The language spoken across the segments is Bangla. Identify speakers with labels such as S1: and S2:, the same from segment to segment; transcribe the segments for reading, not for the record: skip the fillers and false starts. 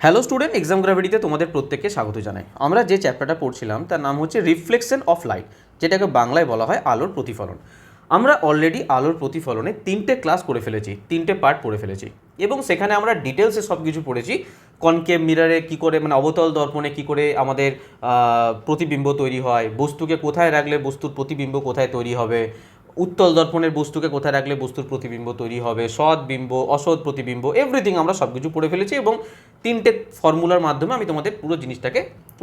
S1: হ্যালো স্টুডেন্ট, এক্সাম গ্র্যাভিটিতে তোমাদের প্রত্যেককে স্বাগত জানাই। আমরা যে চ্যাপ্টারটা পড়ছিলাম তার নাম হচ্ছে রিফ্লেকশন অফ লাইট, যেটাকে বাংলায় বলা হয় আলোর প্রতিফলন। আমরা অলরেডি আলোর প্রতিফলনে 3টে ক্লাস করে ফেলেছি, 3টে পার্ট পড়ে ফেলেছি এবং সেখানে আমরা ডিটেলসে সব কিছু পড়েছি। কনকেভ মিররে কী করে, মানে অবতল দর্পণে কী করে আমাদের প্রতিবিম্ব তৈরি হয়, বস্তুকে কোথায় রাখলে বস্তুর প্রতিবিম্ব কোথায় তৈরি হবে, উত্তল দর্পণের বস্তুকে কোথায় রাখলে বস্তুর প্রতিবিম্ব তৈরি হবে, সৎ বিম্ব অসৎ প্রতিবিম্ব, এভরিথিং আমরা সব কিছু পড়ে ফেলেছি এবং 3টে ফর্মুলার মাধ্যমে আমি তোমাদের পুরো জিনিসটাকে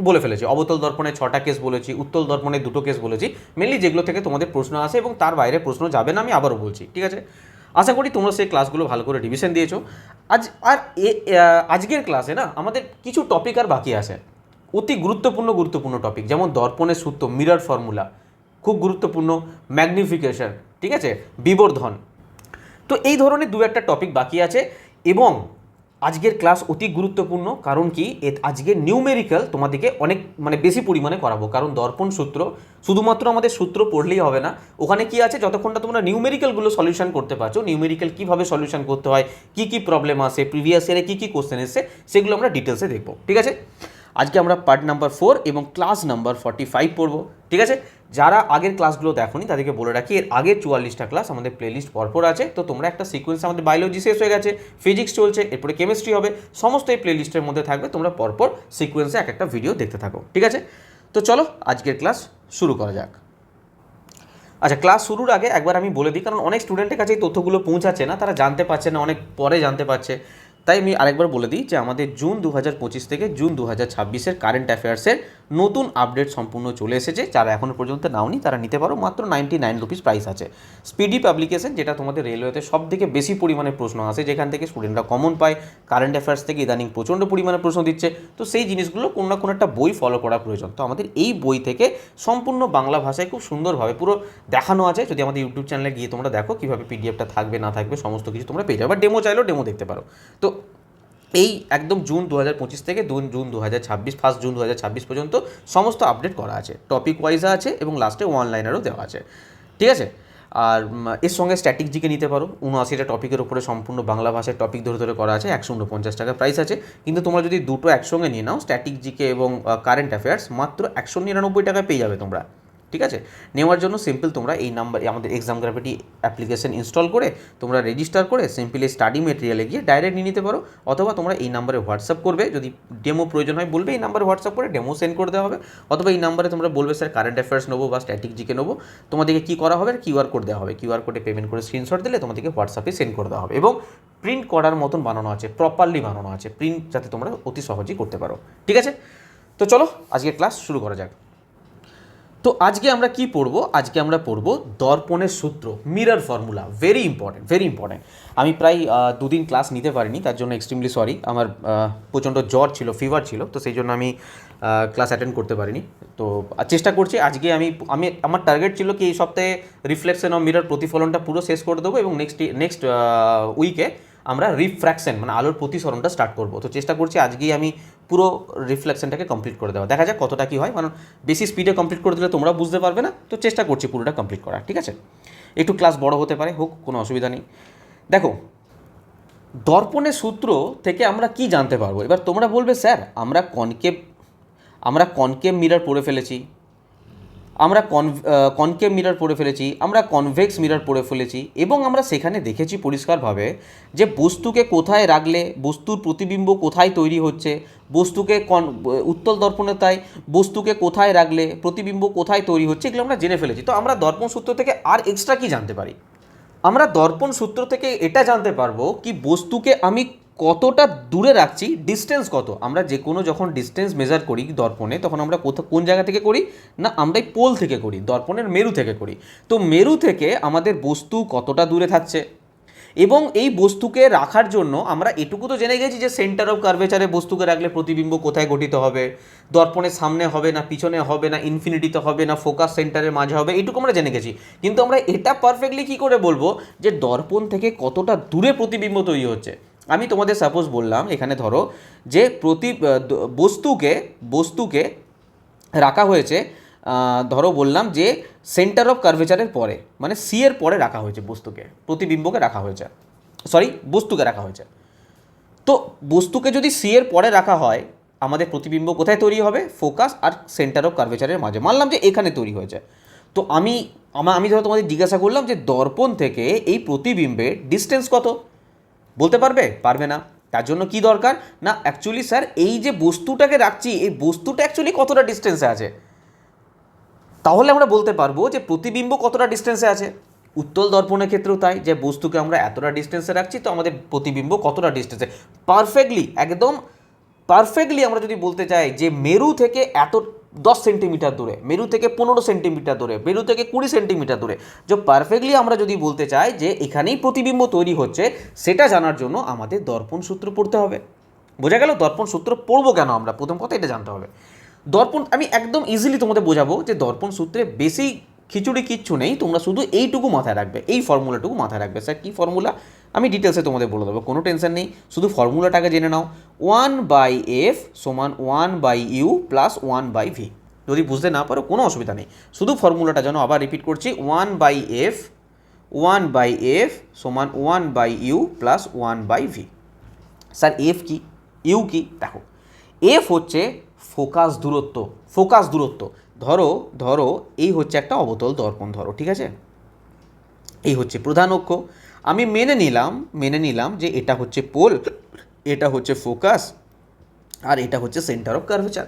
S1: বলে ফেলেছি। অবতল দর্পণে 6টা কেস বলেছি, উত্তল দর্পণে 2টো কেস বলেছি, মেনলি যেগুলো থেকে তোমাদের প্রশ্ন আসে এবং তার বাইরে প্রশ্ন যাবে না, আমি আবারও বলছি, ঠিক আছে? আশা করি তোমরা সেই ক্লাসগুলো ভালো করে রিভিশন দিয়েছো। আজকের ক্লাসে না আমাদের কিছু টপিক আর বাকি আছে, অতি গুরুত্বপূর্ণ টপিক, যেমন দর্পণের সূত্র, মিরর ফর্মুলা, খুব গুরুত্বপূর্ণ, ম্যাগনিফিকেশন, ঠিক আছে, বিবর্ধন। তো এই ধরনের দু একটা টপিক বাকি আছে এবং আজকের ক্লাস অতি গুরুত্বপূর্ণ। কারণ কি, আজকে নিউমেরিক্যাল তোমাদেরকে অনেক বেশি পরিমাণে করাবো। কারণ দর্পণ সূত্র শুধুমাত্র আমাদের সূত্র পড়লেই হবে না, ওখানে কি আছে, যতক্ষণ না তোমরা নিউমেরিক্যালগুলো সলিউশন করতে পারছো, নিউমেরিক্যাল কীভাবে সলিউশন করতে হয়, কী কী প্রবলেম আসে, প্রিভিয়াস ইয়ারে কী কী কোশ্চেন এসছে, সেগুলো আমরা ডিটেলসে দেখবো, ঠিক আছে? আজকে আমরা পার্ট নাম্বার 4 এবং ক্লাস নাম্বার 45 পড়বো, ঠিক আছে? যারা আগের ক্লাসগুলো দেখোনি তাদেরকে বলে রাখি, এর আগের 44টা ক্লাস আমাদের প্লেলিস্ট পরপর আছে। তো তোমরা একটা সিকোয়েন্স, আমাদের বায়োলজি শেষ হয়ে গেছে, ফিজিক্স চলছে, এরপরে কেমিস্ট্রি হবে, সমস্ত এই প্লেলিস্টের মধ্যে থাকবে, তোমরা পরপর সিকোয়েন্সে এক একটা ভিডিও দেখতে থাকো, ঠিক আছে? তো চলো আজকের ক্লাস শুরু করা যাক। আচ্ছা, ক্লাস শুরুর আগে একবার আমি বলে দিই, কারণ অনেক স্টুডেন্টের কাছে এই তথ্যগুলো পৌঁছাচ্ছে না, তারা জানতে পারছে না, অনেক পরে জানতে পারছে, তাই আমি আরেকবার বলে দিই যে আমাদের জুন 2025 থেকে জুন 2026-এর কারেন্ট অ্যাফেয়ার্সের নতুন আপডেট সম্পূর্ণ চলে এসেছে। যারা এখনও পর্যন্ত নাওনি তারা নিতে পারো, মাত্র 99 রুপিস প্রাইস আছে। স্পিডি পাবলিকেশন, যেটা তোমাদের রেলওয়েতে সব থেকে বেশি পরিমাণে প্রশ্ন আসে, যেখান থেকে স্টুডেন্টরা কমন পায়, কারেন্ট অ্যাফেয়ার্স থেকে ইদানিং প্রচণ্ড পরিমাণে প্রশ্ন দিচ্ছে, তো সেই জিনিসগুলো কোনো না কোনো একটা বই ফলো করা প্রয়োজন। তো আমাদের এই বই থেকে সম্পূর্ণ বাংলা ভাষায় খুব সুন্দরভাবে পুরো দেখানো আছে। যদি আমাদের ইউটিউব চ্যানেলে গিয়ে তোমরা দেখো কীভাবে পিডিএফটা থাকবে না থাকবে সমস্ত কিছু তোমরা পেয়ে যাবে, বা ডেমো চাইলেও ডেমো দেখতে পারো। তো এই একদম জুন 2025 থেকে জুন 2026, 1 জুন 2026 পর্যন্ত সমস্ত আপডেট করা আছে, টপিক ওয়াইজ আছে এবং লাস্টে ওয়ান লাইনারও দেওয়া আছে, ঠিক আছে? আর এর সঙ্গে স্ট্যাটিক জিকে নিতে পারো, 79টা টপিকের উপরে সম্পূর্ণ বাংলা ভাষায় টপিক ধরে ধরে করা আছে, 149 টাকা প্রাইস আছে। কিন্তু তোমরা যদি দুটো একসঙ্গে নিয়ে নাও, স্ট্যাটিক জিকে এবং কারেন্ট অ্যাফেয়ার্স, মাত্র 199 টাকায় পেয়ে যাবে তোমরা, ঠিক আছে? নেওয়ার জন্য সিম্পল তোমরা এই নাম্বারে আমাদের এক্সাম গ্র্যাভিটি অ্যাপ্লিকেশন ইনস্টল করে তোমরা রেজিস্টার করে সিম্পলি স্টাডি মেটেরিয়ালে গিয়ে ডাইরেক্ট নিয়ে নিতে পারো, অথবা তোমরা এই নাম্বারে হোয়াটসঅ্যাপ করবে, যদি ডেমো প্রয়োজন হয় বলবে, এই নাম্বারে হোয়াটসঅ্যাপ করে ডেমো সেন্ড করে দেওয়া হবে, অথবা এই নাম্বারে তোমরা বলবে স্যার কারেন্ট অ্যাফেয়ার্স নেবো বা স্ট্যাটিক জিকে নেবো, তোমাদেরকে কী করা হবে, কিউআর কোড দেওয়া হবে, কিউআর কোডে পেমেন্ট করে স্ক্রিনশট দিলে তোমাদেরকে হোয়াটসঅ্যাপে সেন্ড করে দেওয়া হবে এবং প্রিন্ট করার মতন বানানো আছে, প্রপারলি বানানো আছে, প্রিন্ট যাতে তোমরা অতি সহজেই করতে পারো, ঠিক আছে? তো চলো আজকে ক্লাস শুরু করা যাক। তো আজকে আমরা কি পড়বো? আজকে আমরা পড়বো দর্পণের সূত্র, মিরর ফর্মুলা, ভেরি ইম্পর্টেন্ট। আমি প্রায় 2 দিন ক্লাস নিতে পারিনি, তার জন্য এক্সট্রিমলি সরি। আমার প্রচণ্ড জ্বর ছিল, ফিভার ছিল, তো সেই জন্য আমি ক্লাস অ্যাটেন্ড করতে পারিনি। তো চেষ্টা করছি আজকে আমার টার্গেট ছিল কি এই সপ্তাহে রিফ্লেকশন অফ মিরর প্রতিফলনটা পুরো শেষ করে দেবো এবং নেক্সট উইকে আমরা রিফ্র্যাকশন আলোর প্রতিসরণটা স্টার্ট করবো। তো চেষ্টা করছি আজকেই আমি পুরো রিফ্লেকশনটাকে কমপ্লিট করে দেওয়া, দেখা যাক কতটা কী হয়, কারণ বেশি স্পিডে কমপ্লিট করে দিলে তোমরা বুঝতে পারবে না, তো চেষ্টা করছি পুরোটা কমপ্লিট করা, ঠিক আছে? একটু ক্লাস বড় হতে পারে, হোক, কোনো অসুবিধা নেই। দেখো, দর্পণের সূত্র থেকে আমরা কি জানতে পারবো? এবার তোমরা বলবে স্যার আমরা কনকেভ মিরর পড়ে ফেলেছি, আমরা কনকেভ মিরর পড়ে ফেলেছি, আমরা কনভেক্স মিরর পড়ে ফেলেছি এবং আমরা সেখানে দেখেছি পরিষ্কারভাবে যে বস্তুকে কোথায় রাখলে বস্তুর প্রতিবিম্ব কোথায় তৈরি হচ্ছে, বস্তুকে উত্তল দর্পণে তাই বস্তুকে কোথায় রাখলে প্রতিবিম্ব কোথায় তৈরি হচ্ছে, এগুলো আমরা জেনে ফেলেছি। তো আমরা দর্পণ সূত্র থেকে আর এক্সট্রা কি জানতে পারি? আমরা দর্পণ সূত্র থেকে এটা জানতে পারবো কি বস্তুকে আমি কতটা দূরে রাখছি, ডিস্টেন্স কত। আমরা যে কোনো যখন ডিস্টেন্স মেজার করি দর্পণে, তখন আমরা কোন জায়গা থেকে করি না, আমরা এই পোল থেকে করি, দর্পণের মেরু থেকে করি। তো মেরু থেকে আমাদের বস্তু কতটা দূরে থাকছে এবং এই বস্তুকে রাখার জন্য আমরা এটুকু তো জেনে গেছি যে সেন্টার অফ কার্ভেচারে বস্তুকে রাখলে প্রতিবিম্ব কোথায় গঠিত হবে, দর্পণের সামনে হবে না পিছনে হবে না ইনফিনিটিতে হবে না ফোকাস সেন্টারের মাঝে হবে, এটুকু আমরা জেনে গেছি। কিন্তু আমরা এটা পারফেক্টলি কী করে বলবো যে দর্পণ থেকে কতটা দূরে প্রতিবিম্ব তৈরি হচ্ছে? আমি তোমাদের সাপোজ বললাম, এখানে ধরো যে বস্তুকে রাখা হয়েছে, ধরো বললাম যে সেন্টার অফ কার্ভেচারের পরে, মানে সি এর পরে রাখা হয়েছে বস্তুকে রাখা হয়েছে। তো বস্তুকে যদি সি এর পরে রাখা হয় আমাদের প্রতিবিম্ব কোথায় তৈরি হবে? ফোকাস আর সেন্টার অফ কার্ভেচারের মাঝে। মানলাম যে এখানে তৈরি হয়েছে। তো আমি ধরো তোমাদের জিজ্ঞাসা করলাম যে দর্পণ থেকে এই প্রতিবিম্বের ডিস্টেন্স কত? বলতে পারবে না। তার জন্য কি দরকার না, অ্যাকচুয়ালি স্যার এই যে বস্তুটাকে রাখছি এই বস্তুটা অ্যাকচুয়ালি কতটা ডিস্টেন্সে আছে, তাহলে আমরা বলতে পারবো যে প্রতিবিম্ব কতটা ডিস্টেন্সে আছে। উত্তল দর্পণের ক্ষেত্রেও তাই, যে বস্তুকে আমরা এতটা ডিস্টেন্সে রাখছি তো আমাদের প্রতিবিম্ব কতটা ডিস্টেন্সে। একদম পারফেক্টলি আমরা যদি বলতে চাই যে মেরু থেকে এত 10 সেন্টিমিটার দূরে, মেরু থেকে 15 সেন্টিমিটার দূরে, মেরু থেকে 20 সেন্টিমিটার দূরে, যে পারফেক্টলি আমরা যদি বলতে চাই যে এখানেই প্রতিবিম্ব তৈরি হচ্ছে, সেটা জানার জন্য আমাদের দর্পণ সূত্র পড়তে হবে। বোঝা গেল? দর্পণ সূত্র পড়বো কেন আমরা, প্রথম কথা এটা জানতে হবে। দর্পণ আমি একদম ইজিলি তোমাদের বোঝাবো যে দর্পণ সূত্রে বেশি খিচুড়ি কিচ্ছু নেই, তোমরা শুধু এইটুকু মাথায় রাখবে, এই ফর্মুলাটুকু মাথায় রাখবে। স্যার কী ফর্মুলা? আমি ডিটেলসে তোমাদের বলে দেবো, কোনো টেনশন নেই, শুধু ফর্মুলাটাকে জেনে নাও। 1/f সমান 1/u প্লাস 1/v। যদি বুঝতে না পারো কোনো অসুবিধা নেই, শুধু ফর্মুলাটা যেন আবার রিপিট করছি, 1/f সমান 1/u plus 1/v। Sir F কি, ইউ কি? দেখো, এফ হচ্ছে ফোকাস দূরত্ব। ধরো এই হচ্ছে একটা অবতল দর্পণ, ধরো, ঠিক আছে, এই হচ্ছে প্রধান অক্ষ। আমি মেনে নিলাম যে এটা হচ্ছে পোল, এটা হচ্ছে ফোকাস, আর এটা হচ্ছে সেন্টার অফ কার্ভেচার।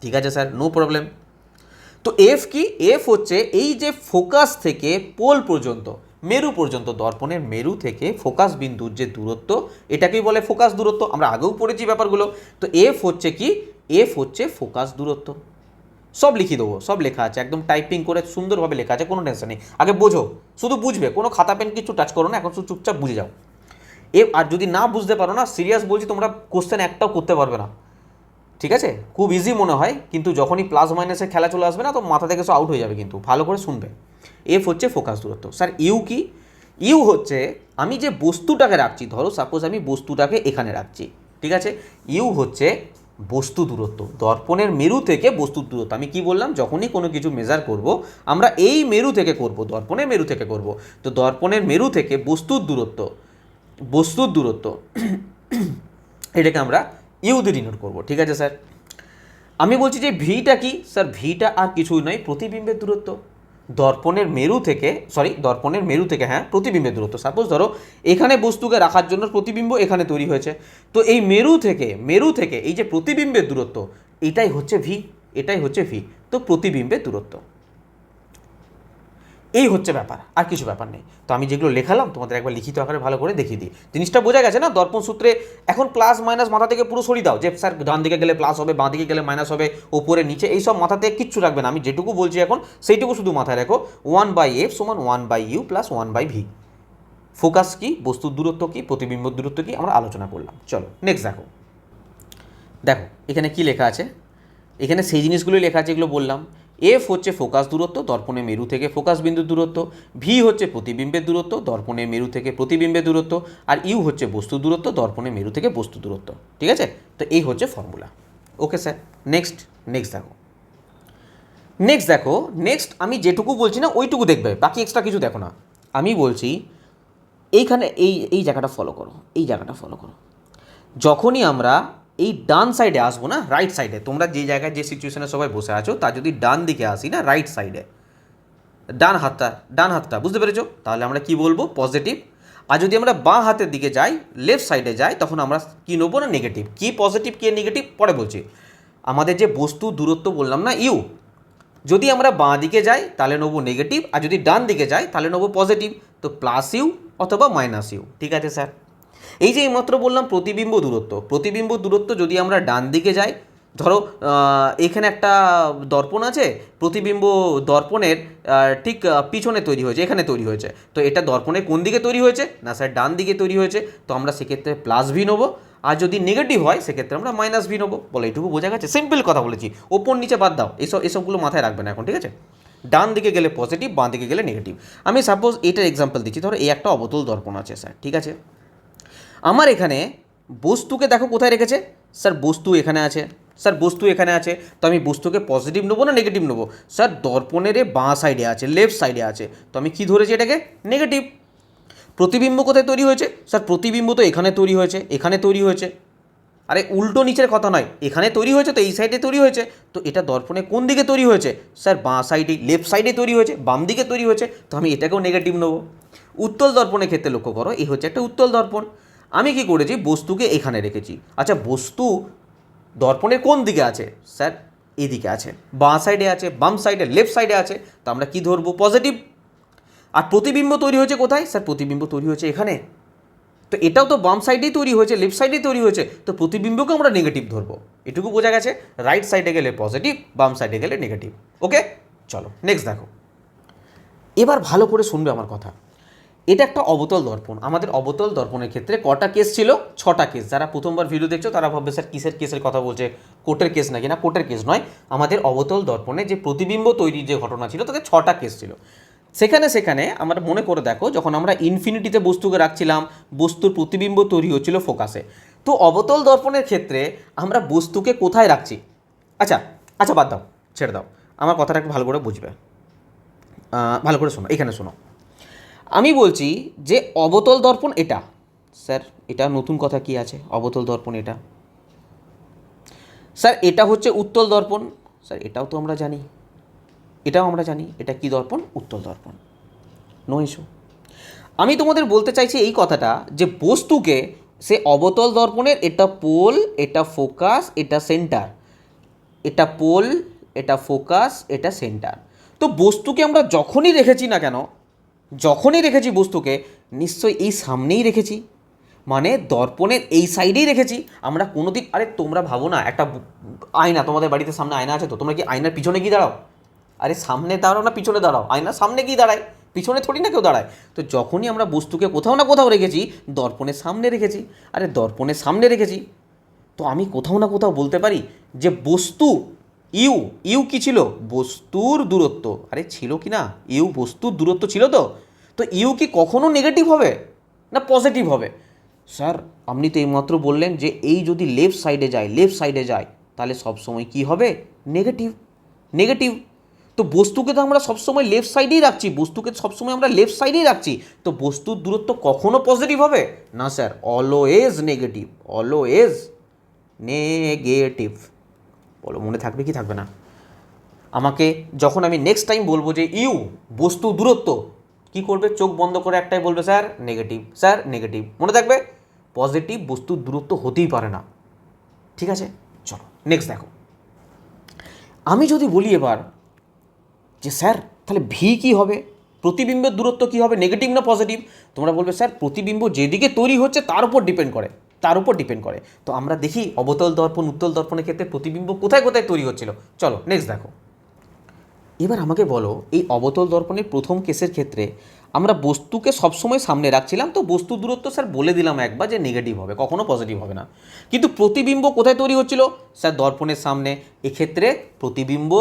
S1: ঠিক আছে স্যার, নো প্রবলেম। তো এফ কি? এফ হচ্ছে এই যে ফোকাস থেকে পোল পর্যন্ত, মেরু পর্যন্ত, দর্পণের মেরু থেকে ফোকাস বিন্দুর যে দূরত্ব, এটাকেই বলে ফোকাস দূরত্ব। আমরা আগেও পড়েছি ব্যাপারগুলো। তো এফ হচ্ছে কি? এফ হচ্ছে ফোকাস দূরত্ব। সব লিখে দেবো, সব লেখা আছে, একদম টাইপিং করে সুন্দরভাবে লেখা আছে, কোনো টেনশন নেই। আগে বোঝো, শুধু বুঝবে, কোনো খাতা পেন কিছু টাচ করো না, এখন শুধু চুপচাপ বুঝে যাও। আর যদি না বুঝতে পারো না, সিরিয়াস বলছি, তোমরা কোশ্চেন একটাও করতে পারবে না, ঠিক আছে? খুব ইজি মনে হয়, কিন্তু যখনই প্লাস মাইনাসের খেলা চলে আসবে না, তো মাথা থেকে সব আউট হয়ে যাবে। কিন্তু ভালো করে শুনবে। এফ হচ্ছে ফোকাস দূরত্ব। স্যার ইউ কি? ইউ হচ্ছে আমি যে বস্তুটাকে রাখছি, ধরো সাপোজ আমি বস্তুটাকে এখানে রাখছি, ঠিক আছে, ইউ হচ্ছে বস্তু দূরত্ব, দর্পণের মেরু থেকে বস্তুর দূরত্ব। আমি কি বললাম? যখনই কোনো কিছু মেজার করব আমরা এই মেরু থেকে করব, দর্পণের মেরু থেকে করব। তো দর্পণের মেরু থেকে বস্তুর দূরত্ব এটাকে আমরা ইউ দিয়ে ডিনোট করবো, ঠিক আছে স্যার? আমি বলছি যে ভিটা কি? স্যার ভিটা আর কিছুই নয়, প্রতিবিম্বের দূরত্ব। দর্পণের মেরু থেকে হ্যাঁ, প্রতিবিম্বের দূরত্ব। সাপোজ ধরো এখানে বস্তুকে রাখার জন্য প্রতিবিম্ব এখানে তৈরি হয়েছে, তো এই মেরু থেকে এই যে প্রতিবিম্বের দূরত্ব, এটাই হচ্ছে ভি। তো প্রতিবিম্বের দূরত্ব, এই হচ্ছে ব্যাপার, আর কিছু ব্যাপার নেই। তো আমি যেগুলো লেখালাম তোমাদের একবার লিখিত আকারে ভালো করে দেখিয়ে দিই। জিনিসটা বোঝা গেছে না? দর্পণ সূত্রে এখন প্লাস মাইনাস মাথা থেকে পুরো সরিয়ে দাও, যে স্যার ডান দিকে গেলে প্লাস হবে, বাঁ দিকে গেলে মাইনাস হবে, ওপরে নিচে, এইসব মাথা থেকে কিচ্ছু রাখবে না। আমি যেটুকু বলছি এখন সেইটুকু শুধু মাথায় রাখো। 1/f সমান 1/u প্লাস 1/v। ফোকাস কি, বস্তুর দূরত্ব কি, প্রতিবিম্ব দূরত্ব কি, আমরা আলোচনা করলাম। চলো নেক্সট দেখো এখানে কি লেখা আছে। এখানে সেই জিনিসগুলোই লেখা আছে, এগুলো বললাম। এফ হচ্ছে ফোকাস দূরত্ব, দর্পণের মেরু থেকে ফোকাস বিন্দুর দূরত্ব। ভি হচ্ছে প্রতিবিম্বের দূরত্ব, দর্পণের মেরু থেকে প্রতিবিম্বের দূরত্ব। আর ইউ হচ্ছে বস্তু দূরত্ব, দর্পণের মেরু থেকে বস্তু দূরত্ব। ঠিক আছে? তো এই হচ্ছে ফর্মুলা। ওকে স্যার, নেক্সট দেখো। নেক্সট আমি যেটুকু বলছি না ওইটুকু দেখবে, বাকি এক্সট্রা কিছু দেখো না। আমি বলছি এইখানে এই জায়গাটা ফলো করো, যখনই আমরা এই ডান সাইডে আসবো না, রাইট সাইডে, তোমরা যে জায়গায় যে সিচুয়েশনে সবাই বসে আছো তার যদি ডান দিকে আসি না, রাইট সাইডে, ডান হাতটা বুঝতে পেরেছো? তাহলে আমরা কি বলবো? পজিটিভ। আর যদি আমরা বাঁ হাতের দিকে যাই, লেফট সাইডে যাই, তখন আমরা কি নেবো না, নেগেটিভ। কি পজিটিভ কি নেগেটিভ পরে বলছি। আমাদের যে বস্তু দূরত্ব বললাম না, ইউ, যদি আমরা বাঁ দিকে যাই তাহলে নেবো নেগেটিভ, আর যদি ডান দিকে যাই তাহলে নেবো পজিটিভ। তো প্লাস ইউ অথবা মাইনাস ইউ। ঠিক আছে স্যার? এই যে এইমাত্র বললাম প্রতিবিম্ব দূরত্ব যদি আমরা ডান দিকে যাই, ধরো এখানে একটা দর্পণ আছে, প্রতিবিম্ব দর্পণের ঠিক পিছনে তৈরি হয়েছে, এখানে তৈরি হয়েছে। তো এটা দর্পণের কোন দিকে তৈরি হয়েছে? না স্যার, ডান দিকে তৈরি হয়েছে। তো আমরা সেক্ষেত্রে প্লাস ভি নেবো, আর যদি নেগেটিভ হয় সেক্ষেত্রে আমরা মাইনাস ভি নেবো। বলে এইটুকু বোঝা গেছে? সিম্পল কথা বলেছি, ওপর নিচে বাদ দাও, এসবগুলো মাথায় রাখবে না এখন, ঠিক আছে? ডান দিকে গেলে পজিটিভ, বাঁ দিকে গেলে নেগেটিভ। আমি সাপোজ এটার এক্সাম্পল দিচ্ছি, ধরো এই একটা অবতল দর্পণ আছে স্যার, ঠিক আছে? আমার এখানে বস্তুকে দেখো কোথায় রেখেছে, স্যার বস্তু এখানে আছে। তো আমি বস্তুকে পজিটিভ নেবো না নেগেটিভ নেবো? স্যার দর্পণের বাঁ সাইডে আছে, লেফট সাইডে আছে, তো আমি কি ধরেছি এটাকে? নেগেটিভ। প্রতিবিম্ব কোথায় তৈরি হয়েছে? স্যার প্রতিবিম্ব তো এখানে তৈরি হয়েছে, এখানে তৈরি হয়েছে। আরে উল্টো নিচের কথা নয়, এখানে তৈরি হয়েছে তো এই সাইডে তৈরি হয়েছে। তো এটা দর্পণে কোন দিকে তৈরি হয়েছে? স্যার বাঁ সাইডে, লেফট সাইডে তৈরি হয়েছে, বাম দিকে তৈরি হয়েছে। তো আমি এটাকেও নেগেটিভ নেবো। উত্তল দর্পণের ক্ষেত্রে লক্ষ্য করো, এই হচ্ছে একটা উত্তল দর্পণ। আমি কি করেছি, বস্তুকে এখানে রেখেছি। আচ্ছা বস্তু দর্পণের কোন দিকে আছে? স্যার এদিকে আছে, বাঁ সাইডে আছে, বাম সাইডে, লেফট সাইডে আছে। তো আমরা কি ধরবো? পজিটিভ। আর প্রতিবিম্ব তৈরি হয়েছে কোথায়? স্যার প্রতিবিম্ব তৈরি হয়েছে এখানে। তো এটাও তো বাম সাইডেই তৈরি হয়েছে, লেফট সাইডেই তৈরি হয়েছে। তো প্রতিবিম্বকে আমরা নেগেটিভ ধরবো। এটুকু বোঝা গেছে? রাইট সাইডে গেলে পজিটিভ, বাম সাইডে গেলে নেগেটিভ। ওকে, চলো নেক্সট দেখো। এবার ভালো করে শুনবে আমার কথা। এটা একটা অবতল দর্পণ। আমাদের অবতল দর্পণের ক্ষেত্রে কটা কেস ছিল? 6টা কেস। যারা প্রথমবার ভিডিও দেখছো তারা ভাববে স্যার কিসের কেসের কথা বলছে, কোর্টের কেস নাকি? না, কোর্টের কেস নয়। আমাদের অবতল দর্পণে যে প্রতিবিম্ব তৈরির যে ঘটনা ছিল তাতে 6টা কেস ছিল। সেখানে আমরা মনে করে দেখো, যখন আমরা ইনফিনিটিতে বস্তুকে রাখছিলাম, বস্তুর প্রতিবিম্ব তৈরি হচ্ছিল ফোকাসে। তো অবতল দর্পণের ক্ষেত্রে আমরা বস্তুকে কোথায় রাখছি? আচ্ছা আচ্ছা বাদ দাও, ছেড়ে দাও, আমার কথাটাকে ভালো করে বুঝবে, ভালো করে শোনো, এখানে শোনো। আমি বলছি যে অবতল দর্পণ এটা। স্যার এটা নতুন কথা কি আছে? অবতল দর্পণ এটা। স্যার এটা হচ্ছে উত্তল দর্পণ। স্যার এটাও তো আমরা জানি, এটাও আমরা জানি। এটা কি দর্পণ? উত্তল দর্পণ। No issue. আমি তোমাদের বলতে চাইছি এই কথাটা যে বস্তুকে সে অবতল দর্পণের এটা পোল, এটা ফোকাস, এটা সেন্টার, এটা পোল, এটা ফোকাস, এটা সেন্টার। তো বস্তুকে আমরা যখনই রেখেছি না কেন, যখনই রেখেছি বস্তুকে, নিশ্চয়ই এই সামনেই রেখেছি, মানে দর্পণের এই সাইডেই রেখেছি। আমরা কোনোদিন, আরে তোমরা ভাবো না, একটা আয়না, তোমাদের বাড়িতে সামনে আয়না আছে তো, তোমরা কি আয়নার পিছনে গিয়ে দাঁড়াও? আরে সামনে দাঁড়াও না পিছনে দাঁড়াও? আয়নার সামনে গিয়ে দাঁড়ায়, পিছনে থোড়ি না কেউ দাঁড়ায়। তো যখনই আমরা বস্তুকে কোথাও না কোথাও রেখেছি, দর্পণের সামনে রেখেছি। আরে দর্পণের সামনে রেখেছি, তো আমি কোথাও না কোথাও বলতে পারি যে বস্তু ইউ, ইউ কি ছিল? বস্তুর দূরত্ব। আরে ছিল কি না? ইউ বস্তুর দূরত্ব ছিল তো। তো ইউ কি কখনো নেগেটিভ হবে না পজিটিভ হবে? স্যার আপনি তো এইমাত্র বললেন যে এই যদি লেফট সাইডে যায়, লেফট সাইডে যায়, তাহলে সবসময় কি হবে? নেগেটিভ। নেগেটিভ। তো বস্তুকে তো আমরা সবসময় লেফট সাইডেই রাখছি, বস্তুকে সবসময় আমরা লেফট সাইডেই রাখছি। তো বস্তুর দূরত্ব কখনো পজিটিভ হবে না sir, always negative, always negative. বলো মনে থাকবে কি থাকবে না? আমাকে যখন আমি নেক্সট টাইম বলবো যে ইউ বস্তু দূরত্ব, কি করবে? চোখ বন্ধ করে একটাই বলবে, স্যার নেগেটিভ, স্যার নেগেটিভ। মনে থাকবে, পজিটিভ বস্তুর দূরত্ব হতেই পারে না। ঠিক আছে, চলো নেক্সট দেখো। আমি যদি বলি এবার যে স্যার তাহলে ভি কী হবে? প্রতিবিম্বের দূরত্ব কী হবে, নেগেটিভ না পজিটিভ? তোমরা বলবে স্যার প্রতিবিম্ব যেদিকে তৈরি হচ্ছে তার উপর ডিপেন্ড করে, তার উপর ডিপেন্ড করে। তো আমরা দেখি অবতল দর্পণ, উত্তল দর্পণের ক্ষেত্রে প্রতিবিম্ব কোথায় কোথায় তৈরি হচ্ছিল। চলো নেক্সট দেখো। এবার আমাকে বলো, এই অবতল দর্পণের প্রথম কেসের ক্ষেত্রে আমরা বস্তুকে সবসময় সামনে রাখছিলাম, তো বস্তু দূরত্ব স্যার বলে দিলাম একবার যে নেগেটিভ হবে, কখনো পজিটিভ হবে না। কিন্তু প্রতিবিম্ব কোথায় তৈরি হচ্ছিল? স্যার দর্পণের সামনে। এক্ষেত্রে প্রতিবিম্ব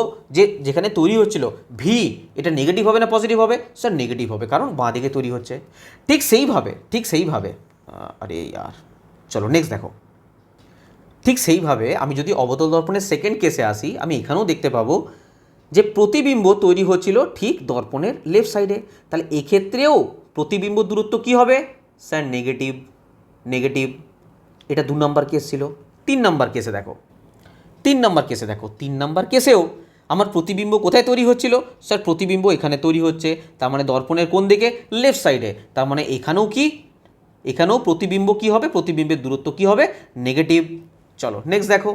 S1: যেখানে তৈরি হচ্ছিল ভি, এটা নেগেটিভ হবে না পজিটিভ হবে? স্যার নেগেটিভ হবে, কারণ বাঁ দিকে তৈরি হচ্ছে। ঠিক সেইভাবে আরে ইয়ার, চলো নেক্সট দেখো। ঠিক সেইভাবে আমি যদি অবতল দর্পণের সেকেন্ড কেসে আসি, আমি এখানেও দেখতে পাবো যে প্রতিবিম্ব তৈরি হচ্ছিল ঠিক দর্পণের লেফট সাইডে। তাহলে এক্ষেত্রেও প্রতিবিম্ব দূরত্ব কী হবে? Sir negative, negative. এটা 2 নম্বর কেস ছিল। 3 নম্বর কেসে দেখো, 3 নম্বর কেসে দেখো, 3 নম্বর কেসেও আমার প্রতিবিম্ব কোথায় তৈরি হচ্ছিল? স্যার প্রতিবিম্ব এখানে তৈরি হচ্ছে, তার মানে দর্পণের কোন দিকে? লেফট সাইডে। তার মানে এখানেও কি, এখানেও প্রতিবিম্ব কী হবে? প্রতিবিম্বের দূরত্ব কী হবে? নেগেটিভ। চলো নেক্সট দেখো।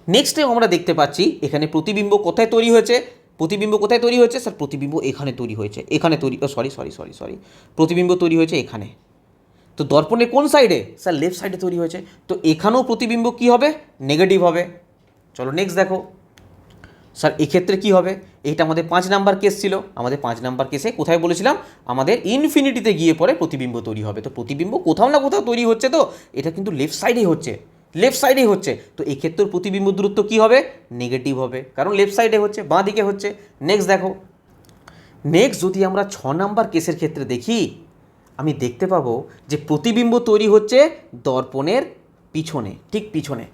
S1: নেক্সটে আমরা দেখতে পাচ্ছি এখানে প্রতিবিম্ব কোথায় তৈরি হয়েছে? প্রতিবিম্ব কোথায় তৈরি হয়েছে? স্যার প্রতিবিম্ব এখানে তৈরি হয়েছে, এখানে তৈরি, সরি, প্রতিবিম্ব তৈরি হয়েছে এখানে। তো দর্পণের কোন সাইডে? স্যার লেফট সাইডে তৈরি হয়েছে। তো এখানেও প্রতিবিম্ব কী হবে? নেগেটিভ হবে। চলো নেক্সট দেখো। স্যার এক্ষেত্রে কী হবে? এইটা আমাদের 5 নাম্বার কেস ছিল। আমাদের 5 নাম্বার কেসে কোথায় বলেছিলাম? আমাদের ইনফিনিটিতে গিয়ে পরে প্রতিবিম্ব তৈরি হবে। তো প্রতিবিম্ব কোথাও না কোথাও তৈরি হচ্ছে, তো এটা কিন্তু লেফট সাইডেই হচ্ছে, লেফট সাইডেই হচ্ছে। তো এই ক্ষেত্রে প্রতিবিম্ব দূরত্ব কী হবে? নেগেটিভ হবে, কারণ লেফট সাইডে হচ্ছে, বাঁ দিকে হচ্ছে। নেক্সট দেখো। নেক্সট যদি আমরা 6 নাম্বার কেসের ক্ষেত্রে দেখি, আমি দেখতে পাবো যে প্রতিবিম্ব তৈরি হচ্ছে দর্পণের পিছনে, ঠিক পিছনে।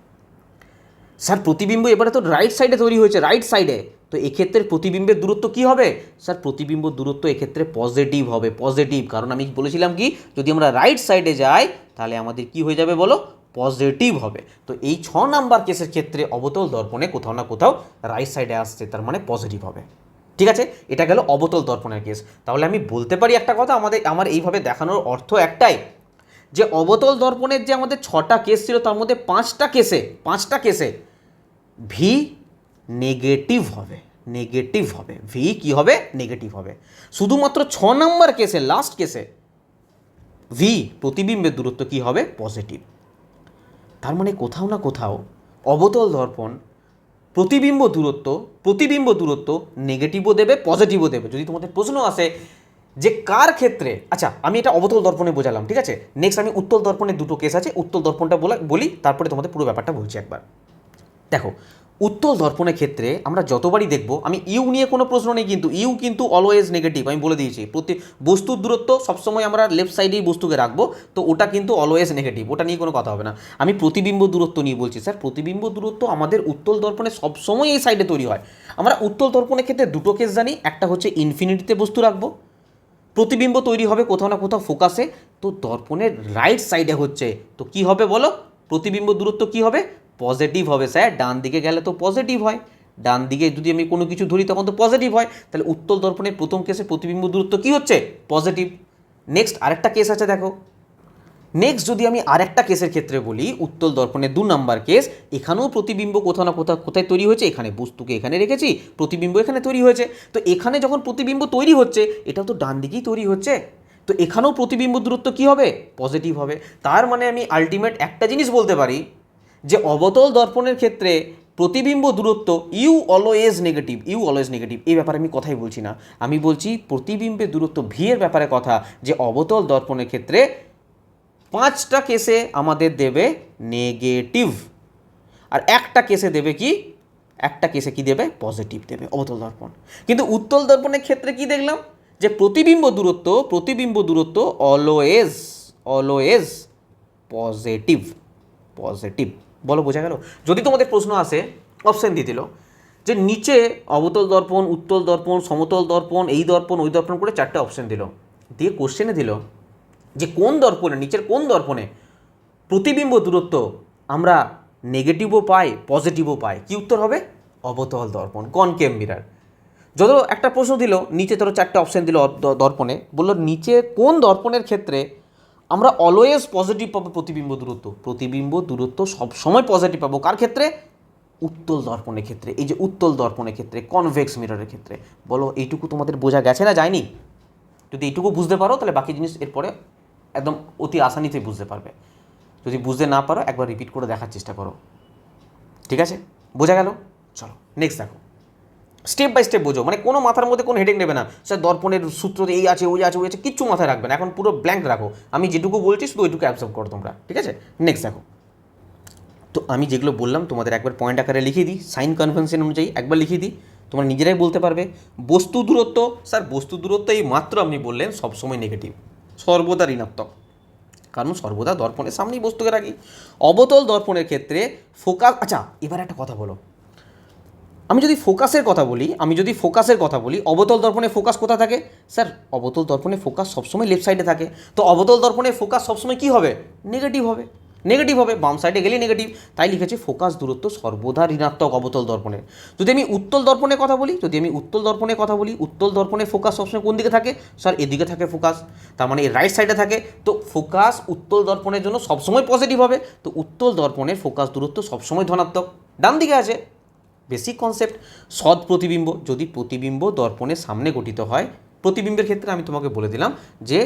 S1: স্যার প্রতিবিম্ব এবারে তো রাইট সাইডে তৈরি হয়েছে, রাইট সাইডে। তো এক্ষেত্রে প্রতিবিম্বের দূরত্ব কি হবে স্যার? প্রতিবিম্ব দূরত্ব এক্ষেত্রে পজিটিভ হবে, পজিটিভ। কারণ আমি বলেছিলাম কি, যদি আমরা রাইট সাইডে যাই তাহলে আমাদের কি হয়ে যাবে বলো? পজিটিভ হবে। তো এই 6 নাম্বার কেসের ক্ষেত্রে অবতল দর্পণে কোথাও না কোথাও রাইট সাইডে আসছে, তার মানে পজিটিভ হবে। ঠিক আছে, এটা গেল অবতল দর্পণের কেস। তাহলে আমি বলতে পারি একটা কথা, আমার এইভাবে দেখানোর অর্থ একটাই, যে অবতল দর্পণের যে আমাদের 6টা কেস ছিল তার মধ্যে 5টা কেসে ভি নেগেটিভ হবে, নেগেটিভ হবে, ভি কি হবে? নেগেটিভ হবে। শুধুমাত্র 6 নাম্বার কেসে, লাস্ট কেসে ভি প্রতিবিম্বের দূরত্ব কি হবে? পজিটিভ। তার মানে কোথাও না কোথাও অবতল দর্পণ প্রতিবিম্ব দূরত্ব নেগেটিভও দেবে, পজিটিভও দেবে। যদি তোমাদের প্রশ্ন আসে যে কার ক্ষেত্রে, আচ্ছা আমি এটা অবতল দর্পণে বোঝালাম, ঠিক আছে, নেক্সট আমি উত্তল দর্পণের দুটো কেস আছে, উত্তল দর্পণটা বলি, তারপরে তোমাদের পুরো ব্যাপারটা বলছি একবার। দেখো, উত্তল দর্পণের ক্ষেত্রে আমরা যতবারই দেখব, আমি ইউ নিয়ে কোনো প্রশ্ন নেই, কিন্তু ইউ কিন্তু অলওয়েজ নেগেটিভ, আমি বলে দিয়েছি। বস্তুর দূরত্ব সবসময় আমরা লেফট সাইডেই বস্তুকে রাখবো, তো ওটা কিন্তু অলওয়েজ নেগেটিভ, ওটা নিয়ে কোনো কথা হবে না। আমি প্রতিবিম্ব দূরত্ব নিয়ে বলছি। স্যার, প্রতিবিম্ব দূরত্ব আমাদের উত্তল দর্পণে সবসময় এই সাইডে তৈরি হয়। আমরা উত্তল দর্পণের ক্ষেত্রে দুটো কেস জানি, একটা হচ্ছে ইনফিনিটিতে বস্তু রাখবো, প্রতিবিম্ব তৈরি হবে কোথাও না কোথাও ফোকাসে, তো দর্পণের রাইট সাইডে হচ্ছে, তো কি হবে বলো? প্রতিবিম্ব দূরত্ব কি হবে? পজিটিভ হবে স্যার। ডান দিকে গেলে তো পজিটিভ হয়, ডান দিকে যদি আমি কোনো কিছু ধরি তখন তো পজিটিভ হয়। তাহলে উত্তল দর্পণের প্রথম কেসে প্রতিবিম্ব দূরত্ব কি হচ্ছে? পজিটিভ। নেক্সট আরেকটা কেস আছে, দেখো নেক্সট যদি আমি আরেকটা কেসের ক্ষেত্রে বলি, উত্তল দর্পণের 2 নাম্বার কেস, এখানেও প্রতিবিম্ব কোথাও না কোথায় তৈরি হয়েছে, এখানে বস্তুকে এখানে রেখেছি, প্রতিবিম্ব এখানে তৈরি হয়েছে। তো এখানে যখন প্রতিবিম্ব তৈরি হচ্ছে, এটাও তো ডান দিকেই তৈরি হচ্ছে, তো এখানেও প্রতিবিম্ব দূরত্ব কি হবে? পজিটিভ হবে। তার মানে আমি আলটিমেট একটা জিনিস বলতে পারি, যে অবতল দর্পণের ক্ষেত্রে প্রতিবিম্ব দূরত্ব ইউ অলওয়েজ নেগেটিভ, এই ব্যাপারে আমি কথাই বলছি না, আমি বলছি প্রতিবিম্বের দূরত্ব ভি এর ব্যাপারে কথা, যে অবতল দর্পণের ক্ষেত্রে 5টা কেসে আমাদের দেবে নেগেটিভ, আর একটা কেসে দেবে কি? একটা কেসে কি দেবে? পজিটিভ দেবে অবতল দর্পণ। কিন্তু উত্তল দর্পণের ক্ষেত্রে কি দেখলাম? যে প্রতিবিম্ব দূরত্ব অলওয়েজ পজিটিভ। বলো, বোঝা গেল? যদি তোমাদের প্রশ্ন আসে, অপশন দিয়ে দিল যে নিচে অবতল দর্পণ, উত্তল দর্পণ, সমতল দর্পণ, এই দর্পণ ওই দর্পণ করে 4টে অপশন দিল, দিয়ে কোশ্চেনে দিল যে কোন দর্পণে, নিচের কোন দর্পণে প্রতিবিম্ব দূরত্ব আমরা নেগেটিভও পাই, পজিটিভও পাই, কি উত্তর হবে? অবতল দর্পণ, কনকেভ মিরর। যত একটা প্রশ্ন দিল, নিচে ধরো 4টে অপশন দিল দর্পণে, বললো নিচে কোন দর্পণের ক্ষেত্রে আমরা অলওয়েজ পজিটিভ পাবো প্রতিবিম্ব দূরত্ব সবসময় পজিটিভ পাবো, কার ক্ষেত্রে? উত্তল দর্পণের ক্ষেত্রে। এই যে উত্তল দর্পণের ক্ষেত্রে, কনভেক্স মিররের ক্ষেত্রে। বলো, এইটুকু তোমাদের বোঝা গেছে না যায়নি? যদি এইটুকু বুঝতে পারো তাহলে বাকি জিনিস এরপরে একদম অতি আসানিতে বুঝতে পারবে। যদি বুঝতে না পারো একবার রিপিট করে দেখার চেষ্টা করো। ঠিক আছে, বোঝা গেল? চলো নেক্সট দেখো, স্টেপ বাই স্টেপ বোঝো, মানে কোনো মাথার মধ্যে কোনো হেডেক নেবে না। স্যার দর্পণের সূত্র এই আছে ওই আছে কিচ্ছু মাথায় রাখবে না, এখন পুরো ব্ল্যাঙ্ক রাখো। আমি যেটুকু বলছি শুধু ওইটুকু অ্যাবজর্ব করো তোমরা, ঠিক আছে? নেক্সট দেখো, তো আমি যেগুলো বললাম তোমাদের একবার পয়েন্ট আকারে লিখিয়ে দিই, সাইন কনভেনশন অনুযায়ী একবার লিখিয়ে দিই, তোমরা নিজেরাই বলতে পারবে। বস্তু দূরত্ব, স্যার বস্তু দূরত্ব এই মাত্র আপনি বললেন সবসময় নেগেটিভ, সর্বদা ঋণাত্মক, কারণ সর্বদা দর্পণের সামনেই বস্তুকে রাখি। অবতল দর্পণের ক্ষেত্রে ফোকাস, আচ্ছা এবার একটা কথা বলো, আমি যদি ফোকাসের কথা বলি, অবতল দর্পণে ফোকাস কোথা থাকে? স্যার অবতল দর্পণে ফোকাস সবসময় লেফট সাইডে থাকে, তো অবতল দর্পণে ফোকাস সবসময় কী হবে? নেগেটিভ হবে, বাম সাইডে গেলেই নেগেটিভ, তাই লিখেছি ফোকাস দূরত্ব সর্বদা ঋণাত্মক অবতল দর্পণের। যদি আমি উত্তল দর্পণের কথা বলি, উত্তল দর্পণে ফোকাস সবসময় কোন দিকে থাকে? স্যার এদিকে থাকে ফোকাস, তার মানে রাইট সাইডে থাকে, তো ফোকাস উত্তল দর্পণের জন্য সবসময় পজিটিভ হবে, তো উত্তল দর্পণের ফোকাস দূরত্ব সবসময় ধনাত্মক, ডান দিকে আছে। Basic concept. সৎ প্রতিবিম্ব, যদি প্রতিবিম্ব দর্পণের সামনে গঠিত হয়, প্রতিবিম্বের ক্ষেত্রে আমি তোমাকে বলে দিলাম যে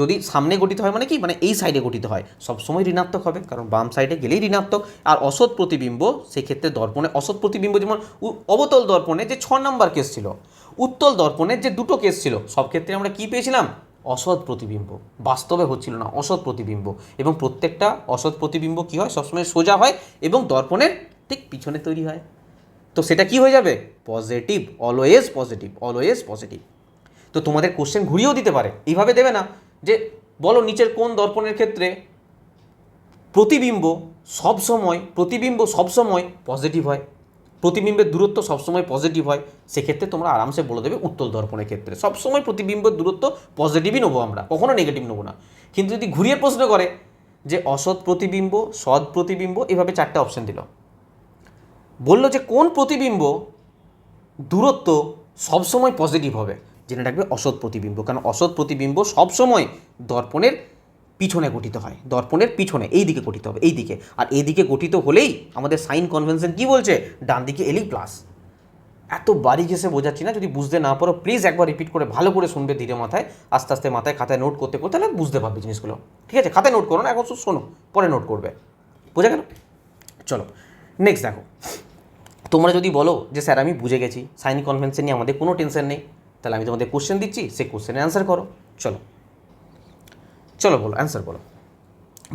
S1: যদি সামনে গঠিত হয় মানে কি, মানে এই সাইডে গঠিত হয় সবসময় ঋণাত্মক হবে, কারণ বাম সাইডে গেলেই ঋণাত্মক। আর অসৎ প্রতিবিম্ব, সেক্ষেত্রে দর্পণে অসৎ প্রতিবিম্ব, যেমন অবতল দর্পণে যে 6 নাম্বার কেস ছিল, উত্তল দর্পণের যে 2টো কেস ছিল, সব ক্ষেত্রে আমরা কি পেয়েছিলাম? অসৎ প্রতিবিম্ব, বাস্তবে হচ্ছিল না, অসৎ প্রতিবিম্ব। এবং প্রত্যেকটা অসৎ প্রতিবিম্ব কী হয়? সবসময় সোজা হয় এবং দর্পণের ঠিক পিছনে তৈরি হয়, তো সেটা কি হয়ে যাবে? Positive, always positive. তো তোমাদের কোশ্চেন ঘুরিয়েও দিতে পারে, এইভাবে দেবে না যে বলো নিচের কোন দর্পণের ক্ষেত্রে প্রতিবিম্ব সবসময় পজিটিভ হয়। প্রতিবিম্বের দূরত্ব সবসময় পজিটিভ হয়, সেক্ষেত্রে তোমরা আরামসে বলে দেবে উত্তল দর্পণের ক্ষেত্রে সবসময় প্রতিবিম্বের দূরত্ব পজিটিভই নেবো আমরা, কখনো নেগেটিভ নেবো না। কিন্তু যদি ঘুরিয়ে প্রশ্ন করে যে অসৎ প্রতিবিম্ব, সৎ প্রতিবিম্ব, এভাবে 4টে অপশন দিল, বললো যে কোন প্রতিবিম্ব দূরত্ব সবসময় পজিটিভ হবে, জেনে রাখবে অসৎ প্রতিবিম্ব, কারণ অসৎ প্রতিবিম্ব সবসময় দর্পণের পিছনে গঠিত হয়, দর্পণের পিছনে এই দিকে গঠিত হবে, এই দিকে, আর এই দিকে গঠিত হলেই আমাদের সাইন কনভেনশন কি বলছে, ডান দিকে এলেই প্লাস। এত বাড়ি ঘেসে বোঝাচ্ছি না, যদি বুঝতে না পারো প্লিজ একবার রিপিট করে ভালো করে শুনবে ধীরে মাথায়, আস্তে আস্তে মাথায় খাতায় নোট করতে করতে, তাহলে বুঝতে পারবে জিনিসগুলো। ঠিক আছে, খাতায় নোট করো না, এখন শোনো, পরে নোট করবে, বোঝা গেল? চলো নেক্সট দেখো, তোমরা যদি বলো যে স্যার আমি বুঝে গেছি, সাইন কনভেনশন নিয়ে আমাদের কোনো টেনশন নেই, তাহলে আমি তোমাদের কোশ্চেন দিচ্ছি, সেই কোশ্চেনের অ্যান্সার করো। চলো চলো বলো, অ্যান্সার বলো।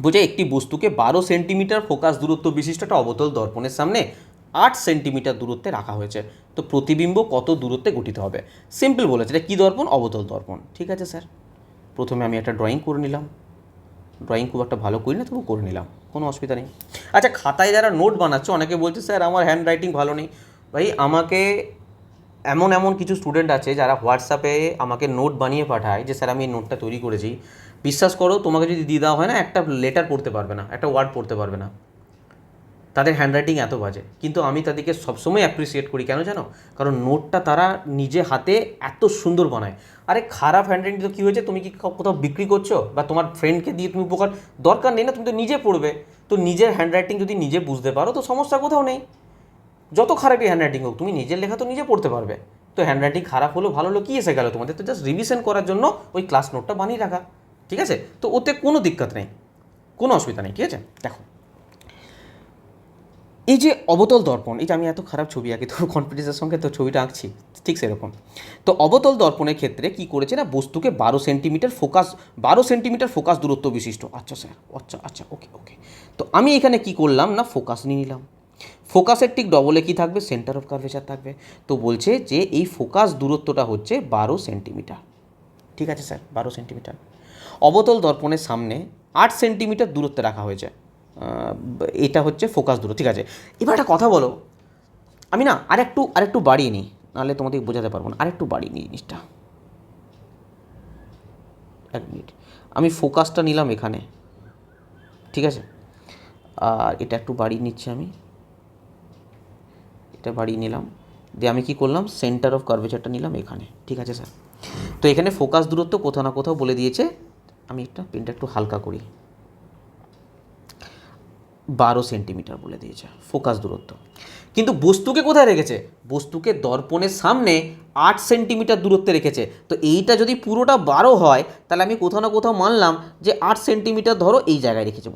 S1: বুঝে একটি বস্তুকে 12 সেন্টিমিটার ফোকাস দূরত্ব বিশিষ্ট একটা অবতল দর্পণের সামনে 8 সেন্টিমিটার দূরত্বে রাখা হয়েছে, তো প্রতিবিম্ব কত দূরত্বে গঠিত হবে? সিম্পল বলেছে, এটা কী দর্পণ? অবতল দর্পণ। ঠিক আছে স্যার, প্রথমে আমি একটা ড্রয়িং করে নিলাম, ড্রয়িং খুব একটা ভালো করি না, তবু করে নিলাম, কোনো অসুবিধা নেই। আচ্ছা, খাতায় যারা নোট বানাচ্ছে, অনেকে বলছে স্যার আমার হ্যান্ড রাইটিং ভালো নেই। ভাই, আমাকে এমন এমন কিছু স্টুডেন্ট আছে যারা হোয়াটসঅ্যাপে আমাকে নোট বানিয়ে পাঠায় যে স্যার আমি এই নোটটা তৈরি করেছি, বিশ্বাস করো তোমাকে যদি দিয়ে দেওয়া হয় না, একটা লেটার পড়তে পারবে না, একটা ওয়ার্ড পড়তে পারবে না, তাদের হ্যান্ডরাইটিং এত বাজে। কিন্তু আমি তাদেরকে সবসময় অ্যাপ্রিসিয়েট করি, কেন জানো? কারণ নোটটা তারা নিজে হাতে এত সুন্দর বানায়। আরে খারাপ হ্যান্ডরাইটিং তো কী হয়েছে, তুমি কি কোথাও বিক্রি করছো বা তোমার ফ্রেন্ডকে দিয়ে তুমি উপকার, দরকার নেই না, তুমি তো নিজে পড়বে। তো নিজের হ্যান্ডরাইটিং যদি নিজে বুঝতে পারো তো সমস্যা কোথাও নেই। যত খারাপই হ্যান্ডরাইটিং হোক, তুমি নিজের লেখা তো নিজে পড়তে পারবে। তো হ্যান্ডরাইটিং খারাপ হলো ভালো হলো কী এসে গেলো তোমাদের, তো জাস্ট রিভিশন করার জন্য ওই ক্লাস নোটটা বানিয়ে রাখা, ঠিক আছে? তো ওতে কোনো দিক্কত নেই, কোনো অসুবিধা নেই, ঠিক আছে? দেখো, এই যে অবতল দর্পণ, এই যে আমি এত খারাপ ছবি আঁকি, তো কনফিডেন্সের সঙ্গে তো ছবিটা আঁকছি, ঠিক সেরকম। তো অবতল দর্পণের ক্ষেত্রে কী করেছে না, বস্তুকে 12 সেন্টিমিটার ফোকাস দূরত্ব বিশিষ্ট। আচ্ছা স্যার, আচ্ছা আচ্ছা, ওকে ওকে। তো আমি এখানে কি করলাম না, ফোকাস নিয়ে নিলাম। ফোকাসের ঠিক ডবলে কী থাকবে, সেন্টার অফ কার্ভেচার থাকবে। তো বলছে যে এই ফোকাস দূরত্বটা হচ্ছে 12 সেন্টিমিটার। ঠিক আছে স্যার, 12 সেন্টিমিটার। অবতল দর্পণের সামনে 8 সেন্টিমিটার দূরত্বে রাখা হয়েছে, এটা হচ্ছে ফোকাস দূরত্ব। ঠিক আছে, এবার একটা কথা বলো, আমি না আরেকটু বাড়িয়ে নিই, নাহলে তোমাদের বোঝাতে পারবো না, আরেকটু বাড়িয়ে নিই জিনিসটা। 1 মিনিট, আমি ফোকাসটা নিলাম এখানে, ঠিক আছে, আর এটা একটু বাড়িয়ে নিচ্ছি, আমি এটা বাড়িয়ে নিলাম, দিয়ে আমি কি করলাম, সেন্টার অফ কার্ভেচারটা নিলাম এখানে। ঠিক আছে স্যার, তো এখানে ফোকাস দূরত্ব কোথাও না কোথাও বলে দিয়েছে, আমি একটা পেনটা একটু হালকা করি, 12 সেন্টিমিটার বলে দিয়েছে ফোকাস দূরত্ব। কিন্তু বস্তুকে কোথায় রেখেছে, বস্তুকে দর্পণের সামনে 8 সেন্টিমিটার দূরত্বে রেখেছে। তো এইটা যদি পুরোটা 12 হয়, তাহলে আমি কোথাও না কোথাও মানলাম যে 8 সেন্টিমিটার ধরো এই জায়গায় রেখেছে,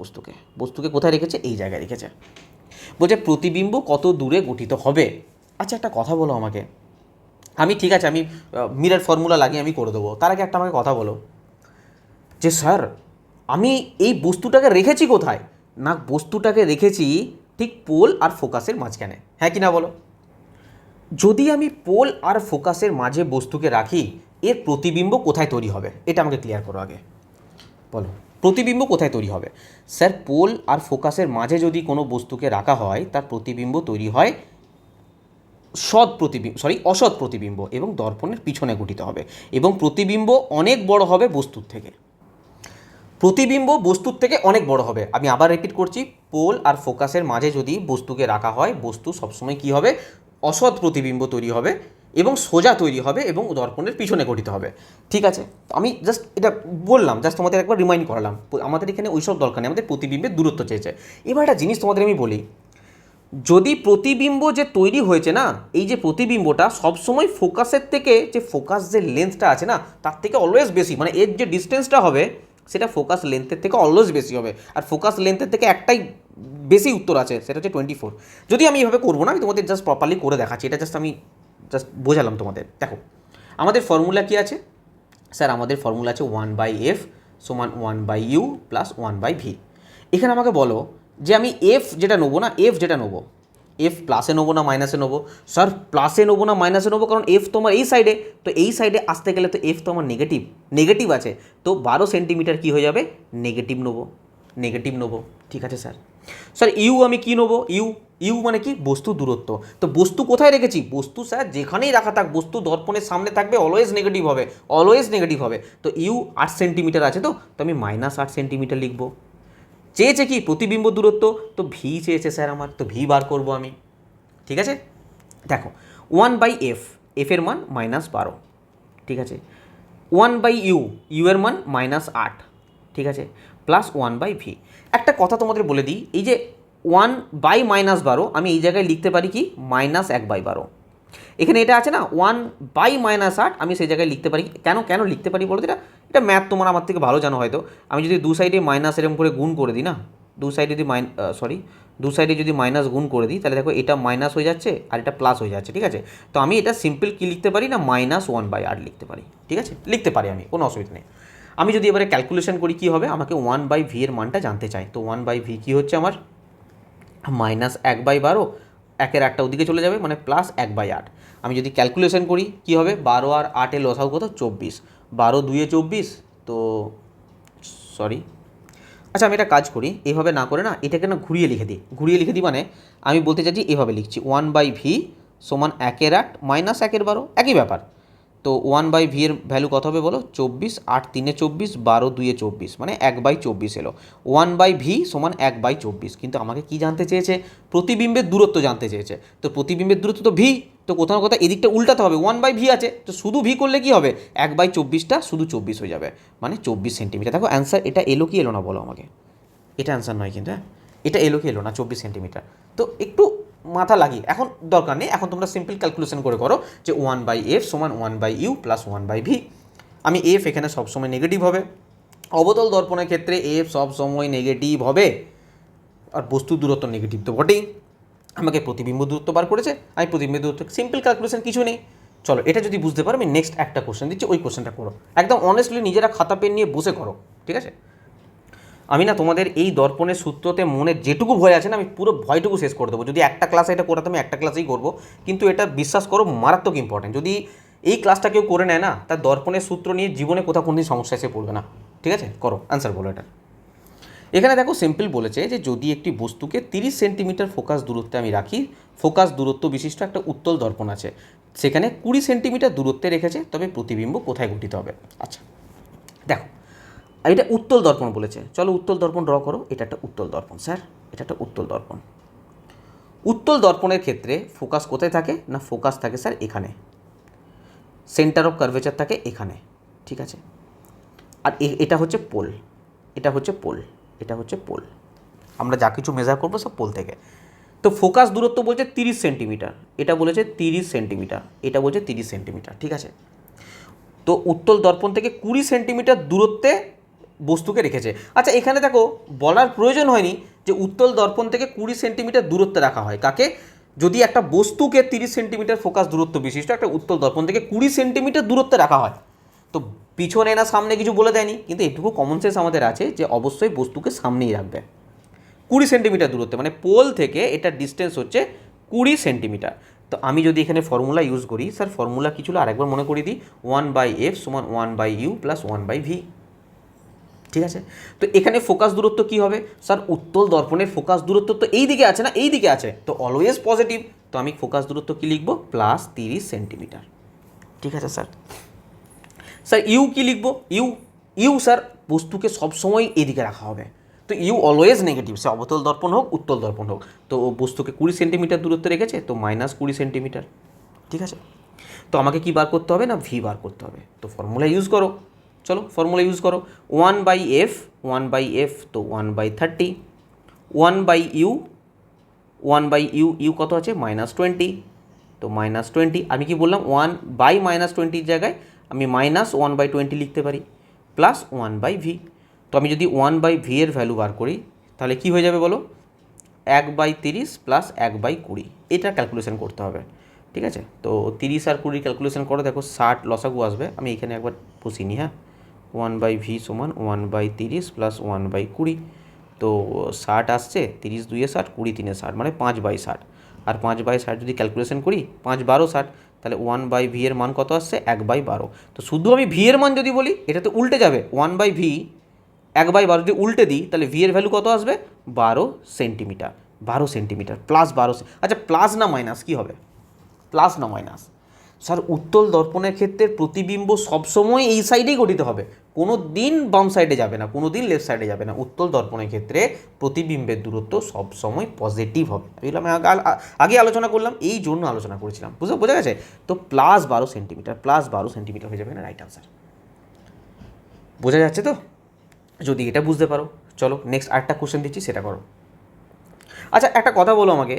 S1: বস্তুকে কোথায় রেখেছে, এই জায়গায় রেখেছে। বলছে প্রতিবিম্ব কত দূরে গঠিত হবে। আচ্ছা, একটা কথা বলো আমাকে, আমি ঠিক আছে, আমি মিরর ফর্মুলা লাগিয়ে আমি করে দেবো, তার আগে একটা আমাকে কথা বলো যে স্যার আমি এই বস্তুটাকে রেখেছি কোথায়, না বস্তুটাকে রেখেছি ঠিক পোল আর ফোকাসের মাঝখানে, হ্যাঁ কি না বলো? যদি আমি পোল আর ফোকাসের মাঝে বস্তুকে রাখি, এর প্রতিবিম্ব কোথায় তৈরি হবে, এটা আমাকে ক্লিয়ার করো আগে, বলো প্রতিবিম্ব কোথায় তৈরি হবে? স্যার, পোল আর ফোকাসের মাঝে যদি কোনো বস্তুকে রাখা হয়, তার প্রতিবিম্ব তৈরি হয় অসৎ প্রতিবিম্ব, এবং দর্পণের পিছনে গঠিত হবে, এবং প্রতিবিম্ব অনেক বড় হবে বস্তুর থেকে, প্রতিবিম্ব বস্তুর থেকে অনেক বড় হবে। আমি আবার রিপিট করছি, পোল আর ফোকাসের মাঝে যদি বস্তুকে রাখা হয়, বস্তু সবসময় কী হবে, অসৎ প্রতিবিম্ব তৈরি হবে এবং সোজা তৈরি হবে এবং দর্পণের পিছনে গঠিত হবে। ঠিক আছে, আমি জাস্ট এটা বললাম, জাস্ট তোমাদের একবার রিমাইন্ড করালাম, আমাদের এখানে ওইসব দরকার নেই, আমাদের প্রতিবিম্বের দূরত্ব চেয়েছে। এবার একটা জিনিস তোমাদের আমি বলি, যদি প্রতিবিম্ব যে তৈরি হয়েছে না, এই যে প্রতিবিম্বটা সবসময় ফোকাসের থেকে, যে ফোকাস যে লেন্থটা আছে না, তার থেকে অলওয়েজ বেশি, মানে এর যে ডিস্টেন্সটা হবে সেটা ফোকাস লেন্থের থেকে অলওয়েজ বেশি হবে, আর ফোকাস লেন্থের থেকে একটাই বেশি উত্তর আছে, সেটা হচ্ছে 24। যদি আমি এভাবে করবো না, আমি তোমাদের জাস্ট প্রপারলি করে দেখাচ্ছি, এটা আমি জাস্ট বোঝালাম তোমাদের। দেখো, আমাদের ফর্মুলা কী আছে স্যার, আমাদের ফর্মুলা আছে 1/f সমান 1/u প্লাস 1/v। এখানে আমাকে বলো যে আমি এফ যেটা নেবো না, এফ প্লাসে নেবো না মাইনাসে নেবো? স্যার, প্লাসে নেবো না মাইনাসে নেবো, কারণ এফ তোমার এই সাইডে, তো এই সাইডে আসতে গেলে তো এফ তো আমার নেগেটিভ আছে, তো 12 সেন্টিমিটার কী হয়ে যাবে, নেগেটিভ নেবো। ঠিক আছে স্যার। স্যার, ইউ আমি কী নেবো, ইউ মানে কি বস্তু দূরত্ব। তো বস্তু কোথায় রেখেছি, বস্তু স্যার যেখানেই রাখা থাক বস্তু দর্পণের সামনে থাকবে অলওয়েজ নেগেটিভ হবে, অলওয়েজ নেগেটিভ হবে। তো ইউ 8 সেন্টিমিটার আছে, তো আমি -8 সেন্টিমিটার লিখবো। চেয়েছে কি প্রতিবিম্ব দূরত্ব, তো ভি চেয়েছে স্যার আমার, তো ভি বার করবো আমি। ঠিক আছে, দেখো 1/f, এর মান -12, ঠিক আছে। 1/u, ইউ এর মান -8, ঠিক আছে, প্লাস 1/v। একটা কথা তোমাদের বলে দিই, এই যে 1/-12 আমি এই জায়গায় লিখতে পারি কি -1/12। এখানে এটা আছে না 1/-8, আমি সেই জায়গায় লিখতে পারি কেন কেন লিখতে পারি বলো, এটা ম্যাথ তোমার আমার থেকে ভালো জানো হয়তো। আমি যদি দু সাইডে মাইনাস এরকম করে গুণ করে দিই না, দু সাইডে যদি মাইনাস গুণ করে দিই, তাহলে দেখো এটা মাইনাস হয়ে যাচ্ছে আর এটা প্লাস হয়ে যাচ্ছে, ঠিক আছে। তো আমি এটা সিম্পল কি লিখতে পারি না -1/8 লিখতে পারি, ঠিক আছে, লিখতে পারি আমি, কোনো অসুবিধা নেই। আমি যদি এবারে ক্যালকুলেশন করি কি হবে, আমাকে 1/v এর মানটা জানতে চাই। তো 1/v কি হচ্ছে আমার -1/12, 1/8 ওদিকে চলে যাবে মানে +1/8। আমি যদি ক্যালকুলেশন করি কি হবে, 12 আর 8 এর লসাগু কত 24, 12 2 24, তো সরি, আচ্ছা আমি এটা কাজ করি, এইভাবে না করে না এটাকে না ঘুরিয়ে লিখে দিই, মানে আমি বলতে চাইছি এভাবে লিখছি 1/v সমান 1/8 - 1/12, একই ব্যাপার। তো 1/v এর ভ্যালু কত হবে বলো, 24, 8 3 24, 12 2 24, মানে 1/24 এলো। 1/v সমান 1/24, কিন্তু আমাকে কি জানতে চেয়েছে, প্রতিবিম্বের দূরত্ব জানতে চেয়েছে। তো প্রতিবিম্বের দূরত্ব তো ভি, তো কোথাও না কোথাও এদিকটা উল্টাতে হবে, 1/v আছে, তো শুধু ভি করলে কি হবে, 1/24টা শুধু 24 হয়ে যাবে, মানে 24 সেন্টিমিটার। দেখো অ্যান্সার এটা এলো কি এলো না বলো আমাকে, এটা অ্যান্সার নয় কিন্তু, হ্যাঁ এটা এলো কি এলো না 24 সেন্টিমিটার। তো একটু মাথা লাগিয়ে এখন দরকার নেই, এখন তোমরা সিম্পল ক্যালকুলেশন করে করো যে 1/f সমান 1/u প্লাস 1/v। আমি এফ এখানে সবসময় নেগেটিভ হবে, অবতল দর্পণের ক্ষেত্রে এফ সবসময় নেগেটিভ হবে, আর বস্তুর দূরত্ব নেগেটিভ তো বটেই। আমাকে প্রতিবিম্ব দূরত্ব বার করেছে, আমি প্রতিবিম্ব দূরত্ব, সিম্পল ক্যালকুলেশন, কিছু নেই। চলো এটা যদি বুঝতে পারো, আমি নেক্সট একটা কোশ্চেন দিচ্ছি, ওই কোশ্চেনটা করো একদম অনেস্টলি, নিজেরা খাতা পেন নিয়ে বসে করো, ঠিক আছে। আমি না তোমাদের এই দর্পণের সূত্রতে মনে যেটুকু ভয় আছে না, আমি পুরো ভয়টুকু শেষ করে দেবো। যদি একটা ক্লাসে এটা করাতে আমি একটা ক্লাসেই করবো, কিন্তু এটা বিশ্বাস করো মারাত্মক ইম্পর্টেন্ট। যদি এই ক্লাসটা কেউ করে নেয় না, তার দর্পণের সূত্র নিয়ে জীবনে কোথাও কোনদিন সমস্যা এসে পড়বে না, ঠিক আছে। করো অ্যান্সার বলো এটা। এখানে দেখো সিম্পল বলেছে যে যদি একটি বস্তুকে 30 সেন্টিমিটার ফোকাস দূরত্বে আমি রাখি, ফোকাস দূরত্ব বিশিষ্ট একটা উত্তল দর্পণ আছে, সেখানে 20 সেন্টিমিটার দূরত্বে রেখেছে, তবে প্রতিবিম্ব কোথায় গঠিত হবে। আচ্ছা দেখো, এটা উত্তল দর্পণ বলেছে, চলো উত্তল দর্পণ ড্র করো। এটা একটা উত্তল দর্পণ স্যার, এটা একটা উত্তল দর্পণ। উত্তল দর্পণের ক্ষেত্রে ফোকাস কোথায় থাকে না, ফোকাস থাকে স্যার এখানে, সেন্টার অফ কার্ভেচার থাকে এখানে, ঠিক আছে। আর এটা হচ্ছে পোল, এটা হচ্ছে পোল, এটা হচ্ছে পোল, আমরা যা কিছু মেজার করবো সব পোল থেকে। তো ফোকাস দূরত্ব বলছে 30 সেন্টিমিটার, এটা বলেছে 30 সেন্টিমিটার, এটা বলছে 30 সেন্টিমিটার, ঠিক আছে। তো উত্তল দর্পণ থেকে 20 সেন্টিমিটার দূরত্বে বস্তুকে রেখেছে। আচ্ছা এখানে দেখো বলার প্রয়োজন হয়নি যে উত্তল দর্পণ থেকে 20 সেন্টিমিটার দূরত্বে রাখা হয় কাকে, যদি একটা বস্তুকে 30 সেন্টিমিটার ফোকাস দূরত্ব বিশিষ্ট একটা উত্তল দর্পণ থেকে 20 সেন্টিমিটার দূরত্বে রাখা হয়, তো পিছনে না সামনে কিছু বলে দেয়নি, কিন্তু এটুকু কমন সেন্স আমাদের আছে যে অবশ্যই বস্তুকে সামনেই রাখবে। 20 সেন্টিমিটার দূরত্বে, মানে পোল থেকে এটার ডিস্টেন্স হচ্ছে 20 সেন্টিমিটার। তো আমি যদি এখানে ফর্মুলা ইউজ করি, স্যার ফর্মুলা কি ছিল আরেকবার মনে করিয়ে দিই, 1/f সমান 1/u প্লাস 1/v, ঠিক আছে। তো এখানে ফোকাস দূরত্ব কি হবে স্যার, উত্তল দর্পণের ফোকাস দূরত্ব তো এই দিকে আছে না, এই দিকে আছে, তো অলওয়েজ পজিটিভ, তো আমি ফোকাস দূরত্ব কি লিখবো, +30 সেন্টিমিটার, ঠিক আছে স্যার। স্যার ইউ কি লিখবো, ইউ স্যার বস্তুকে সবসময় এদিকে রাখা হবে, তো ইউ অলওয়েজ নেগেটিভ, সে অবতল দর্পণ হোক উত্তল দর্পণ হোক। তো বস্তুকে 20 সেন্টিমিটার দূরত্বে রেখেছে, তো -20 সেন্টিমিটার, ঠিক আছে। তো আমাকে কি বার করতে হবে না, ভি বার করতে হবে। তো ফর্মুলা ইউজ করো, চলো ফর্মুলা ইউজ করো, 1/f তো 1/30, 1/u, ইউ কত আছে -20, তো -20, আমি কি বললাম 1/-20 জায়গায় আমি -1/20 লিখতে পারি, প্লাস 1/v। তো আমি যদি 1/v এর ভ্যালু বার করি, তাহলে কি হয়ে যাবে বলো, 1/30 প্লাস 1/20, এটা ক্যালকুলেশন করতে হবে, ঠিক আছে। তো 30 আর 20 ক্যালকুলেশন করো, দেখো 60 লসাগু আসবে, আমি এখানে একবার বসিয়ে নিই, হ্যাঁ 1/v সমান 1/30 প্লাস 1/20, তো 60 আসছে, 30 2 60, 20 3 60, মানে 5/60, আর 5/60 যদি ক্যালকুলেশন করি 5 12 60, তাহলে 1/v এর মান কত আসছে 1/12। তো শুধু আমি ভি এর মান যদি বলি, এটা তো উল্টে যাবে, 1/v 1/12 যদি উল্টে দিই, তাহলে ভি এর ভ্যালু কত আসবে 12 সেন্টিমিটার, সেন্টিমিটার প্লাস 12। আচ্ছা প্লাস না মাইনাস কী হবে? প্লাস না মাইনাস? স্যার উত্তল দর্পণের ক্ষেত্রে প্রতিবিম্ব সবসময় এই সাইডেই গঠিত হবে, কোনো দিন বাম সাইডে যাবে না, কোনো দিন লেফট সাইডে যাবে না। উত্তল দর্পণের ক্ষেত্রে প্রতিবিম্বের দূরত্ব সবসময় পজিটিভ হবে, এগুলো আমি আগে আলোচনা করলাম, এই জন্য আলোচনা করেছিলাম। বোঝা গেছে? তো প্লাস 12 সেন্টিমিটার হয়ে যাবে না রাইট আনসার। বোঝা যাচ্ছে তো? যদি এটা বুঝতে পারো, চলো নেক্সট আরেকটা কোশ্চেন দিচ্ছি, সেটা করো। আচ্ছা একটা কথা বলো আমাকে,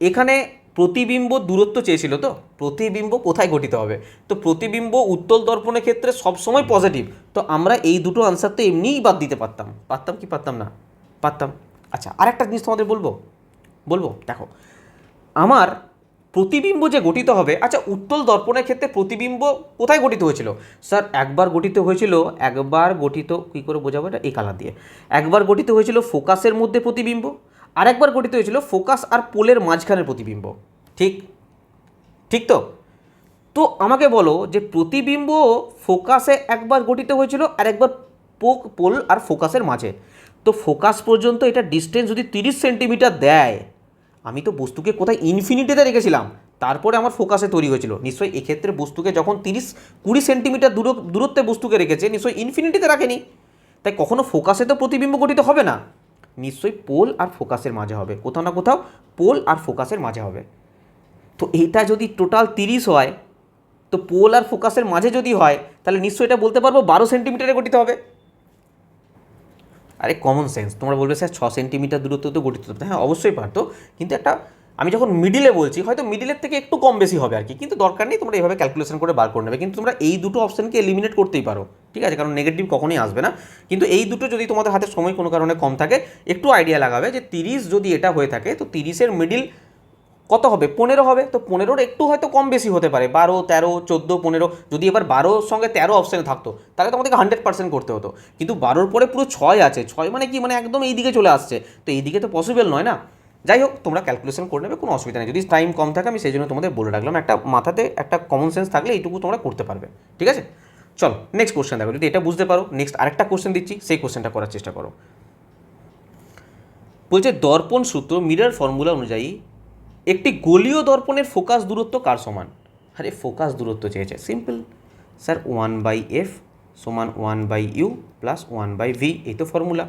S1: এখানে প্রতিবিম্ব দূরত্ব চেয়েছিল, তো প্রতিবিম্ব কোথায় গঠিত হবে? তো প্রতিবিম্ব উত্তল দর্পণের ক্ষেত্রে সবসময় পজিটিভ, তো আমরা এই দুটো আনসার তো এমনিই বাদ দিতে পারতাম। পারতাম কি পারতাম না? পারতাম। আচ্ছা আরেকটা জিনিস তোমাদের বলবো দেখো, আমার প্রতিবিম্ব যে গঠিত হবে, আচ্ছা উত্তল দর্পণের ক্ষেত্রে প্রতিবিম্ব কোথায় গঠিত হয়েছিল? স্যার একবার গঠিত হয়েছিল, কী করে বোঝাবো এটা, এই কালার দিয়ে। একবার গঠিত হয়েছিল ফোকাসের মধ্যে প্রতিবিম্ব, আর একবার গঠিত হয়েছিল ফোকাস আর পোলের মাঝখানের প্রতিবিম্ব। ঠিক ঠিক তো? তো আমাকে বলো যে প্রতিবিম্ব ফোকাসে একবার গঠিত হয়েছিল, আর একবার পোল আর ফোকাসের মাঝে। তো ফোকাস পর্যন্ত এটা ডিস্টেন্স যদি 30 সেন্টিমিটার দেয়, আমি তো বস্তুকে কোথায় ইনফিনিটিতে রেখেছিলাম, তারপরে আমার ফোকাসে তৈরি হয়েছিল। নিশ্চয়ই এক্ষেত্রে বস্তুকে যখন 30-20 সেন্টিমিটার দূরত্বে বস্তুকে রেখেছে, নিশ্চয়ই ইনফিনিটিতে রাখেনি, তাই কখনো ফোকাসে তো প্রতিবিম্ব গঠিত হবে না, নিশ্চয়ই পোল আর ফোকাসের মাঝে হবে, কোথাও না কোথাও পোল আর ফোকাসের মাঝে হবে। তো এটা যদি টোটাল 30 হয়, তো পোল আর ফোকাসের মাঝে যদি হয়, তাহলে নিশ্চয়ই এটা বলতে পারবো 12 সেন্টিমিটারে গঠিত হবে। আরে কমন সেন্স, তোমরা বলবে স্যার 6 সেন্টিমিটার দূরত্ব তো গঠিত হতো। হ্যাঁ অবশ্যই পারতো, কিন্তু একটা আমি যখন মিডিলে বলছি, হয়তো মিডিলের থেকে একটু কম বেশি হবে আর কি, কিন্তু দরকার নেই, তোমরা এইভাবে ক্যালকুলেশন করে বার করে নেবে। কিন্তু তোমরা এই দুটো অপশানকে এলিমিনেট করতেই পারো, ঠিক আছে, কারণ নেগেটিভ কখনোই আসবে না। কিন্তু এই দুটো যদি তোমাদের হাতে সময় কোনো কারণে কম থাকে, একটু আইডিয়া লাগাবে যে 30 যদি এটা হয়ে থাকে, তো 30-এর মিডিল কত হবে? 15 হবে। তো 15-র একটু হয়তো কম বেশি হতে পারে, 12, 13, 14, 15। যদি এবার 12-র সঙ্গে 13 অপশানে থাকতো, তাহলে তোমাদেরকে 100% করতে হতো। কিন্তু 12-র পরে পুরো 6 আছে, 6 মানে কি, মানে একদম এই দিকে চলে আসছে, তো এই দিকে তো পসিবল নয় না। যাই হোক, তোমরা ক্যালকুলেশন করে নেবে, কোনো অসুবিধা নেই। যদি টাইম কম থাকে, আমি সেই জন্য তোমাদের বলে রাখলাম, একটা মাথাতে একটা কমন সেন্স থাকলে এইটুকু তোমরা করতে পারবে, ঠিক আছে? চলো নেক্সট কোশ্চেন দেখো, যদি এটা বুঝতে পারো, নেক্সট আরেকটা কোশ্চেন দিচ্ছি, সেই কোশ্চেনটা করার চেষ্টা করো। বলছে দর্পণ সূত্র মিরর ফর্মুলা অনুযায়ী একটি গোলীয় দর্পণের ফোকাস দূরত্ব কার সমান? আরে ফোকাস দূরত্ব চেয়েছে, সিম্পল স্যার 1/f সমান 1/u প্লাস 1/v, এই তো ফর্মুলা।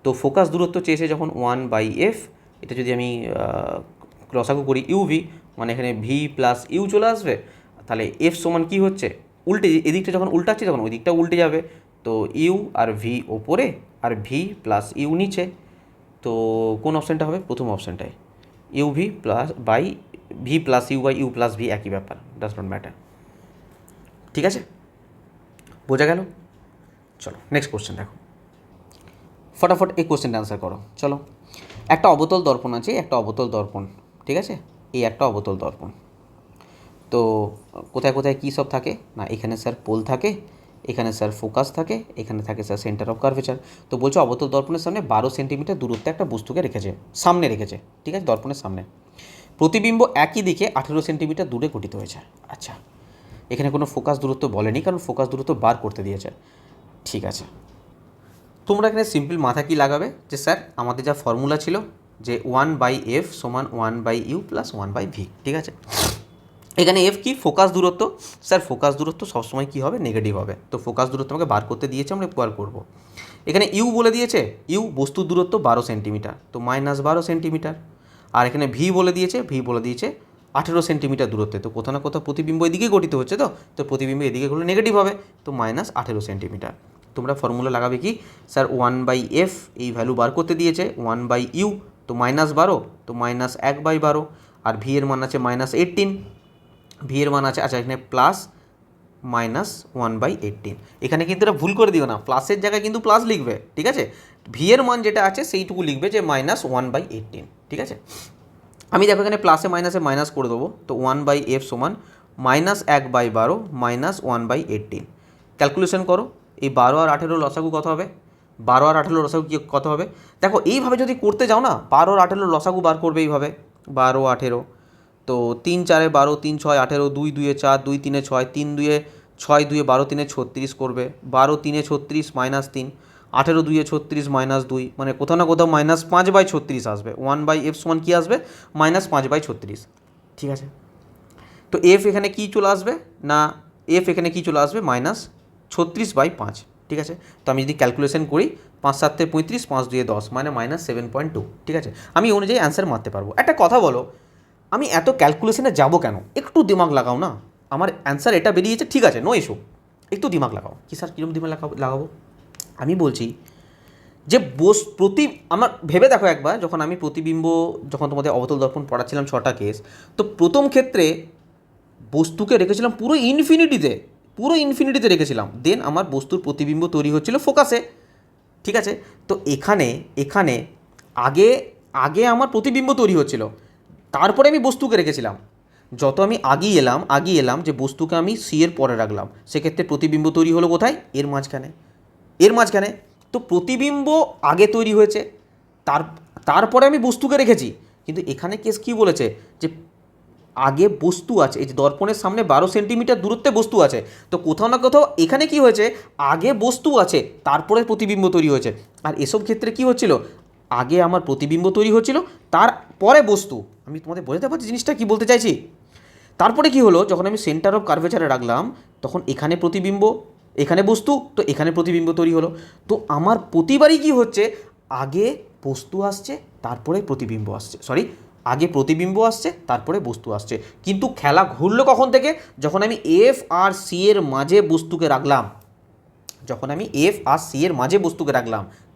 S1: তো ফোকাস দূরত্ব চেয়েছে যখন 1/f, এটা যদি আমি লসাগু করি ইউভি, মানে এখানে ভি প্লাস ইউ চলে আসবে, তাহলে এফ সমান কী হচ্ছে, উল্টে এদিকটা যখন উল্টাচ্ছি তখন ওই দিকটা উল্টে যাবে। তো ইউ আর ভি ওপরে আর ভি প্লাস ইউ নিচে। তো কোন অপশানটা হবে? প্রথম অপশানটায়, U V plus by V plus U by U plus V, একই ব্যাপার, ডাজ নট ম্যাটার। ঠিক আছে, বোঝা গেল? চলো নেক্সট কোশ্চেন দেখো, ফটাফট এই কোশ্চেনটা আনসার করো। চলো, একটা অবতল দর্পণ আছে, একটা অবতল দর্পণ, ঠিক আছে, এই একটা অবতল দর্পণ। তো কোথায় কোথায় কী সব থাকে না, এখানে স্যার পোল থাকে, এখানে স্যার ফোকাস থাকে, এখানে থাকে স্যার সেন্টার অফ কার্ভেচার। তো বলছে অবতল দর্পণের সামনে 12 সেন্টিমিটার দূরত্বে একটা বস্তুকে রেখেছে, সামনে রেখেছে, ঠিক আছে, দর্পণের সামনে। প্রতিবিম্ব একই দিকে 18 সেন্টিমিটার দূরে গঠিত হয়েছে। আচ্ছা, এখানে কোনো ফোকাস দূরত্ব বলেনি, কারণ ফোকাস দূরত্ব বার করতে দিয়েছে। ঠিক আছে, তোমরা এখানে সিম্পল মাথা কি লাগাবে যে স্যার আমাদের যা ফর্মুলা ছিল যে 1/f সমান 1/u প্লাস 1/v, ঠিক আছে। এখানে এফ কি? ফোকাস দূরত্ব। স্যার ফোকাস দূরত্ব সবসময় কী হবে? নেগেটিভ হবে। তো ফোকাস দূরত্ব আমাকে বার করতে দিয়েছে, আমরা বার করবো। এখানে ইউ বলে দিয়েছে, ইউ বস্তুর দূরত্ব 12 সেন্টিমিটার, তো -12 সেন্টিমিটার। আর এখানে ভি বলে দিয়েছে, 18 সেন্টিমিটার দূরত্বে। তো কোথাও না কোথাও প্রতিবিম্ব এদিকে গঠিত হচ্ছে, তো প্রতিবিম্ব এদিকে হলে নেগেটিভ হবে, তো -18 সেন্টিমিটার। তোমরা ফর্মুলা লাগাবে কি? স্যার 1/f এই ভ্যালু বার করতে দিয়েছে, 1/u তো -12, তো -1/12, আর ভি এর মান আছে -18, ভি এর মান আছে, আচ্ছা এখানে প্লাস -1/18। এখানে কিন্তু এটা ভুল করে দিও না, প্লাসের জায়গায় কিন্তু প্লাস লিখবে, ঠিক আছে। ভি এর মান যেটা আছে সেইটুকু লিখবে যে -1/18, ঠিক আছে। আমি দেখো এখানে প্লাসে মাইনাসে মাইনাস করে দেবো, তো 1/f সমান -1/12 -1/18। ক্যালকুলেশন করো, এই 12 আর 18 লসাগু কত হবে? 12 আর 18 লসাগু কি কত হবে? দেখো এইভাবে যদি করতে যাও না, 12 আর 18 লসাগু বার করবে এইভাবে, 12 18, তো 3 4 12, 3 6 18, 2 2 4, 2 3 6, 3 2 6, 2 12 3 36 করবে, 12 3 36 -3, 18 × 2 = 36 -2 মানে কোথাও না কোথাও -5/36 আসবে। 1/f সমান কী আসবে? -5/36। ঠিক আছে, তো এফ এখানে কী চলে আসবে না, এফ এখানে কী চলে আসবে -36/5। ঠিক আছে, তো আমি যদি ক্যালকুলেশন করি 5 × 7 = 35, 5 × 2 = 10 মানে -7.2। ঠিক আছে, আমি অনুযায়ী অ্যান্সার মারতে পারবো। একটা কথা বলো, আমি এত ক্যালকুলেশনে যাব কেন? একটু দিমাগ লাগাও না। আমার অ্যান্সার এটা বেরিয়েছে, ঠিক আছে, নো ইস্যু, একটু দিমাগ লাগাও। কি স্যার কীরকম দিমাগ লাগাবো? আমি বলছি যে আমার ভেবে দেখো একবার, যখন আমি প্রতিবিম্ব, যখন তোমাদের অবতল দর্পণ পড়াচ্ছিলাম 6টা কেস, তো প্রথম ক্ষেত্রে বস্তুকে রেখেছিলাম পুরো ইনফিনিটিতে রেখেছিলাম, দেন আমার বস্তুর প্রতিবিম্ব তৈরি হচ্ছিল ফোকাসে। ঠিক আছে, তো এখানে আগে আগে আমার প্রতিবিম্ব তৈরি হচ্ছিল, তারপরে আমি বস্তুকে রেখেছিলাম। যত আমি আগিয়ে এলাম যে বস্তুকে আমি সি এর পরে রাখলাম, সেক্ষেত্রে প্রতিবিম্ব তৈরি হলো কোথায়? এর মাঝখানে। তো প্রতিবিম্ব আগে তৈরি হয়েছে, তারপরে আমি বস্তুকে রেখেছি। কিন্তু এখানে কেস কী বলেছে যে আগে বস্তু আছে, এই যে দর্পণের সামনে 12 সেন্টিমিটার দূরত্বে বস্তু আছে, তো কোথাও না কোথাও এখানে কি হয়েছে, আগে বস্তু আছে তারপরে প্রতিবিম্ব তৈরি হয়েছে। আর এসব ক্ষেত্রে কি হচ্ছিল, আগে আমার প্রতিবিম্ব তৈরি হচ্ছিল, তারপরে বস্তু। আমি তোমাদের বোঝাতে পারছি জিনিসটা কি বলতে চাইছি? তারপরে কি হলো, যখন আমি সেন্টার অফ কার্ভেচারে রাখলাম, তখন এখানে প্রতিবিম্ব, এখানে বস্তু, তো এখানে প্রতিবিম্ব তৈরি হলো। তো আমার প্রতিবারই কি হচ্ছে, আগে বস্তু আসছে তারপরে প্রতিবিম্ব আসছে, আগে প্রতিবিম্ব আসছে তারপরে বস্তু আসছে। কিন্তু খেলা ঘুরলো কখন থেকে? যখন আমি এফ আর সি এর মাঝে বস্তুকে রাখলাম,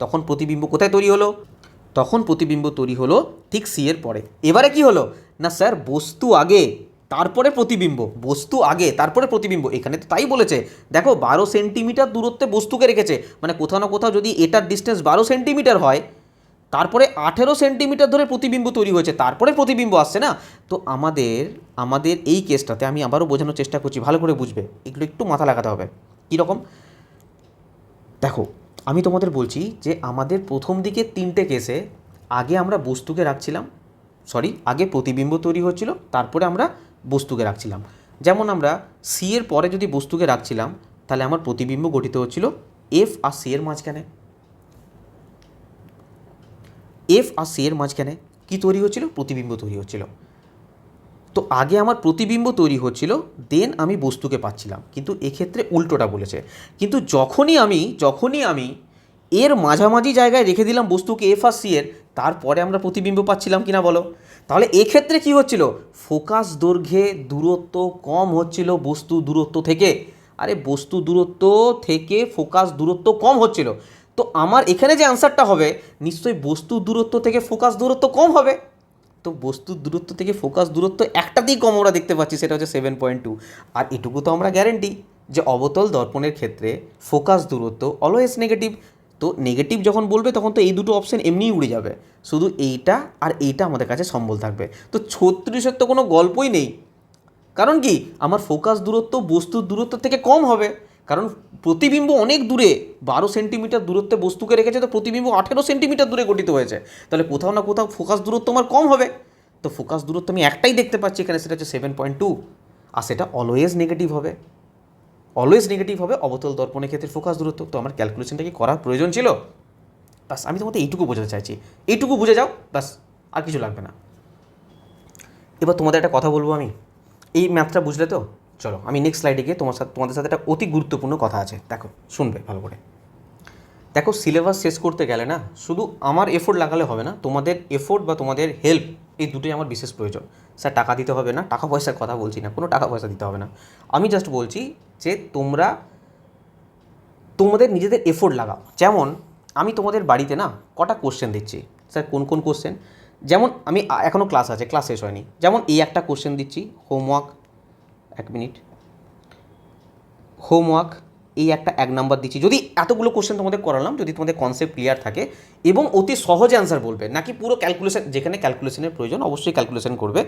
S1: তখন প্রতিবিম্ব কোথায় তৈরি হলো? ঠিক সি এর পরে। এবারে কি হলো না স্যার, বস্তু আগে তারপরে প্রতিবিম্ব, এখানে তো তাই বলেছে। দেখো 12 সেন্টিমিটার দূরত্বে বস্তুকে রেখেছে, মানে কোথাও না কোথাও যদি এটার ডিস্টেন্স 12 সেন্টিমিটার হয়, তারপরে 18 সেন্টিমিটার ধরে প্রতিবিম্ব তৈরি হয়েছে, তারপরে প্রতিবিম্ব আসছে না। তো আমাদের এই কেসটাতে আমি আবারও বোঝানোর চেষ্টা করছি, ভালো করে বুঝবে, এগুলো একটু মাথা লাগাতে হবে। কীরকম? দেখো, আমি তোমাদের বলছি যে আমাদের প্রথম দিকে 3টে কেসে আগে আমরা বস্তুকে রাখছিলাম, আগে প্রতিবিম্ব তৈরি হচ্ছিল, তারপরে আমরা বস্তুকে রাখছিলাম। যেমন আমরা সি এর পরে যদি বস্তুকে রাখছিলাম, তাহলে আমার প্রতিবিম্ব গঠিত হচ্ছিল এফ আর সি এর মাঝখানে। কি তৈরি হচ্ছিল? প্রতিবিম্ব তৈরি হচ্ছিল। তো আগে আমার প্রতিবিম্ব তৈরি হচ্ছিল, দেন আমি বস্তুকে পাচ্ছিলাম। কিন্তু এক্ষেত্রে উল্টোটা বলেছে। কিন্তু যখনই আমি এর মাঝামাঝি জায়গায় রেখে দিলাম বস্তুকে, এফ আর সি এর, তারপরে আমরা প্রতিবিম্ব পাচ্ছিলাম কিনা বলো? তাহলে এক্ষেত্রে কি হচ্ছিল, ফোকাস দৈর্ঘ্যে দূরত্ব কম হচ্ছিল বস্তু দূরত্ব থেকে। আরে বস্তু দূরত্ব থেকে ফোকাস দূরত্ব কম হচ্ছিল। তো আমার এখানে যে আনসারটা হবে, নিশ্চয়ই বস্তু দূরত্ব থেকে ফোকাস দূরত্ব কম হবে। তো বস্তুর দূরত্ব থেকে ফোকাস দূরত্ব একটাতেই কম আমরা দেখতে পাচ্ছি, সেটা হচ্ছে 7.2। আর এটুকু তো আমরা গ্যারেন্টি যে অবতল দর্পণের ক্ষেত্রে ফোকাস দূরত্ব অলওয়েজ নেগেটিভ। তো নেগেটিভ যখন বলবে, তখন তো এই দুটো অপশন এমনিই উড়ে যাবে, শুধু এইটা আর এইটা আমাদের কাছে সম্বল থাকবে। তো 36-এর তো কোনো গল্পই নেই। কারণ কি, আমার ফোকাস দূরত্ব বস্তুর দূরত্ব থেকে কম হবে, কারণ প্রতিবিম্ব অনেক দূরে, 12 সেন্টিমিটার দূরত্বে বস্তুকে রেখেছে, তো প্রতিবিম্ব 18 সেন্টিমিটার দূরে গঠিত হয়েছে। তাহলে কোথাও না কোথাও ফোকাস দূরত্ব আমার কম হবে। তো ফোকাস দূরত্ব আমি একটাই দেখতে পাচ্ছি এখানে, সেটা হচ্ছে 7.2, আর সেটা অলওয়েজ নেগেটিভ হবে। অবতল দর্পণের ক্ষেত্রে ফোকাস দূরত্ব। তো আমার ক্যালকুলেশনটা কি করার প্রয়োজন ছিল? বাস, আমি তোমাদের এইটুকু বোঝাতে চাইছি, এইটুকু বুঝে যাও, বাস, আর কিছু লাগবে না। এবার তোমাদের একটা কথা বলবো আমি, এই ম্যাথটা বুঝলে তো? চলো আমি নেক্সট স্লাইডে গিয়ে তোমাদের সাথে একটা অতি গুরুত্বপূর্ণ কথা আছে, দেখো, শুনবে ভালো করে। দেখো, সিলেবাস শেষ করতে গেলে না, শুধু আমার এফোর্ট লাগালে হবে না, তোমাদের এফোর্ট বা তোমাদের হেল্প, এই দুটোই আমার বিশেষ প্রয়োজন। স্যার টাকা দিতে হবে না, টাকা পয়সার কথা বলছি না, কোনো টাকা পয়সা দিতে হবে না। আমি জাস্ট বলছি যে তোমরা তোমাদের নিজেদের এফোর্ট লাগাও। যেমন আমি তোমাদের বাড়িতে না কটা কোশ্চেন দিচ্ছি, স্যার কোন কোশ্চেন? যেমন আমি এখনও ক্লাস শেষ হয়নি, যেমন এই একটা কোশ্চেন দিচ্ছি, হোমওয়ার্ক, হোমওয়ার্ক, এই একটা 1 নাম্বার দিচ্ছি। যদি এতগুলো কোশ্চেন তোমাদের করালাম, যদি তোমাদের কনসেপ্ট ক্লিয়ার থাকে এবং অতি সহজে অ্যান্সার বলবে, নাকি পুরো ক্যালকুলেশন, যেখানে ক্যালকুলেশনের প্রয়োজন অবশ্যই ক্যালকুলেশন করবে,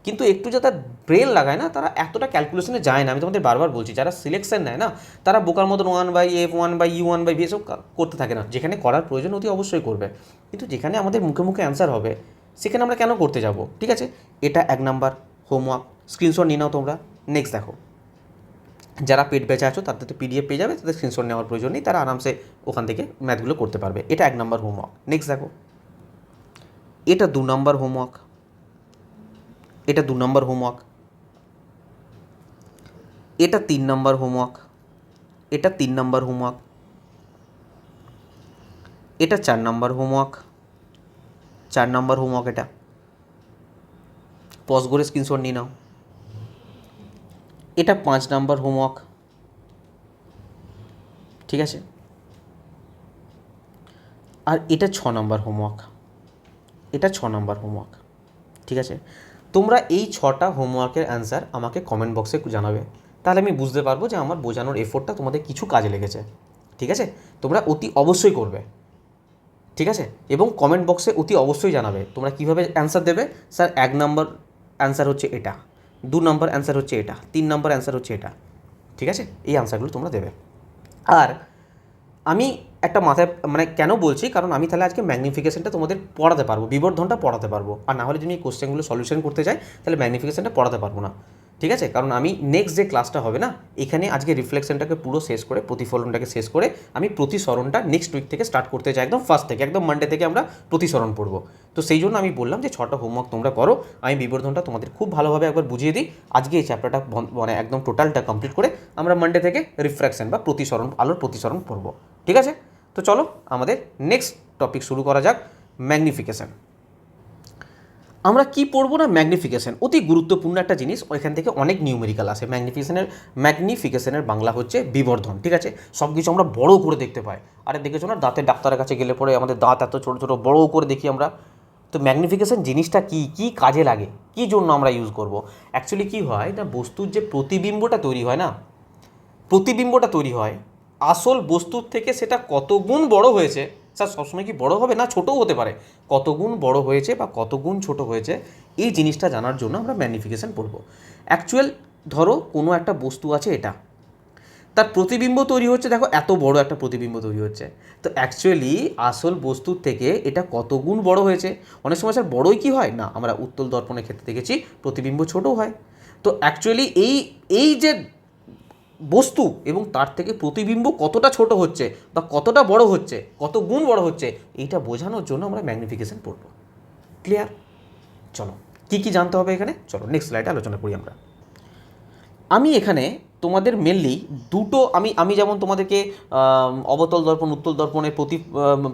S1: কিন্তু একটু যারা ব্রেন লাগায় না, তারা এতটা ক্যালকুলেশনে যায় না। আমি তোমাদের বারবার বলছি, যারা সিলেকশন নেয় না, তারা বোকার মতন 1/f 1/u 1/v এসব করতে থাকে না। যেখানে করার প্রয়োজন অতি অবশ্যই করবে, কিন্তু যেখানে আমাদের মুখে মুখে অ্যান্সার হবে, সেখানে আমরা কেন করতে যাব? ঠিক আছে, এটা 1 নাম্বার হোমওয়ার্ক, স্ক্রিনশট নিয়ে নাও তোমরা। নেক্সট দেখো, যারা পেড ব্যাচে আছো তাদের তো পিডিএফ পেয়ে যাবে, তাদের স্ক্রিনশট নেওয়ার প্রয়োজন নেই, তারা আরামসে ওখান থেকে ম্যাথগুলো করতে পারবে। এটা 1 নম্বর হোমওয়ার্ক। নেক্সট দেখো, এটা 2 নম্বর হোমওয়ার্ক, এটা 2 নম্বর হোমওয়ার্ক, এটা 3 নম্বর হোমওয়ার্ক, এটা 3 নম্বর হোমওয়ার্ক, এটা 4 নম্বর হোমওয়ার্ক, 4 নম্বর হোমওয়ার্ক। এটা পজ করে স্ক্রিনশট নিয়ে নাও। এটা 5 নম্বর হোমওয়ার্ক, ঠিক আছে। আর এটা 6 নম্বর হোমওয়ার্ক, এটা 6 নম্বর হোমওয়ার্ক, ঠিক আছে। তোমরা এই 6টা হোমওয়ার্কের অ্যান্সার আমাকে কমেন্ট বক্সে জানাবে, তাহলে আমি বুঝতে পারবো যে আমার বোঝানোর এফোর্টটা তোমাদের কিছু কাজে লেগেছে, ঠিক আছে। তোমরা অতি অবশ্যই করবে, ঠিক আছে। এবং কমেন্ট বক্সে অতি অবশ্যই জানাবে তোমরা কীভাবে অ্যান্সার দেবে। স্যার 1 নম্বর অ্যান্সার হচ্ছে এটা, 2 নম্বর অ্যান্সার হচ্ছে এটা, 3 নম্বর অ্যান্সার হচ্ছে এটা, ঠিক আছে। এই অ্যান্সারগুলো তোমরা দেবে। আর আমি একটা মাথায় মানে কেন বলছি, কারণ আমি তাহলে আজকে ম্যাগনিফিকেশনটা তোমাদের পড়াতে পারবো, বিবর্ধনটা পড়াতে পারবো। আর না হলে যদি এই কোশ্চেনগুলো সলিউশন করতে যাই তাহলে ম্যাগনিফিকেশনটা পড়াতে পারবো না, ঠিক আছে। কারণ আমি নেক্সট যে ক্লাসটা হবে না, এখানে আজকে রিফ্লেকশনটাকে পুরো শেষ করে, প্রতিফলনটাকে শেষ করে আমি প্রতিসরণটা নেক্সট উইক থেকে স্টার্ট করতে চাই, একদম ফার্স্ট থেকে, একদম মানডে থেকে আমরা প্রতিসরণ পড়বো। তো সেই জন্য আমি বললাম যে 6টা হোমওয়ার্ক তোমরা করো, আমি বিবর্ধনটা তোমাদের খুব ভালোভাবে একবার বুঝিয়ে দিই। আজকে এই চ্যাপ্টারটা মানে একদম টোটালটা কমপ্লিট করে আমরা মানডে থেকে রিফ্র্যাকশন বা প্রতিসরণ, আলোর প্রতিসরণ পড়বো, ঠিক আছে। তো চলো আমাদের নেক্সট টপিক শুরু করা যাক, ম্যাগনিফিকেশন। আমরা কি পড়বো না, ম্যাগনিফিকেশন অতি গুরুত্বপূর্ণ একটা জিনিস, ওইখান থেকে অনেক নিউমেরিক্যাল আসে। ম্যাগনিফিকেশনের বাংলা হচ্ছে বিবর্ধন, ঠিক আছে। সব কিছু আমরা বড় করে দেখতে পাই। আরে দেখেছো না, দাঁতের ডাক্তারের কাছে গেলে পরে আমাদের দাঁত এত ছোটো ছোটো বড় করে দেখি আমরা। তো ম্যাগনিফিকেশন জিনিসটা কী কাজে লাগে, কী জন্য আমরা ইউজ করব। অ্যাকচুয়ালি কী হয় না, বস্তুর যে প্রতিবিম্বটা তৈরি হয় না, প্রতিবিম্বটা তৈরি হয় আসল বস্তুর থেকে সেটা কত গুণ বড় হয়েছে। স্যার সবসময় কি বড় হবে না, ছোটও হতে পারে, কত গুণ বড় হয়েছে বা কত গুণ ছোট হয়েছে, এই জিনিসটা জানার জন্য আমরা ম্যাগনিফিকেশন পড়ব। অ্যাকচুয়াল ধরো কোনো একটা বস্তু আছে, এটা তার প্রতিবিম্ব তৈরি হচ্ছে, দেখো এত বড় একটা প্রতিবিম্ব তৈরি হচ্ছে। তো অ্যাকচুয়ালি আসল বস্তুর থেকে এটা কত গুণ বড় হয়েছে। অনেক সময় স্যার বড়ই কি হয় না, আমরা উত্তল দর্পণের ক্ষেত্রে দেখেছি প্রতিবিম্ব ছোটও হয়। তো অ্যাকচুয়ালি এই যে বস্তু এবং তার থেকে প্রতিবিম্ব কতটা ছোট হচ্ছে বা কতটা বড় হচ্ছে, কত গুণ বড় হচ্ছে, এইটা বোঝানোর জন্য আমরা ম্যাগনিফিকেশন পড়ব। ক্লিয়ার? চলো কি কি জানতে হবে এখানে, চলো নেক্সট স্লাইডে আলোচনা করি আমরা। আমি এখানে তোমাদের মেনলি দুটো, আমি যেমন তোমাদেরকে অবতল দর্পণ, উত্তল দর্পণের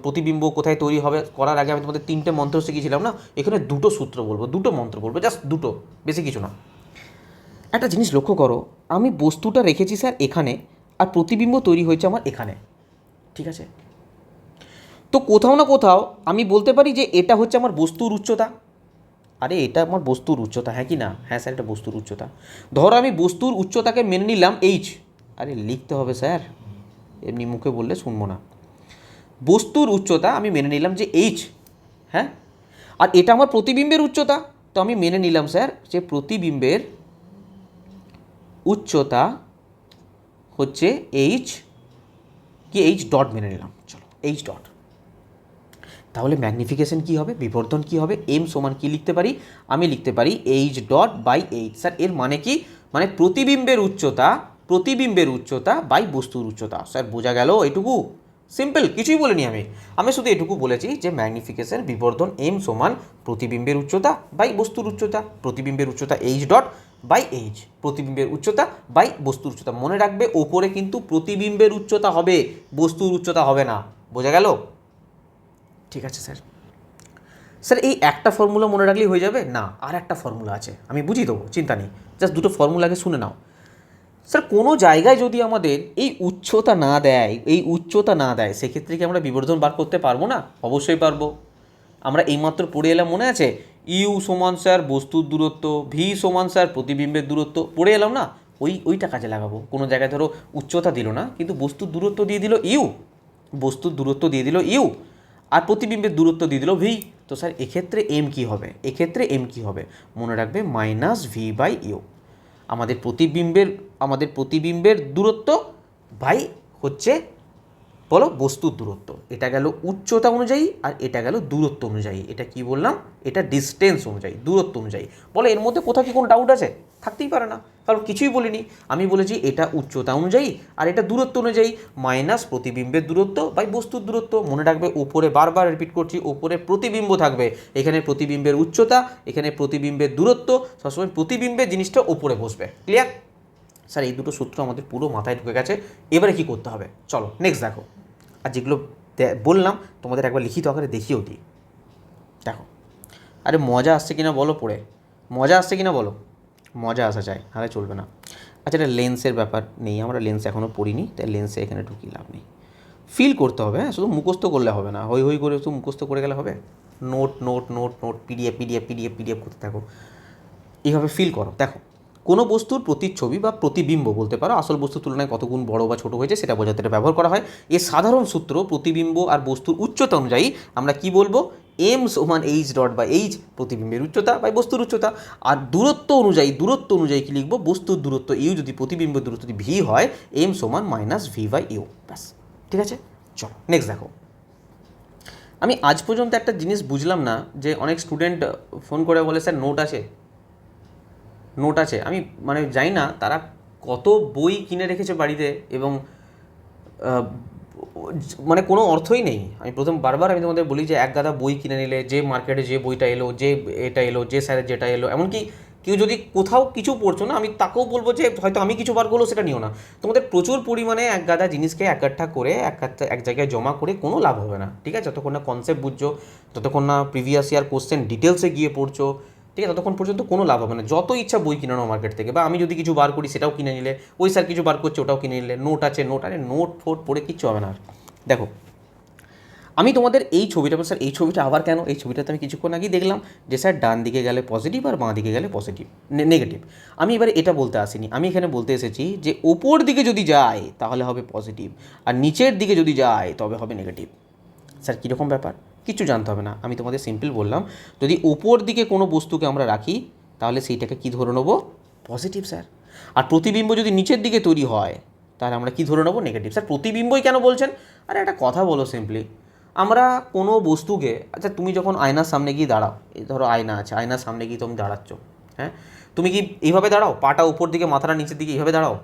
S1: প্রতিবিম্ব কোথায় তৈরি হবে করার আগে আমি তোমাদের 3টে মন্ত্র শিখিয়েছিলাম না, এখানে দুটো সূত্র বলবো, দুটো মন্ত্র বলবো, জাস্ট দুটো, বেশি কিছু না। একটা জিনিস লক্ষ্য করো, আমি বস্তুটা রেখেছি স্যার এখানে, আর প্রতিবিম্ব তৈরি হয়েছে আমার এখানে, ঠিক আছে। তো কোথাও না কোথাও আমি বলতে পারি যে এটা হচ্ছে আমার বস্তুর উচ্চতা। আরে এটা আমার বস্তুর উচ্চতা, হ্যাঁ কি না? হ্যাঁ স্যার, এটা বস্তুর উচ্চতা। ধরো আমি বস্তুর উচ্চতাকে মেনে নিলাম এইচ। আরে লিখতে হবে স্যার, এমনি মুখে বললে শুনবো না। বস্তুর উচ্চতা আমি মেনে নিলাম যে এইচ, হ্যাঁ। আর এটা আমার প্রতিবিম্বের উচ্চতা, তো আমি মেনে নিলাম স্যার যে প্রতিবিম্বের উচ্চতা হচ্ছে এইচ, কি এইচ ডট মেনে নিলাম, চলো এইচ ডট। তাহলে ম্যাগনিফিকেশন কী হবে, বিবর্ধন কী হবে, এম সমান কী লিখতে পারি, আমি লিখতে পারি H dot by H. Sir এর মানে কি, মানে প্রতিবিম্বের উচ্চতা বাই বস্তুর উচ্চতা। স্যার বোঝা গেল এইটুকু, সিম্পল, কিছুই বলিনি আমি শুধু এটুকু বলেছি যে ম্যাগনিফিকেশন বিবর্ধন এম সমান প্রতিবিম্বের উচ্চতা বাই বস্তুর উচ্চতা, প্রতিবিম্বের উচ্চতা এইচ ডট বাই এইচ, প্রতিবিম্বের উচ্চতা বাই বস্তুর উচ্চতা। মনে রাখবে ওপরে কিন্তু প্রতিবিম্বের উচ্চতা হবে, বস্তুর উচ্চতা হবে না, বোঝা গেল? ঠিক আছে স্যার। স্যার এই একটা ফর্মুলা মনে রাখলেই হয়ে যাবে না, আর একটা ফর্মুলা আছে, আমি বুঝিয়ে দেবো, চিন্তা নেই, জাস্ট দুটো ফর্মুলাকে শুনে নাও। স্যার কোনো জায়গায় যদি আমাদের এই উচ্চতা না দেয় সেক্ষেত্রে কি আমরা বিবর্ধন বার করতে পারবো না? অবশ্যই পারবো। আমরা এইমাত্র পড়ে এলাম, মনে আছে, ইউ সমান স্যার বস্তুর দূরত্ব, ভি সমান স্যার প্রতিবিম্বের দূরত্ব, পড়ে এলাম না, ওইটা কাজে লাগাবো। কোনো জায়গায় ধরো উচ্চতা দিল না কিন্তু বস্তুর দূরত্ব দিয়ে দিল ইউ, আর প্রতিবিম্বের দূরত্ব দিয়ে দিল ভি। তো স্যার এক্ষেত্রে এম কী হবে, মনে রাখবে মাইনাস ভি বাই ইউ। আমাদের প্রতিবিম্বের দূরত্ব বাই হচ্ছে বলো বস্তুর দূরত্ব, এটা গেল উচ্চতা অনুযায়ী আর এটা গেল দূরত্ব অনুযায়ী। এটা কি বললাম? এটা ডিস্টেন্স অনুযায়ী, দূরত্ব অনুযায়ী। বলো এর মধ্যে কোথাও কি কোনো ডাউট আছে? থাকতেই পারে না, কারণ কিছুই বলিনি। আমি বলেছি এটা উচ্চতা অনুযায়ী আর এটা দূরত্ব অনুযায়ী, মাইনাস প্রতিবিম্বের দূরত্ব বাই বস্তুর দূরত্ব। মনে রাখবে ওপরে বারবার রিপিট করছি, ওপরে প্রতিবিম্ব থাকবে, এখানে প্রতিবিম্বের উচ্চতা, এখানে প্রতিবিম্বের দূরত্ব, সবসময় প্রতিবিম্বের জিনিসটা ওপরে বসবে। ক্লিয়ার? স্যার এই দুটো সূত্র আমাদের পুরো মাথায় ঢুকে গেছে, এবারে কি করতে হবে চলো নেক্সট দেখো। আর যেগুলো বললাম তোমাদের একবার লিখিত আকারে দেখিয়েও দিই। দেখো, আরে মজা আসছে কিনা বলো পড়ে, মজা আসছে কিনা বলো? মজা আসা চাই, নাহলে চলবে না। আচ্ছা, এটা লেন্সের ব্যাপার নেই, আমরা লেন্স এখনও পড়িনি, তাই লেন্সে এখানে ঢুকি লাভ নেই। ফিল করতে হবে, হ্যাঁ, শুধু মুখস্থ করলে হবে না, হই হই করে শুধু মুখস্থ করে গেলে হবে? Note note note note PDF PDF PDF PDF করতে থাকো, এইভাবে ফিল করো। দেখো, কোনো বস্তুর প্রতিচ্ছবি বা প্রতিবিম্ব বলতে পারো, আসল বস্তুর তুলনায় কত গুণ বড় বা ছোট হয়েছে সেটা বোঝাতে এটা ব্যবহার করা হয়। এর সাধারণ সূত্র প্রতিবিম্ব আর বস্তুর উচ্চতা অনুযায়ী আমরা কি বলবো? এম সমান এইচ ডট বা এইচ প্রতিবিম্বের উচ্চতা বা বস্তুর উচ্চতা। আর দূরত্ব অনুযায়ী কি লিখবো? বস্তুর দূরত্ব ইউ যদি প্রতিবিম্বের দূরত্ব যদি ভি হয়, এম সমান মাইনাস ভি বাই ইউ। ব্যাস, ঠিক আছে? চলো নেক্সট দেখো। আমি আজ পর্যন্ত একটা জিনিস বুঝলাম না, যে অনেক স্টুডেন্ট ফোন করে বলে স্যার নোট আছে। আমি মানে জানি না তারা কত বই কিনে রেখেছে বাড়িতে, এবং মানে কোনো অর্থই নেই। আমি বারবার আমি তোমাদের বলি যে এক গাদা বই কিনে নিলে, যে মার্কেটে যে বইটা এলো, যে এটা এলো, যে স্যারের যেটা এলো, এমনকি কেউ যদি কোথাও কিছু পড়ছো না, আমি তাকেও বলবো যে হয়তো আমি কিছু বার করলো সেটা নিও না। তোমাদের প্রচুর পরিমাণে এক গাদা জিনিসকে একাঠা করে এক জায়গায় জমা করে কোনো লাভ হবে না, ঠিক আছে? যতক্ষণ না কনসেপ্ট বুঝছো, যতক্ষণ না প্রিভিয়াস ইয়ার কোশ্চেন ডিটেলসে গিয়ে পড়ছো, ঠিক আছে, ততক্ষণ পর্যন্ত কোনো লাভ হবে না। যত ইচ্ছা বই কিনে নাও মার্কেট থেকে, বা আমি যদি কিছু বার করি সেটাও কিনে নিলে, ওই স্যার কিছু বার করছে ওটাও কিনে নিলে, আরে নোট ফোট পড়ে কিচ্ছু হবে না আর। দেখো, আমি তোমাদের এই ছবিটা, স্যার এই ছবিটা আবার কেন? এই ছবিটাতে আমি কিছুক্ষণ আগেই দেখলাম যে স্যার ডান দিকে গেলে পজিটিভ আর বাঁ দিকে গেলে নেগেটিভ। আমি এবারে এটা বলতে আসিনি, আমি এখানে বলতে এসেছি যে ওপর দিকে যদি যায় তাহলে হবে পজিটিভ, আর নিচের দিকে যদি যায় তবে হবে নেগেটিভ। স্যার কীরকম ব্যাপার? কিছু জানতে হবে না, আমি তোমাদের সিম্পল বললাম, যদি ওপর দিকে কোনো বস্তুকে আমরা রাখি তাহলে সেইটাকে কী ধরে নেবো? Positive sir. আর প্রতিবিম্ব যদি নিচের দিকে তৈরি হয় তাহলে আমরা কী ধরে নেবো? নেগেটিভ। স্যার প্রতিবিম্বই কেন বলছেন? আরে একটা কথা বলো সিম্পলি, আমরা কোনো বস্তুকে, আচ্ছা তুমি যখন আয়নার সামনে গিয়ে দাঁড়াও, এই ধরো আয়না আছে, আয়নার সামনে গিয়ে তুমি দাঁড়াচ্ছ, হ্যাঁ, তুমি কি এইভাবে দাঁড়াও? পাটা উপর দিকে, মাথাটা নিচের দিকে, এইভাবে দাঁড়াও?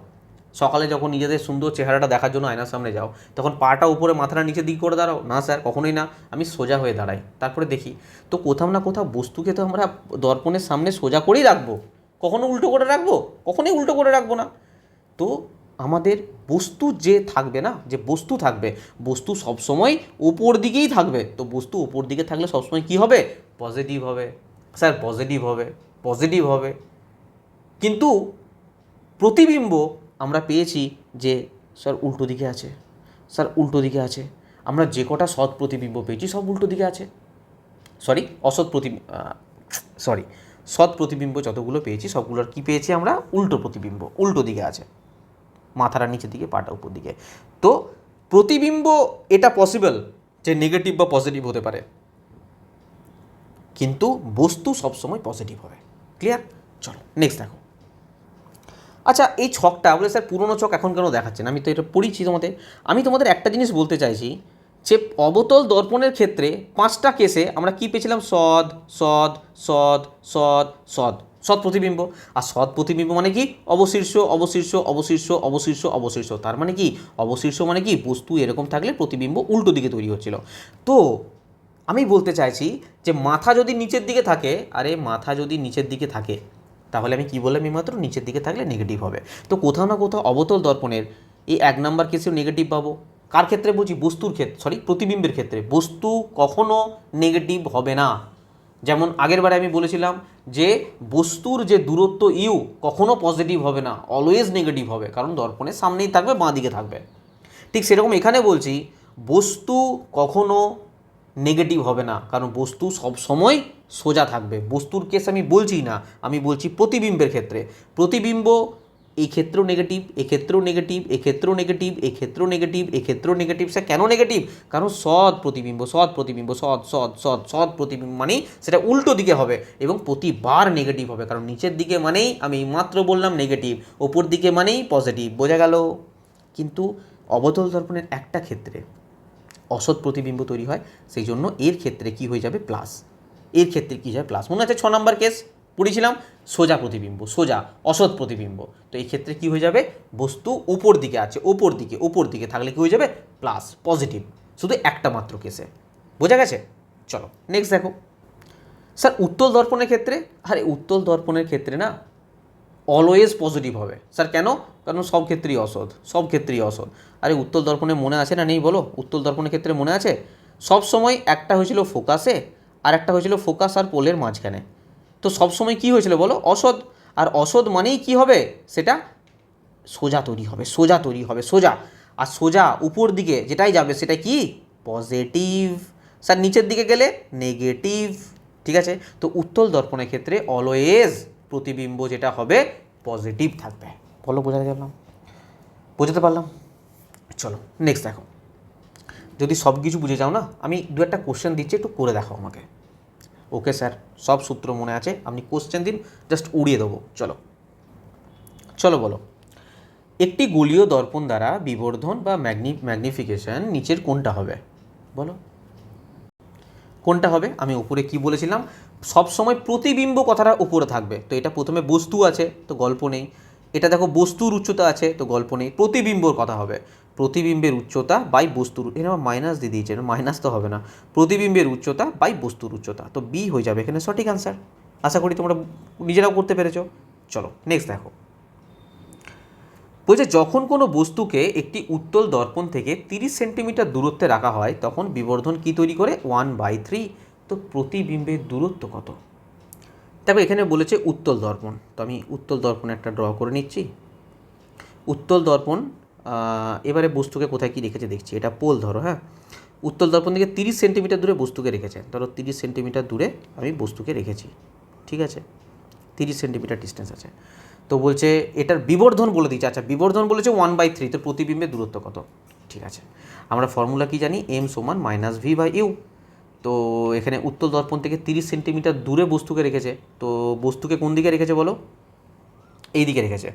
S1: সকালে যখন নিজেদের সুন্দর চেহারাটা দেখার জন্য আয়নার সামনে যাও, তখন পাটা উপরে, মাথাটা নিচের দিকে করে দাঁড়াও? না স্যার, কখনোই না। আমি সোজা হয়ে দাঁড়াই, তারপরে দেখি। তো কোথাও না কোথাও বস্তুকে তো আমরা দর্পণের সামনে সোজা করেই রাখবো, কখনো উল্টো করে রাখবো? কখনোই উল্টো করে রাখবো না। তো আমাদের বস্তু যে থাকবে না, যে বস্তু থাকবে, বস্তু সবসময় ওপর দিকেই থাকবে। তো বস্তু ওপর দিকে থাকলে সবসময় কী হবে? পজিটিভ হবে। স্যার পজিটিভ হবে। কিন্তু প্রতিবিম্ব আমরা পেয়েছি যে স্যার উল্টো দিকে আছে, আমরা যে কটা সৎ প্রতিবিম্ব পেয়েছি সব উল্টো দিকে আছে। সৎ প্রতিবিম্ব যতগুলো পেয়েছি সবগুলোর কি পেয়েছি আমরা? উল্টো প্রতিবিম্ব, উল্টো দিকে আছে, মাথাটা নিচের দিকে, পাটা উপর দিকে। তো প্রতিবিম্ব এটা পসিবল যে নেগেটিভ বা পজিটিভ হতে পারে, কিন্তু বস্তু সবসময় পজিটিভ হবে। ক্লিয়ার? চলো নেক্সট দেখো। আচ্ছা, এই ছকটা বলে স্যার পুরনো ছক এখন কেন দেখাচ্ছেন? আমি তো এটা পড়িছি তোমাদের। আমি তোমাদের একটা জিনিস বলতে চাইছি যে অবতল দর্পণের ক্ষেত্রে 5টা কেসে আমরা কি পেয়েছিলাম? সৎ প্রতিবিম্ব। আর সৎ প্রতিবিম্ব মানে কি? অবশীর্ষ। তার মানে কি? অবশীর্ষ মানে কি? বস্তু এরকম থাকলে প্রতিবিম্ব উল্টো দিকে তৈরি হচ্ছিল। তো আমি বলতে চাইছি যে মাথা যদি নিচের দিকে থাকে, তাহলে আমি কি বললাম এইমাত্র? নিচের দিকে থাকলে নেগেটিভ হবে। তো কোথাও না কোথাও অবতল দর্পণের এই 1 নাম্বার কেসেও নেগেটিভ পাবো। কার ক্ষেত্রে বলছি? প্রতিবিম্বের ক্ষেত্রে বস্তু কখনো নেগেটিভ হবে না। যেমন আগের বারে আমি বলেছিলাম যে বস্তুর যে দূরত্ব ইউ কখনো পজিটিভ হবে না, অলওয়েজ নেগেটিভ হবে, কারণ দর্পণের সামনেই থাকবে, বাঁ দিকে থাকবে। ঠিক সেরকম এখানে বলছি বস্তু কখনো নেগেটিভ হবে না, কারণ বস্তু সব সময় সোজা থাকবে। বস্তুর কেস আমি বলছি না, আমি বলছি প্রতিবিম্বের ক্ষেত্রে। প্রতিবিম্ব এই ক্ষেত্রেও নেগেটিভ, এক্ষেত্রেও নেগেটিভ, এক্ষেত্রেও নেগেটিভ, এক্ষেত্রেও নেগেটিভ, এক্ষেত্রেও নেগেটিভ। সে কেন নেগেটিভ? কারণ সৎ প্রতিবিম্ব মানে সেটা উল্টো দিকে হবে এবং প্রতিবার নেগেটিভ হবে, কারণ নিচের দিকে মানেই আমি মাত্র বললাম নেগেটিভ, ওপর দিকে মানেই পজিটিভ। বোঝা গেল? কিন্তু অবতল দর্পণের একটা ক্ষেত্রে অসৎ প্রতিবিম্ব তৈরি হয়, সেই জন্য এর ক্ষেত্রে কি হয়ে যাবে প্লাস, এর ক্ষেত্রে কী যাবে প্লাস। মনে আছে 6 নম্বর কেস পড়েছিলাম, সোজা প্রতিবিম্ব, সোজা অসৎ প্রতিবিম্ব, তো এই ক্ষেত্রে কি হয়ে যাবে, বস্তু উপর দিকে আছে, ওপর দিকে থাকলে কি হয়ে যাবে প্লাস, পজিটিভ, শুধু একটা মাত্র কেসে। বোঝা গেছে? চলো নেক্সট দেখো। স্যার উত্তল দর্পণের ক্ষেত্রে, আরে উত্তল দর্পণের ক্ষেত্রে না অলওয়েজ পজিটিভ হবে। স্যার কেন? কারণ সব ক্ষেত্রেই অসৎ, সব ক্ষেত্রেই অসৎ। আরে উত্তল দর্পণে মনে আছে না নেই বলো? উত্তল দর্পণের ক্ষেত্রে মনে আছে, সব সময় একটা হয়েছিল ফোকাসে আর একটা হয়েছিল ফোকাস আর পোলের মাঝখানে। তো সব সময় কী হয়েছিল বলো? অসৎ। আর অসৎ মানেই কি হবে, সেটা সোজা তৈরি হবে, সোজা তৈরি হবে, সোজা। আর সোজা উপর দিকে যেটাই যাবে সেটা কি পজিটিভ। স্যার নিচের দিকে গেলে নেগেটিভ। ঠিক আছে, তো উত্তল দর্পণের ক্ষেত্রে অলওয়েজ প্রতিবিম্ব যেটা হবে পজিটিভ থাকবে। বলো বোঝাতে পারলাম? বোঝাতে পারলাম? চলো নেক্সট দেখো। যদি সব কিছু বুঝে যাও না, আমি দু একটা কোশ্চেন দিচ্ছি, একটু করে দেখো আমাকে। ওকে স্যার, সব সূত্র মনে আছে, আপনি কোশ্চেন দিন, জাস্ট উড়িয়ে দেবো। চলো চলো বলো, একটি গোলীয় দর্পণ দ্বারা বিবর্ধন বা ম্যাগনিফিকেশন নিচের কোনটা হবে? বলো কোনটা হবে? আমি উপরে কি বলেছিলাম, সব সময় প্রতিবিম্ব কথাটা উপরে থাকবে। তো এটা প্রথমে বস্তু আছে, তো গল্প নেই। এটা দেখো বস্তুর উচ্চতা আছে, তো গল্প নেই। প্রতিবিম্বর কথা হবে, প্রতিবিম্বের উচ্চতা বাই বস্তুর, এখানে আমার মাইনাস দিয়ে দিয়েছে, মাইনাস তো হবে না, প্রতিবিম্বের উচ্চতা বাই বস্তুর উচ্চতা, তো বি হয়ে যাবে এখানে সঠিক আনসার। আশা করি তোমরা নিজেরাও করতে পেরেছো। চলো নেক্সট দেখো। বলছে যখন কোনো বস্তুকে একটি উত্তল দর্পণ থেকে 30 সেন্টিমিটার দূরত্বে রাখা হয় তখন বিবর্ধন কি তৈরি করে 1/3। তো প্রতিবিম্বের দূরত্ব কত? দেখো এখানে বলেছে উত্তল দর্পণ, তো আমি উত্তল দর্পণ একটা ড্র করে নিচ্ছি। উত্তল দর্পণ, এবারে বস্তুকে কোথায় কি রেখেছে দেখছি, এটা পোল ধরো, হ্যাঁ। উত্তল দর্পণ থেকে 30 সেন্টিমিটার দূরে বস্তুকে রেখেছে, ধরো 30 সেন্টিমিটার দূরে আমি বস্তুকে রেখেছি, ঠিক আছে, 30 সেন্টিমিটার ডিস্টেন্স আছে। তো বলছে এটার বিবর্ধন বলে দিচ্ছে, আচ্ছা বিবর্ধন বলেছে 1/3, তো প্রতিবিম্বের দূরত্ব কত? ঠিক আছে, আমরা ফর্মুলা কি জানি, এম সমান -v/u। তো এখানে উত্তল দর্পণ থেকে 30 সেন্টিমিটার দূরে বস্তুকে রেখেছে, তো বস্তুকে কোন দিকে রেখেছে বলো? এই দিকে রেখেছে।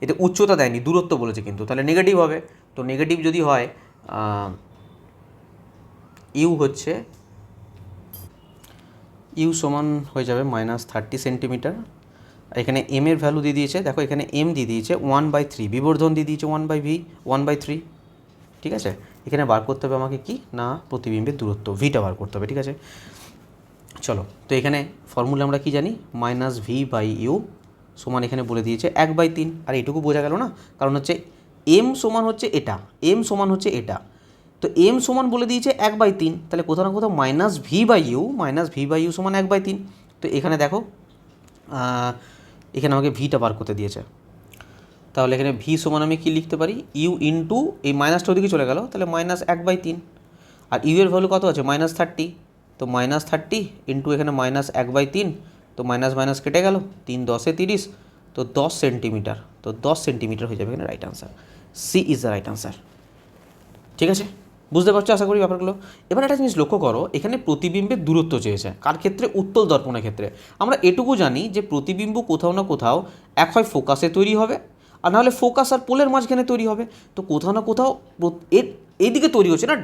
S1: এতে উচ্চতা দেয়নি, দূরত্ব বলেছে কিন্তু, তাহলে নেগেটিভ হবে। তো নেগেটিভ যদি হয়, ইউ হচ্ছে, ইউ সমান হয়ে যাবে -30 সেন্টিমিটার। এখানে এম এর ভ্যালু দিয়ে দিয়েছে, দেখো এখানে এম দিয়ে দিয়েছে 1/3, বিবর্ধন দিয়ে দিয়েছে 1/3। ঠিক আছে, এখানে বার করতে হবে আমাকে কি না, প্রতিবিম্বের দূরত্ব, ভিটা বার করতে হবে। ঠিক আছে, চলো, তো এখানে ফর্মুলা আমরা কি জানি, -v/u সমান এখানে বলে দিয়েছে 1/3। আর এটুকু বোঝা গেল না, কারণ হচ্ছে এম সমান হচ্ছে এটা, এম সমান হচ্ছে এটা, তো এম সমান বলে দিয়েছে 1/3, তাহলে কোথাও না কোথাও -v/u সমান 1/3। তো এখানে দেখো এখানে আমাকে ভিটা বার করতে দিয়েছে, তাহলে এখানে ভি সমান আমি কি লিখতে পারি, ইউ ইন্টু এই মাইনাসটা ওদিকে চলে গেল, তাহলে -1/3। আর ইউ এর ভ্যালু কত আছে, -30, তো -30 ইন্টু এখানে -1/3, তো মাইনাস মাইনাস কেটে গেল, 3 × 10 = 30, তো 10 সেন্টিমিটার, তো 10 সেন্টিমিটার হয়ে যাবে এখানে right answer. C is the right answer. ঠিক আছে, বুঝতে পারছো আশা করি ব্যাপারগুলো। এবার একটা জিনিস লক্ষ্য করো, এখানে প্রতিবিম্বের দূরত্ব চেয়েছে, কার ক্ষেত্রে? উত্তল দর্পণের ক্ষেত্রে। আমরা এটুকু জানি যে প্রতিবিম্ব কোথাও না কোথাও এক হয় ফোকাসে তৈরি হবে, আর নাহলে ফোকাস আর পোলের মাঝখানে তৈরি হবে। তো কোথাও না কোথাও এইদিকে তৈরি হচ্ছে না,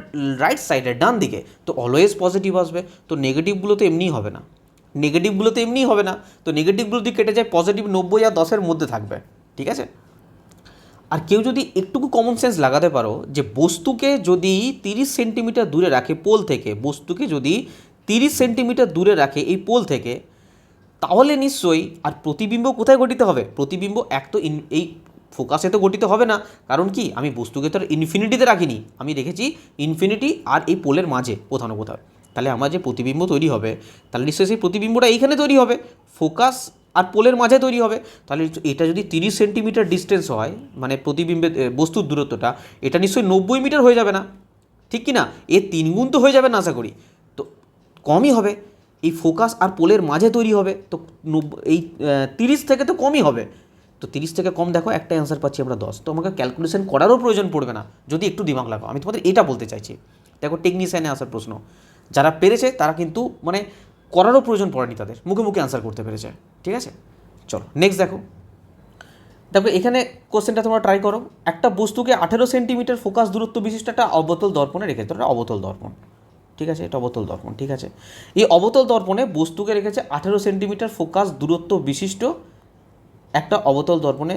S1: রাইট সাইডে, ডান দিকে, তো অলওয়েজ পজিটিভ আসবে। তো নেগেটিভগুলো তো এমনিই হবে না, নেগেটিভগুলো তো এমনিই হবে না, তো নেগেটিভগুলো যদি কেটে যায় পজিটিভ 90 আর 10-এর মধ্যে থাকবে। ঠিক আছে, আর কেউ যদি একটুকু কমন সেন্স লাগাতে পারো যে বস্তুকে যদি 30 সেন্টিমিটার দূরে রাখে পোল থেকে, বস্তুকে যদি 30 সেন্টিমিটার দূরে রাখে এই পোল থেকে, তাহলে নিশ্চয়ই আর প্রতিবিম্ব কোথায় গঠিত হবে? প্রতিবিম্ব এক তো এই ফোকাসে তো গঠিত হবে না, কারণ কি আমি বস্তুকে তো আর ইনফিনিটিতে রাখিনি, আমি রেখেছি ইনফিনিটি আর এই পোলের মাঝে কোথাও না কোথাও। তাহলে আমার যে প্রতিবিম্ব তৈরি হবে, তাহলে নিশ্চয়ই সেই প্রতিবিম্বটা এইখানে তৈরি হবে, ফোকাস আর পোলের মাঝে তৈরি হবে। তাহলে এটা যদি 30 সেন্টিমিটার ডিস্টেন্স হয়, মানে প্রতিবিম্বের বস্তুর দূরত্বটা, এটা নিশ্চয়ই 90 মিটার হয়ে যাবে না, ঠিক কি না? এর 3 গুণ তো হয়ে যাবে না আশা করি, তো কমই হবে, এই ফোকাস আর পোলের মাঝে তৈরি হবে, তো এই 30 থেকে তো কমই হবে। তো 30 থেকে কম দেখো একটাই অ্যান্সার পাচ্ছি আমরা 10, তো আমাকে ক্যালকুলেশন করারও প্রয়োজন পড়বে না যদি একটু দিমাগ লাগাও। আমি তোমাদের এটা বলতে চাইছি, দেখো টেকনিশিয়ানে আসার প্রশ্ন, যারা পেরেছে তারা কিন্তু মানে করারও প্রয়োজন পড়েনি, তাদের মুখে মুখে অ্যান্সার করতে পেরেছে। ঠিক আছে, চলো নেক্সট দেখো। দেখো এখানে কোশ্চেনটা তোমরা ট্রাই করো, একটা বস্তুকে 18 সেন্টিমিটার ফোকাস দূরত্ব বিশিষ্ট একটা অবতল দর্পণে রেখেছে, এটা অবতল দর্পণ, ঠিক আছে, এটা অবতল দর্পণ, ঠিক আছে। এই অবতল দর্পণে বস্তুকে রেখেছে 18 সেন্টিমিটার ফোকাস দূরত্ব বিশিষ্ট একটা অবতল দর্পণে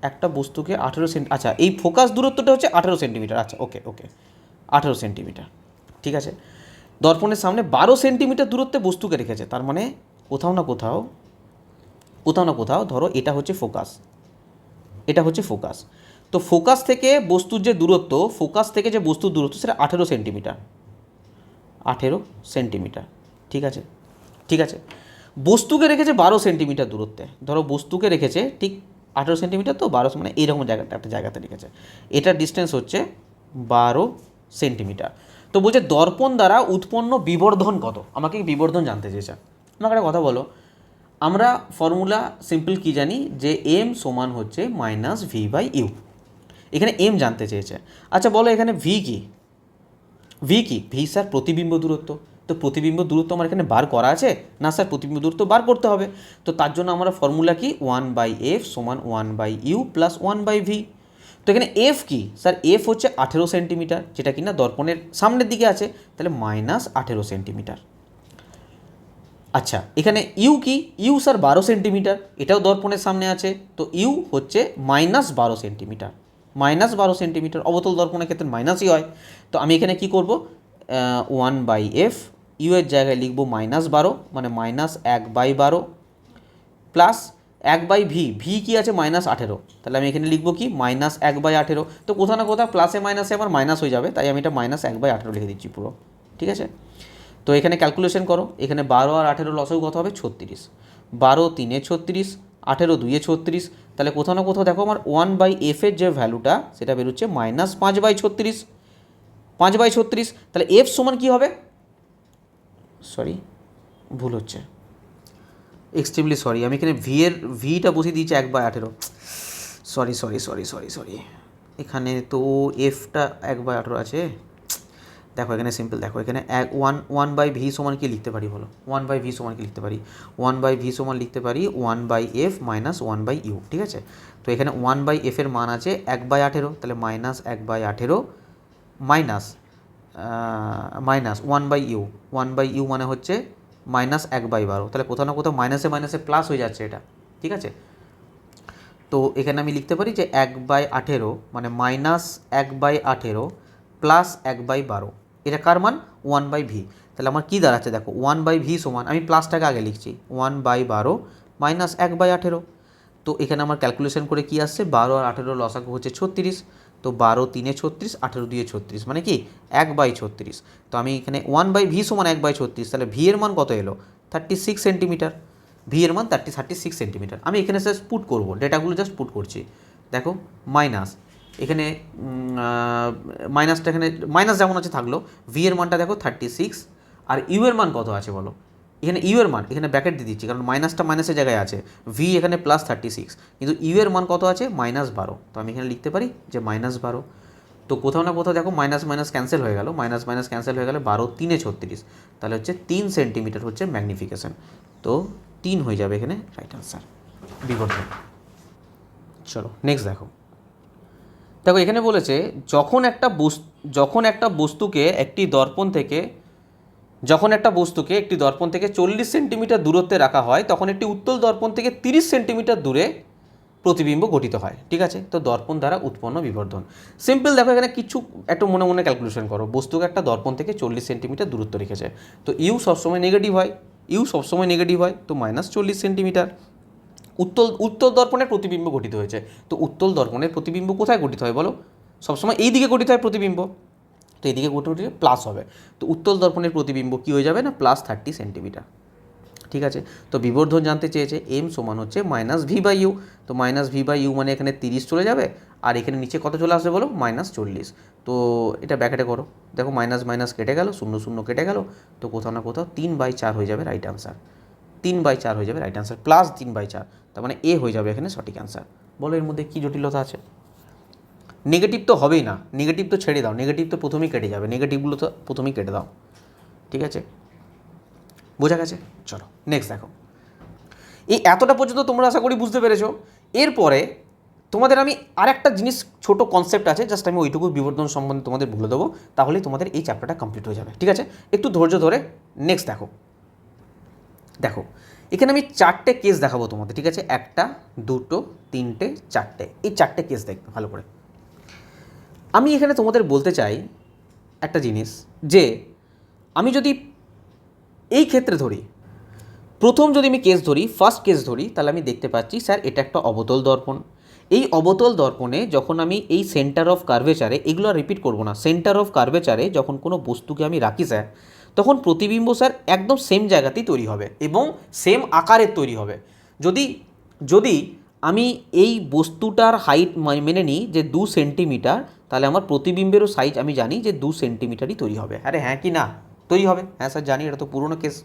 S1: একটা বস্তুকে 18 সেন্টি, আচ্ছা এই ফোকাস দূরত্বটা হচ্ছে 18 সেন্টিমিটার, আচ্ছা ওকে ওকে 18 সেন্টিমিটার, ঠিক আছে। দর্পণের সামনে 12 সেন্টিমিটার দূরত্বে বস্তুকে রেখেছে, তার মানে কোথাও না কোথাও ধরো এটা হচ্ছে ফোকাস, এটা হচ্ছে ফোকাস। তো ফোকাস থেকে বস্তুর যে দূরত্ব, ফোকাস থেকে যে বস্তুর দূরত্ব সেটা 18 সেন্টিমিটার, 18 সেন্টিমিটার, ঠিক আছে, ঠিক আছে। বস্তুকে রেখেছে 12 সেন্টিমিটার দূরত্বে, ধরো বস্তুকে রেখেছে ঠিক 18 সেন্টিমিটার, তো 12 মানে এইরকম জায়গাটা একটা জায়গাতে রেখেছে, এটার ডিস্টেন্স হচ্ছে 12 সেন্টিমিটার। তো বলছে দর্পণ দ্বারা উৎপন্ন বিবর্ধন কত, আমাকে বিবর্ধন জানতে চেয়েছে। আমাকে একটা কথা বলো, আমরা ফর্মুলা সিম্পল কি জানি যে এম সমান হচ্ছে মাইনাস ভি বাই ইউ, এখানে এম জানতে চেয়েছে। আচ্ছা বলো এখানে ভি কি, ভি কি, ভি স্যার প্রতিবিম্ব দূরত্ব, তো প্রতিবিম্ব দূরত্ব আমার এখানে বার করা আছে না স্যার, প্রতিবিম্ব দূরত্ব বার করতে হবে। তো তার জন্য আমরা ফর্মুলা কি 1/f সমান 1/u প্লাস 1/v। তো এখানে এফ কি স্যার, এফ হচ্ছে 18 সেন্টিমিটার, যেটা কিনা দর্পণের সামনের দিকে আছে, তাহলে মাইনাস 18 সেন্টিমিটার। আচ্ছা এখানে ইউ কি, ইউ স্যার 12 সেন্টিমিটার, এটাও দর্পণের সামনে আছে, তো ইউ হচ্ছে মাইনাস 12 সেন্টিমিটার, মাইনাস 12 সেন্টিমিটার, অবতল দর্পণের ক্ষেত্রে মাইনাসই হয়। তো আমি এখানে কি করব, 1/f, ইউ এর জায়গায় লিখব -12, মানে -1/12 প্লাস 1/ভি, ভি কি আছে -18, তাহলে আমি এখানে লিখব কি -1/18। তো কোথাও না কোথাও প্লাসে মাইনাসে আমার মাইনাস হয়ে যাবে, তাই আমি এটা -1/18 লিখে দিচ্ছি পুরো, ঠিক আছে। তো এখানে ক্যালকুলেশন করো, এখানে 12 আর 18 লসাগু কত হবে 36, 12 3 36, 18 2 36, তাহলে কোথাও না কোথাও দেখো আমার 1/f এর যে ভ্যালুটা সেটা বেরোচ্ছে -5/36, 5/36, তাহলে এফ সমান কী হবে, সরি ভুল হচ্ছে, এক্সট্রিমলি সরি, আমি এখানে ভিটা বসিয়ে দিয়েছি 1/18, সরি, এখানে তো এফটা 1/18 আছে। দেখো এখানে সিম্পল, দেখো এখানে 1/v সমান কি লিখতে পারি বলো, 1/v সমান কি লিখতে পারি, 1/v সমান লিখতে পারি 1/f মাইনাস 1/u, ঠিক আছে। তো এখানে 1/f এর মান আছে 1/18, তাহলে -1/18 মাইনাস 1/u, 1/u মানে হচ্ছে -1/12, তাহলে কোথাও না কোথাও মাইনাসে মাইনাসে প্লাস হয়ে যাচ্ছে এটা, ঠিক আছে। তো এখানে আমি লিখতে পারি যে 1/18 মানে -1/18 প্লাস 1/12, এটা কার মান 1/v, তাহলে আমার কী দাঁড়াচ্ছে দেখো 1/v সমান, আমি প্লাসটাকে আগে লিখছি 1/12 মাইনাস 1/18। তো এখানে আমার ক্যালকুলেশন করে কি আসছে, 12 আর 18 লসাগু হচ্ছে 36, তো 12 3 36, 18 2 36, মানে কি 1/36। তো আমি এখানে 1/v সমান 1/36, তাহলে ভি এর মান কত এলো 36 সেন্টিমিটার, ভি এর মান 36 সেন্টিমিটার। আমি এখানে জাস্ট পুট করবো, ডেটাগুলো জাস্ট পুট করছি, দেখো মাইনাস এখানে মাইনাসটা এখানে মাইনাস যেমন আছে থাকলো, ভি এর মানটা দেখো 36, আর ইউ এর মান কত আছে বলো, এখানে ইউ এর মান এখানে ব্র্যাকেট দিয়ে দিচ্ছি কারণ মাইনাসটা মাইনাসের জায়গায় আছে, ভি এখানে +36, কিন্তু ইউ এর মান কত আছে -12, তো আমি এখানে লিখতে পারি যে -12। তো কোথাও না কোথাও দেখো মাইনাস মাইনাস ক্যান্সেল হয়ে গেল, মাইনাস মাইনাস ক্যান্সেল হয়ে গেলে 12 3 36, তাহলে হচ্ছে 3 সেন্টিমিটার হচ্ছে ম্যাগনিফিকেশন, তো 3 হয়ে যাবে এখানে রাইট আনসার, বিবর্ধন। চলো নেক্সট দেখো, দেখো এখানে বলেছে যখন একটা বস্তুকে একটি দর্পণ থেকে 40 সেন্টিমিটার দূরত্বে রাখা হয়, তখন একটি উত্তল দর্পণ থেকে 30 সেন্টিমিটার দূরে প্রতিবিম্ব গঠিত হয়, ঠিক আছে। তো দর্পণ দ্বারা উৎপন্ন বিবর্ধন সিম্পল, দেখো এখানে কিছু একটু মনে মনে ক্যালকুলেশন করো, বস্তুকে একটা দর্পণ থেকে 40 সেন্টিমিটার দূরত্ব রেখেছে, তো ইউ সবসময় নেগেটিভ হয়, তো -40 সেন্টিমিটার। উত্তল দর্পণের প্রতিবিম্ব গঠিত হয়েছে, তো উত্তল দর্পণের প্রতিবিম্ব কোথায় গঠিত হয় বলো, সবসময় এই দিকে গঠিত হয় প্রতিবিম্ব, তো এইদিকে গঠিত হলে প্লাস হবে, তো উত্তল দর্পণের প্রতিবিম্ব কী হয়ে যাবে না +30 সেন্টিমিটার, ঠিক আছে। তো বিবর্ধন জানতে চেয়েছে, এম সমান হচ্ছে -v/u, তো -v/u মানে এখানে 30 চলে যাবে, আর এখানে নিচে কত চলে আসবে বলো -40, তো এটা ব্র্যাকেটে করো, দেখো মাইনাস মাইনাস কেটে গেল, 0 0 কেটে গেল, তো কোথাও না কোথাও 3/4 হয়ে যাবে রাইট আনসার, 3/4 হয়ে যাবে রাইট আনসার, +3/4, তার মানে এ হয়ে যাবে এখানে সঠিক অ্যান্সার। বলো এর মধ্যে কী জটিলতা আছে, নেগেটিভ তো হবেই না, নেগেটিভ তো ছেড়ে দাও, নেগেটিভ তো প্রথমেই কেটে যাবে, নেগেটিভগুলো তো প্রথমেই কেটে দাও, ঠিক আছে, বোঝা গেছে। চলো নেক্সট দেখো, এই এতটা পর্যন্ত তোমরা আশা করি বুঝতে পেরেছো। এরপরে তোমাদের আমি আরেকটা জিনিস ছোট কনসেপ্ট আছে, জাস্ট আমি ওইটুকু বিবর্ধন সম্বন্ধে তোমাদের বলে দেবো, তাহলেই তোমাদের এই চ্যাপ্টারটা কমপ্লিট হয়ে যাবে। ঠিক আছে, একটু ধৈর্য ধরে নেক্সট দেখো। দেখো এখানে আমি 4টে কেস দেখাবো তোমাদের। ঠিক আছে, 1 2 3 4টে, এই 4টে কেস দেখবে ভালো করে। আমি এখানে তোমাদের বলতে চাই একটা জিনিস, যে আমি যদি এই ক্ষেত্রে ধরি, প্রথম যদি আমি কেস ধরি, ফার্স্ট কেস ধরি, তাহলে আমি দেখতে পাচ্ছি স্যার এটা একটা অবতল দর্পণ। এই অবতল দর্পণে যখন আমি এই সেন্টার অফ কার্ভেচারে, এগুলো রিপিট করবো না, সেন্টার অফ কার্ভেচারে যখন কোনো বস্তুকে আমি রাখি স্যার, তখন প্রতিবিম্ব স্যার একদম সেম জায়গাতেই তৈরি হবে এবং সেম আকারের তৈরি হবে। যদি যদি আমি এই বস্তুটার হাইট মেনে নিই যে 2 সেন্টিমিটার, তাহলে আমার প্রতিবিম্বেরও সাইজ আমি জানি যে 2 সেন্টিমিটারই তৈরি হবে। আরে হ্যাঁ কি না, তৈরি হবে? হ্যাঁ স্যার জানি, এটা তো পুরনো কেস।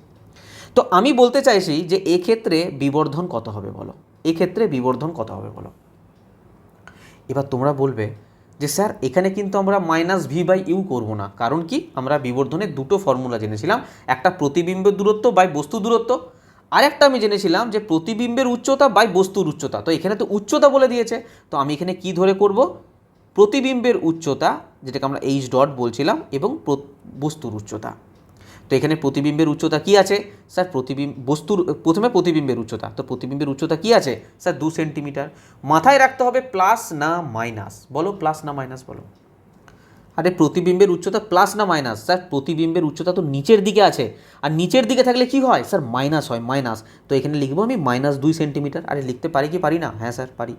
S1: তো আমি বলতে চাইছি যে এক্ষেত্রে বিবর্ধন কত হবে বলো, এক্ষেত্রে বিবর্ধন কত হবে বলো। এবার তোমরা বলবে যে স্যার এখানে কিন্তু আমরা -v/u করবো না, কারণ কি, আমরা বিবর্ধনের দুটো ফর্মুলা জেনেছিলাম, একটা প্রতিবিম্বের দূরত্ব বাই বস্তু দূরত্ব, আর একটা আমি জেনেছিলাম যে প্রতিবিম্বের উচ্চতা বাই বস্তুর উচ্চতা। তো এখানে তো উচ্চতা বলে দিয়েছে, তো আমি এখানে কি ধরে করব, প্রতিবিম্বের উচ্চতা যেটাকে আমরা h ডট বলছিলাম এবং বস্তুর উচ্চতা। তো এখানে প্রতিবিম্বের উচ্চতা কি আছে স্যার, বস্তুর প্রথমে প্রতিবিম্বের উচ্চতা, তো প্রতিবিম্বের উচ্চতা কি আছে স্যার 2 সেন্টিমিটার। মাথায় রাখতে হবে প্লাস না মাইনাস, বলো প্লাস না মাইনাস বলো। আরে প্রতিবিম্বের উচ্চতা প্লাস না মাইনাস স্যার, প্রতিবিম্বের উচ্চতা তো নিচের দিকে আছে, আর নিচের দিকে থাকলে কি হয় স্যার, মাইনাস হয়, মাইনাস। তো এখানে লিখবো আমি -2 সেন্টিমিটার। আরে লিখতে পারি কি পারি না? হ্যাঁ স্যার পারি।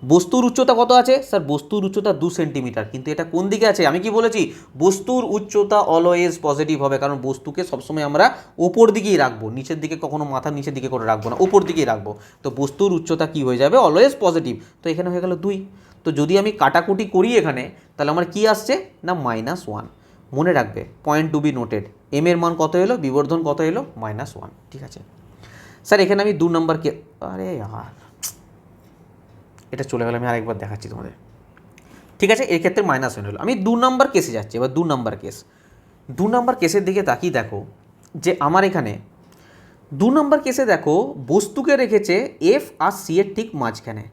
S1: বস্তুর উচ্চতা কত আছে স্যার, বস্তুর উচ্চতা 2 সেন্টিমিটার, কিন্তু এটা কোন দিকে আছে, আমি কি বলেছি, বস্তুর উচ্চতা অলওয়েজ পজিটিভ হবে, কারণ বস্তুকে সবসময় আমরা ওপর দিকেই রাখবো, নিচের দিকে কখনো মাথা নিচের দিকে করে রাখবো না, ওপর দিকেই রাখবো। তো বস্তুর উচ্চতা কি হয়ে যাবে, অলওয়েজ পজিটিভ। তো এখানে হয়ে গেল 2। তো যদি আমি কাটাকুটি করি এখানে, তাহলে আমার কি আসছে না -1। মনে রাখবে, point to be noted, M এর মান কত এলো, বিবর্ধন কত এলো, -1। ঠিক আছে স্যার, এখানে আমি 2 নম্বর আরে আর এটা চলে গেল, আমি আরেকবার দেখাচ্ছি তোমাদের। ঠিক আছে, এই ক্ষেত্রে -1 হলো। আমি 2 নম্বর কেসে যাচ্ছি। এবার 2 নম্বর কেস, 2 নম্বর কেসের দিকে তাকিয়ে দেখো যে আমার এখানে 2 নম্বর কেসে দেখো বস্তুকে রেখেছে এফ আর সি এর ঠিক মাঝখানে।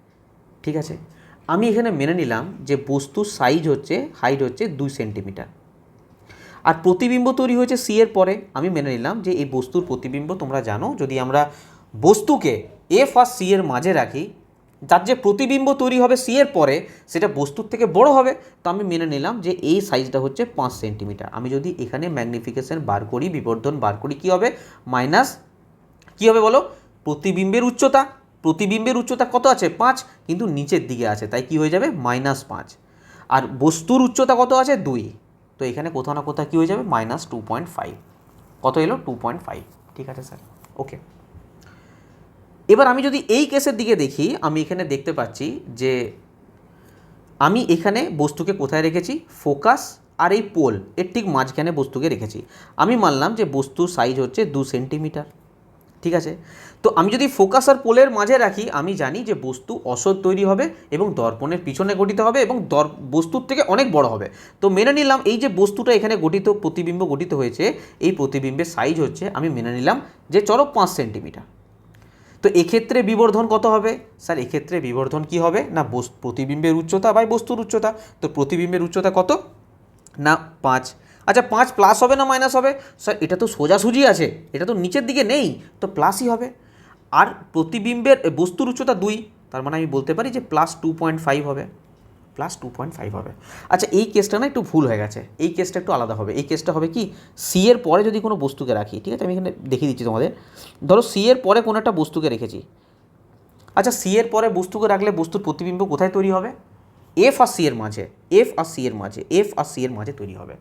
S1: ঠিক আছে, আমি এখানে মেনে নিলাম যে বস্তুর সাইজ হচ্ছে, হাইট হচ্ছে 2 সেন্টিমিটার, আর প্রতিবিম্ব তৈরি হয়েছে সি এর পরে। আমি মেনে নিলাম যে এই বস্তুর প্রতিবিম্ব, তোমরা জানো যদি আমরা বস্তুকে এফ আর সি এর মাঝে রাখি, যার যে প্রতিবিম্ব তৈরি হবে সি এর পরে, সেটা বস্তুর থেকে বড় হবে। তো আমি মেনে নিলাম যে এই সাইজটা হচ্ছে 5 সেন্টিমিটার। আমি যদি এখানে ম্যাগনিফিকেশন বার করি, বিবর্ধন বার করি, কী হবে, মাইনাস কী হবে বলো, প্রতিবিম্বের উচ্চতা, প্রতিবিম্বের উচ্চতা কত আছে 5, কিন্তু নিচের দিকে আছে, তাই কি হয়ে যাবে -5। আর বস্তুর উচ্চতা কত আছে 2, তো এখানে কোথাও না কোথাও কী হয়ে যাবে -2.5। কত এলো 2.5। ঠিক আছে স্যার, ওকে। এবার আমি যদি এই কেসের দিকে দেখি, আমি এখানে দেখতে পাচ্ছি যে আমি এখানে বস্তুকে কোথায় রেখেছি, ফোকাস আর এই পোল এর ঠিক মাঝখানে বস্তুকে রেখেছি। আমি মানলাম যে বস্তুর সাইজ হচ্ছে 2 সেন্টিমিটার। ঠিক আছে, তো আমি যদি ফোকাস আর পোলের মাঝে রাখি, আমি জানি যে বস্তু অসৎ তৈরি হবে এবং দর্পণের পিছনে গঠিত হবে এবং বস্তুর থেকে অনেক বড় হবে। তো মেনে নিলাম এই যে বস্তুটা এখানে গঠিত, প্রতিবিম্ব গঠিত হয়েছে, এই প্রতিবিম্বের সাইজ হচ্ছে, আমি মেনে নিলাম যে চলো 5 সেন্টিমিটার। তো এক্ষেত্রে বিবর্ধন কত হবে স্যার, এক্ষেত্রে বিবর্ধন কি হবে না, প্রতিবিম্বের উচ্চতা বাই বস্তুর উচ্চতা। তো প্রতিবিম্বের উচ্চতা কত না 5। আচ্ছা 5 প্লাস হবে না মাইনাস হবে স্যার, এটা তো সোজাসুজি আছে, এটা তো নিচের দিকে নেই, তো প্লাসই হবে। আর প্রতিবিম্বের বস্তুর উচ্চতা 2, তার মানে আমি বলতে পারি যে +2.5 হবে, +2.5 হবে। আচ্ছা এই কেসটা না একটু ভুল হয়ে গেছে, এই কেসটা একটু আলাদা হবে। এই কেসটা হবে কি, সি এর পরে যদি কোনো বস্তুকে রাখি, ঠিক আছে, আমি এখানে দেখিয়ে দিচ্ছি তোমাদের। ধরো সি এর পরে কোনো একটা বস্তুকে রেখেছি। আচ্ছা সি এর পরে বস্তুকে রাখলে বস্তুর প্রতিবিম্ব কোথায় তৈরি হবে, এফ আর সি এর মাঝে, এফ আর সি এর মাঝে, এফ আর সি এর মাঝে তৈরি হবে।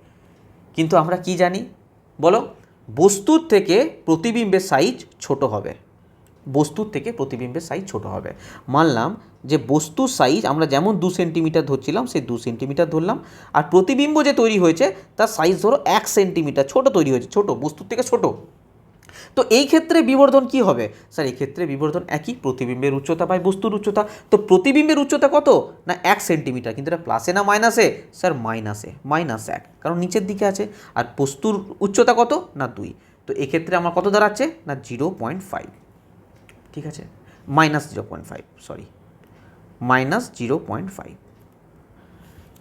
S1: কিন্তু আমরা কি জানি বলো, বস্তুর থেকে প্রতিবিম্বের সাইজ ছোট হবে, বস্তুর থেকে প্রতিবিম্বের সাইজ ছোট হবে। মানলাম যে বস্তুর সাইজ আমরা যেমন 2 সেন্টিমিটার ধরছিলাম, সেই 2 সেন্টিমিটার ধরলাম, আর প্রতিবিম্ব যে তৈরি হয়েছে তার সাইজ ধরো 1 সেন্টিমিটার, ছোট তৈরি হয়েছে, ছোট, বস্তুর থেকে ছোট। তো এই ক্ষেত্রে বিবর্ধন কি হবে স্যার, এই ক্ষেত্রে বিবর্ধন একই, প্রতিবিম্বের উচ্চতা বাই বস্তুর উচ্চতা। তো প্রতিবিম্বের উচ্চতা কত না 1 সেন্টিমিটার, কিন্তু এটা প্লাসে না মাইনাসে স্যার, মাইনাসে, -1, কারণ নিচের দিকে আছে। আর বস্তুর উচ্চতা কত না 2, তো এক্ষেত্রে আমার কত দাঁড়াচ্ছে না 0.5। ঠিক আছে, -0.5, সরি। -0.5।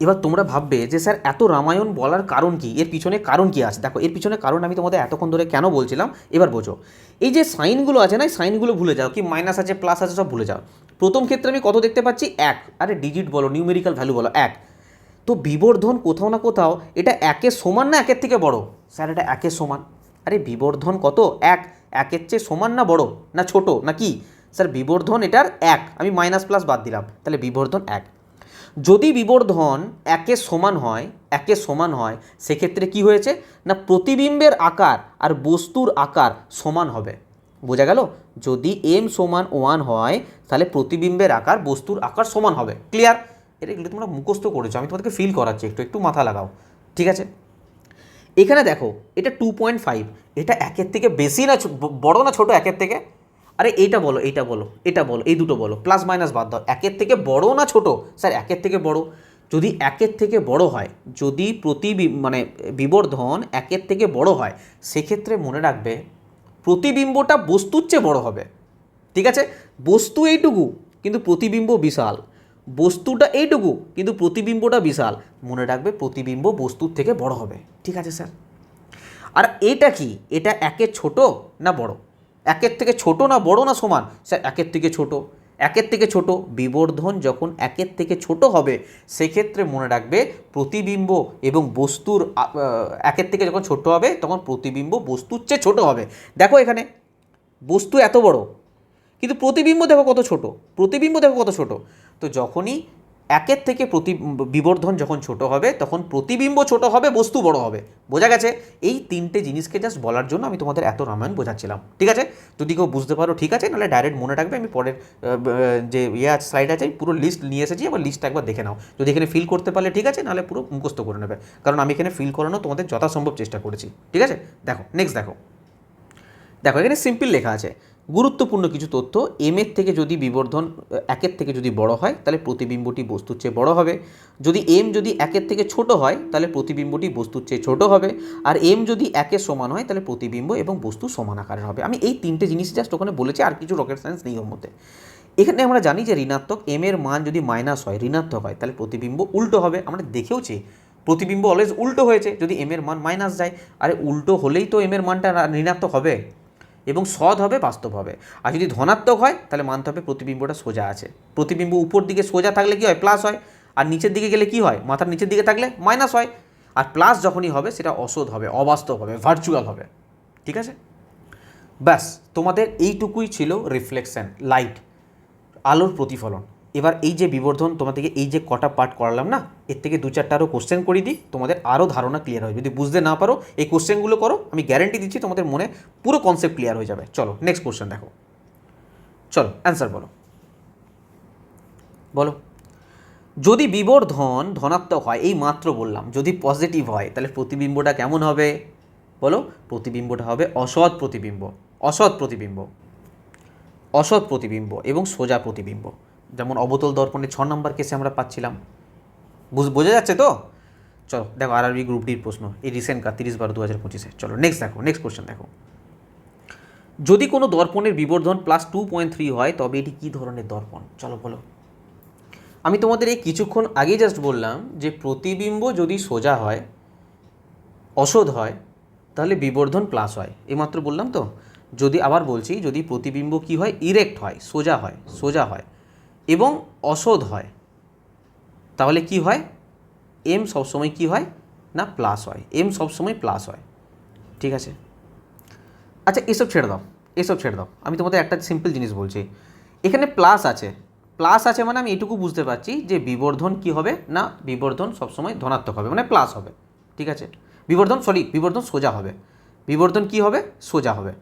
S1: এবার তোমরা ভাববে যে স্যার এত রামায়ণ বলার কারণ কি, এর পিছনে কারণ কি আছে? দেখো এর পিছনে কারণ আমি তোমাদের এতক্ষণ ধরে কেন বলছিলাম এবার বোঝো। এই যে সাইনগুলো আছে না, সাইনগুলো ভুলে যাও, কি মাইনাস আছে প্লাস আছে সব ভুলে যাও। প্রথম ক্ষেত্রে আমি কত দেখতে পাচ্ছি? 1। আরে ডিজিট বলো, নিউমেরিক্যাল ভ্যালু বলো, 1। তো বিবর্ধন কোথাও না কোথাও এটা 1-এর সমান না 1-এর থেকে বড়? স্যার এটা 1-এর সমান। আরে বিবর্ধন কত? 1। 1-এর চেয়ে সমান না বড় না ছোট না কি? স্যার বিবর্ধন এটার 1, আমি মাইনাস প্লাস বাদ দিলাম, তাহলে বিবর্ধন 1। যদি বিবর্ধন 1-এর সমান হয়, 1-এর সমান হয়, সেক্ষেত্রে কি হয়েছে না প্রতিবিম্বের আকার আর বস্তুর আকার সমান হবে। বোঝা গেল? যদি m সমান 1 হয় তাহলে প্রতিবিম্বের আকার বস্তুর আকার সমান হবে। ক্লিয়ার? এগুলো তোমরা মুখস্থ করেছো, আমি তোমাদেরকে ফিল করাচ্ছি, একটু একটু মাথা লাগাও। ঠিক আছে, এখানে দেখো এটা 2.5, এটা 1-এর থেকে বেশি না বড় না ছোট 1-এর থেকে? আরে এইটা বলো, এইটা বলো, এটা বলো, এই দুটো বলো, প্লাস মাইনাস বাদ দাও। 1-এর থেকে বড় না ছোট? স্যার 1-এর থেকে বড়। যদি 1-এর থেকে বড় হয়, যদি মানে বিবর্ধন 1-এর থেকে বড় হয়, সেক্ষেত্রে মনে রাখবে প্রতিবিম্বটা বস্তুর চেয়ে বড় হবে। ঠিক আছে, বস্তু এইটুকু কিন্তু প্রতিবিম্ব বিশাল, বস্তুটা এইটুকু কিন্তু প্রতিবিম্বটা বিশাল, মনে রাখবে প্রতিবিম্ব বস্তুর থেকে বড় হবে। ঠিক আছে স্যার? আর এটা কি, এটা 1-এর ছোট না বড়? 1-এর থেকে ছোট না বড় না সমান? স্যার 1-এর থেকে ছোট। 1-এর থেকে ছোট, বিবর্ধন যখন 1-এর থেকে ছোট হবে সেক্ষেত্রে মনে রাখবে প্রতিবিম্ব এবং বস্তুর 1-এর থেকে যখন ছোট হবে তখন প্রতিবিম্ব বস্তুর চেয়ে ছোট হবে। দেখো এখানে বস্তু এত বড় কিন্তু প্রতিবিম্ব দেখো কত ছোট, প্রতিবিম্ব দেখো কত ছোট। তো যখনই 1-এর থেকে বিবর্ধন যখন ছোট হবে তখন প্রতিবিম্ব ছোট হবে, বস্তু বড় হবে। বোঝা গেছে? এই তিনটে জিনিসকে জাস্ট বলার জন্য আমি তোমাদের এত রামায়ণ বোঝাচ্ছিলাম। ঠিক আছে, যদি কেউ বুঝতে পারো ঠিক আছে, নাহলে ডাইরেক্ট মনে রাখবে। আমি পরের যে স্লাইড আছে পুরো লিস্ট নিয়ে এসেছি, আবার লিস্টটা একবার দেখে নাও। যদি এখানে ফিল করতে পারলে ঠিক আছে, নাহলে পুরো মুখস্থ করে নেবে, কারণ আমি এখানে ফিল করানো তোমাদের যথাসম্ভব চেষ্টা করেছি। ঠিক আছে, দেখো নেক্সট দেখো। দেখো এখানে সিম্পল লেখা আছে, গুরুত্বপূর্ণ কিছু তথ্য। m-এর থেকে যদি বিবর্ধন 1-এর থেকে যদি বড় হয় তাহলে প্রতিবিম্বটি বস্তুর চেয়ে বড় হবে। যদি m যদি 1-এর থেকে ছোট হয় তাহলে প্রতিবিম্বটি বস্তুর চেয়ে ছোট হবে। আর m যদি 1-এর সমান হয় তাহলে প্রতিবিম্ব এবং বস্তু সমান আকারের হবে। আমি এই তিনটে জিনিস জাস্ট ওখানে বলেছি, আর কিছু রকেট সায়েন্স নেই ওর মধ্যে। এখানে আমরা জানি যে ঋণাত্মক m-এর মান যদি মাইনাস হয়, ঋণাত্মক হয়, তাহলে প্রতিবিম্ব উল্টো হবে। আমরা দেখেওছি প্রতিবিম্ব অলওয়েজ উল্টো হয়েছে যদি m-এর মান মাইনাস যায়। আরে উল্টো হলেই তো m-এর মানটা ঋণাত্মক হবে এবং সৎ হবে, বাস্তব হবে। আর যদি ধনাত্মক হয় তাহলে মানতে হবে প্রতিবিম্বটা সোজা আছে। প্রতিবিম্ব উপর দিকে সোজা থাকলে কি হয়? প্লাস হয়। আর নিচের দিকে গেলে কি হয়? মাথার নিচের দিকে থাকলে মাইনাস হয়। আর প্লাস যখনই হবে সেটা অসৎ হবে, অবাস্তব হবে, ভার্চুয়াল হবে। ঠিক আছে, ব্যাস তোমাদের এইটুকুই ছিল রিফ্লেকশন, লাইট, আলোর প্রতিফলন। এবার এই যে বিবর্ধন তোমাদেরকে এই যে কটা পার্ট করালাম না, এর থেকে 2-4টা আরও কোশ্চেন করে দিই, তোমাদের আরও ধারণা ক্লিয়ার হয়। যদি বুঝতে না পারো এই কোশ্চেনগুলো করো, আমি গ্যারেন্টি দিচ্ছি তোমাদের মনে পুরো কনসেপ্ট ক্লিয়ার হয়ে যাবে। চলো নেক্সট কোশ্চেন দেখো, চলো অ্যান্সার বলো। বলো, যদি বিবর্ধন ধনাত্মক হয়, এই মাত্র বললাম, যদি পজিটিভ হয় তাহলে প্রতিবিম্বটা কেমন হবে? বলো, প্রতিবিম্বটা হবে অসৎ প্রতিবিম্ব, অসৎ প্রতিবিম্ব, অসৎ প্রতিবিম্ব এবং সোজা প্রতিবিম্ব, যেমন অবতল দর্পণের 6 নম্বর কেসে আমরা পাচ্ছিলাম। বোঝা যাচ্ছে তো? চলো দেখো আরআরবি গ্রুপ ডির প্রশ্ন, এই রিসেন্ট কার 30/12/2025। চলো নেক্সট দেখো, নেক্সট কোশ্চেন দেখো। যদি কোনো দর্পণের বিবর্ধন +2.3 হয় তবে এটি কী ধরনের দর্পণ? চলো বলো। আমি তোমাদের এই কিছুক্ষণ আগেই জাস্ট বললাম যে প্রতিবিম্ব যদি সোজা হয়, অসৎ হয়, তাহলে বিবর্ধন প্লাস হয়, এইমাত্র বললাম তো। যদি আবার বলছি, যদি প্রতিবিম্ব কি হয়? ইরেক্ট হয়, সোজা হয়, সোজা হয় এবং অসৎ হয়, তাহলে কি হয়? m সবসময় কি হয় না প্লাস হয়, m সবসময় প্লাস হয়। ঠিক আছে, আচ্ছা এসব ছেড়ে দাও, এসব ছেড়ে দাও, আমি তোমাদের একটা সিম্পল জিনিস বলছি। এখানে প্লাস আছে, প্লাস আছে মানে আমি এটুকু বুঝতে পারছি যে বিবর্ধন কি হবে না, বিবর্ধন সবসময় ধনাত্মক হবে, মানে প্লাস হবে। ঠিক আছে, বিবর্ধন সোজা হবে। বিবর্ধন কি হবে? সোজা হবে।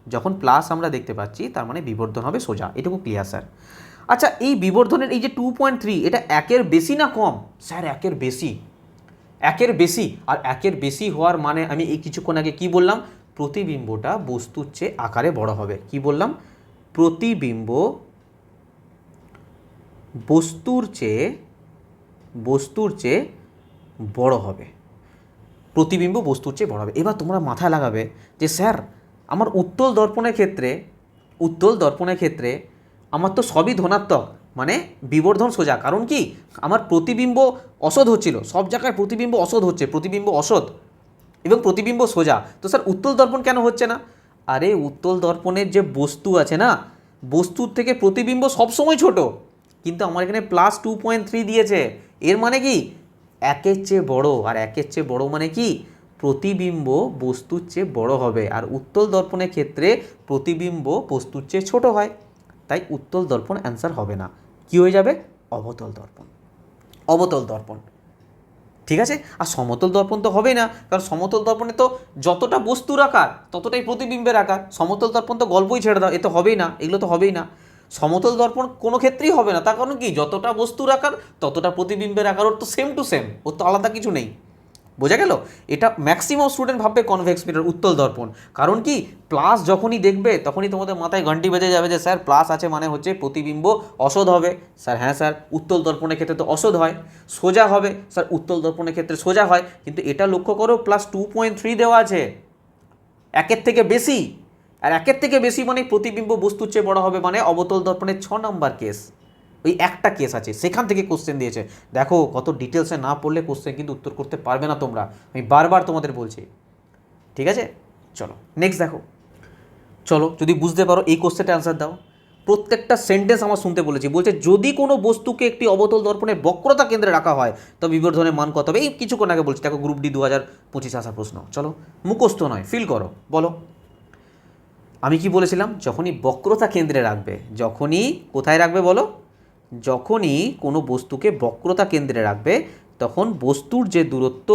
S1: যখন প্লাস আমরা দেখতে পাচ্ছি তার মানে বিবর্ধন হবে সোজা, এটুকু ক্লিয়ার স্যার। আচ্ছা এই বিবর্ধনের এই যে 2.3, এটা 1-এর বেশি না কম? স্যার 1-এর বেশি, 1-এর বেশি। আর 1-এর বেশি হওয়ার মানে আমি এই কিছুক্ষণ আগে কি বললাম? প্রতিবিম্বটা বস্তুর চেয়ে আকারে বড় হবে। কি বললাম? প্রতিবিম্ব বস্তুর চেয়ে বড় হবে, প্রতিবিম্ব বস্তুর চেয়ে বড় হবে। এবার তোমরা মাথায় লাগাবে যে স্যার আমার উত্তল দর্পণের ক্ষেত্রে আমার তো সবই ধনাত্মক, মানে বিবর্ধন সোজা। কারণ কি, আমার প্রতিবিম্ব অসৎ হচ্ছিল, সব জায়গায় প্রতিবিম্ব অসৎ হচ্ছে, প্রতিবিম্ব অসৎ এবং প্রতিবিম্ব সোজা। তো স্যার উত্তল দর্পণ কেন হচ্ছে না? আরে উত্তল দর্পণের যে বস্তু আছে না, বস্তুর থেকে প্রতিবিম্ব সবসময় ছোট, কিন্তু আমার এখানে +2.3 দিয়েছে। এর মানে কি, একের চেয়ে বড়, আর একের চেয়ে বড় মানে কি, প্রতিবিম্ব বস্তুর চেয়ে বড় হবে। আর উত্তল দর্পণের ক্ষেত্রে প্রতিবিম্ব বস্তুর চেয়ে ছোট হয়, তাই উত্তল দর্পণ অ্যান্সার হবে না। কি হয়ে যাবে? অবতল দর্পণ। অবতল দর্পণ, ঠিক আছে। আর সমতল দর্পণ তো হবেই না, কারণ সমতল দর্পণে তো যতটা বস্তুর আকার ততটাই প্রতিবিম্বের আকার। সমতল দর্পণ তো গল্পই ছেড়ে দাও, এ তো হবেই না, এগুলো তো হবেই না। সমতল দর্পণ কোনো ক্ষেত্রেই হবে না, তার কারণ কি, যতটা বস্তুর আকার ততটা প্রতিবিম্বের আকার, ওর তো সেম টু সেম, ওর তো আলাদা কিছু নেই। বোঝা গেল? এটা ম্যাক্সিমাম স্টুডেন্ট ভাববে কনভেক্স মিরর, উত্তল দর্পণ। কারণ কি, প্লাস যখনই দেখবে তখনই তোমাদের মাথায় ঘন্টি বেজে যাবে যে স্যার প্লাস আছে মানে হচ্ছে প্রতিবিম্ব অসৎ হবে। স্যার হ্যাঁ স্যার, উত্তল দর্পণের ক্ষেত্রে তো অসৎ হয়। সোজা হবে স্যার, উত্তল দর্পণের ক্ষেত্রে সোজা হয়, কিন্তু এটা লক্ষ্য করো +2.3 দেওয়া আছে, একের থেকে বেশি। আর একের থেকে বেশি মানে প্রতিবিম্ব বস্তুর চেয়ে বড় হবে, মানে অবতল দর্পণের 6 নম্বর কেস। ওই একটা কেস আছে, সেখান থেকে কোশ্চেন দিয়েছে। দেখো কত ডিটেলসে না পড়লে কোশ্চেন কিন্তু উত্তর করতে পারবে না তোমরা, আমি বারবার তোমাদের বলছি, ঠিক আছে। চলো নেক্সট দেখো। চলো, যদি বুঝতে পারো এই কোশ্চেনটা অ্যান্সার দাও। প্রত্যেকটা সেন্টেন্স আমার শুনতে বলেছি, বলছে যদি কোনো বস্তুকে একটি অবতল দর্পণের বক্রতা কেন্দ্রে রাখা হয় তো বিবর্ধনের মান কত হবে। এই কিছুক্ষণ আগে বলছি, দেখো গ্রুপ ডি 2025 আসা প্রশ্ন। চলো, মুখস্থ নয়, ফিল করো, বলো। আমি কি বলেছিলাম, যখনই বক্রতা কেন্দ্রে রাখবে, যখনই কোথায় রাখবে বলো, যখনই কোনো বস্তুকে বক্রতা কেন্দ্রে রাখবে তখন বস্তুর যে দূরত্ব,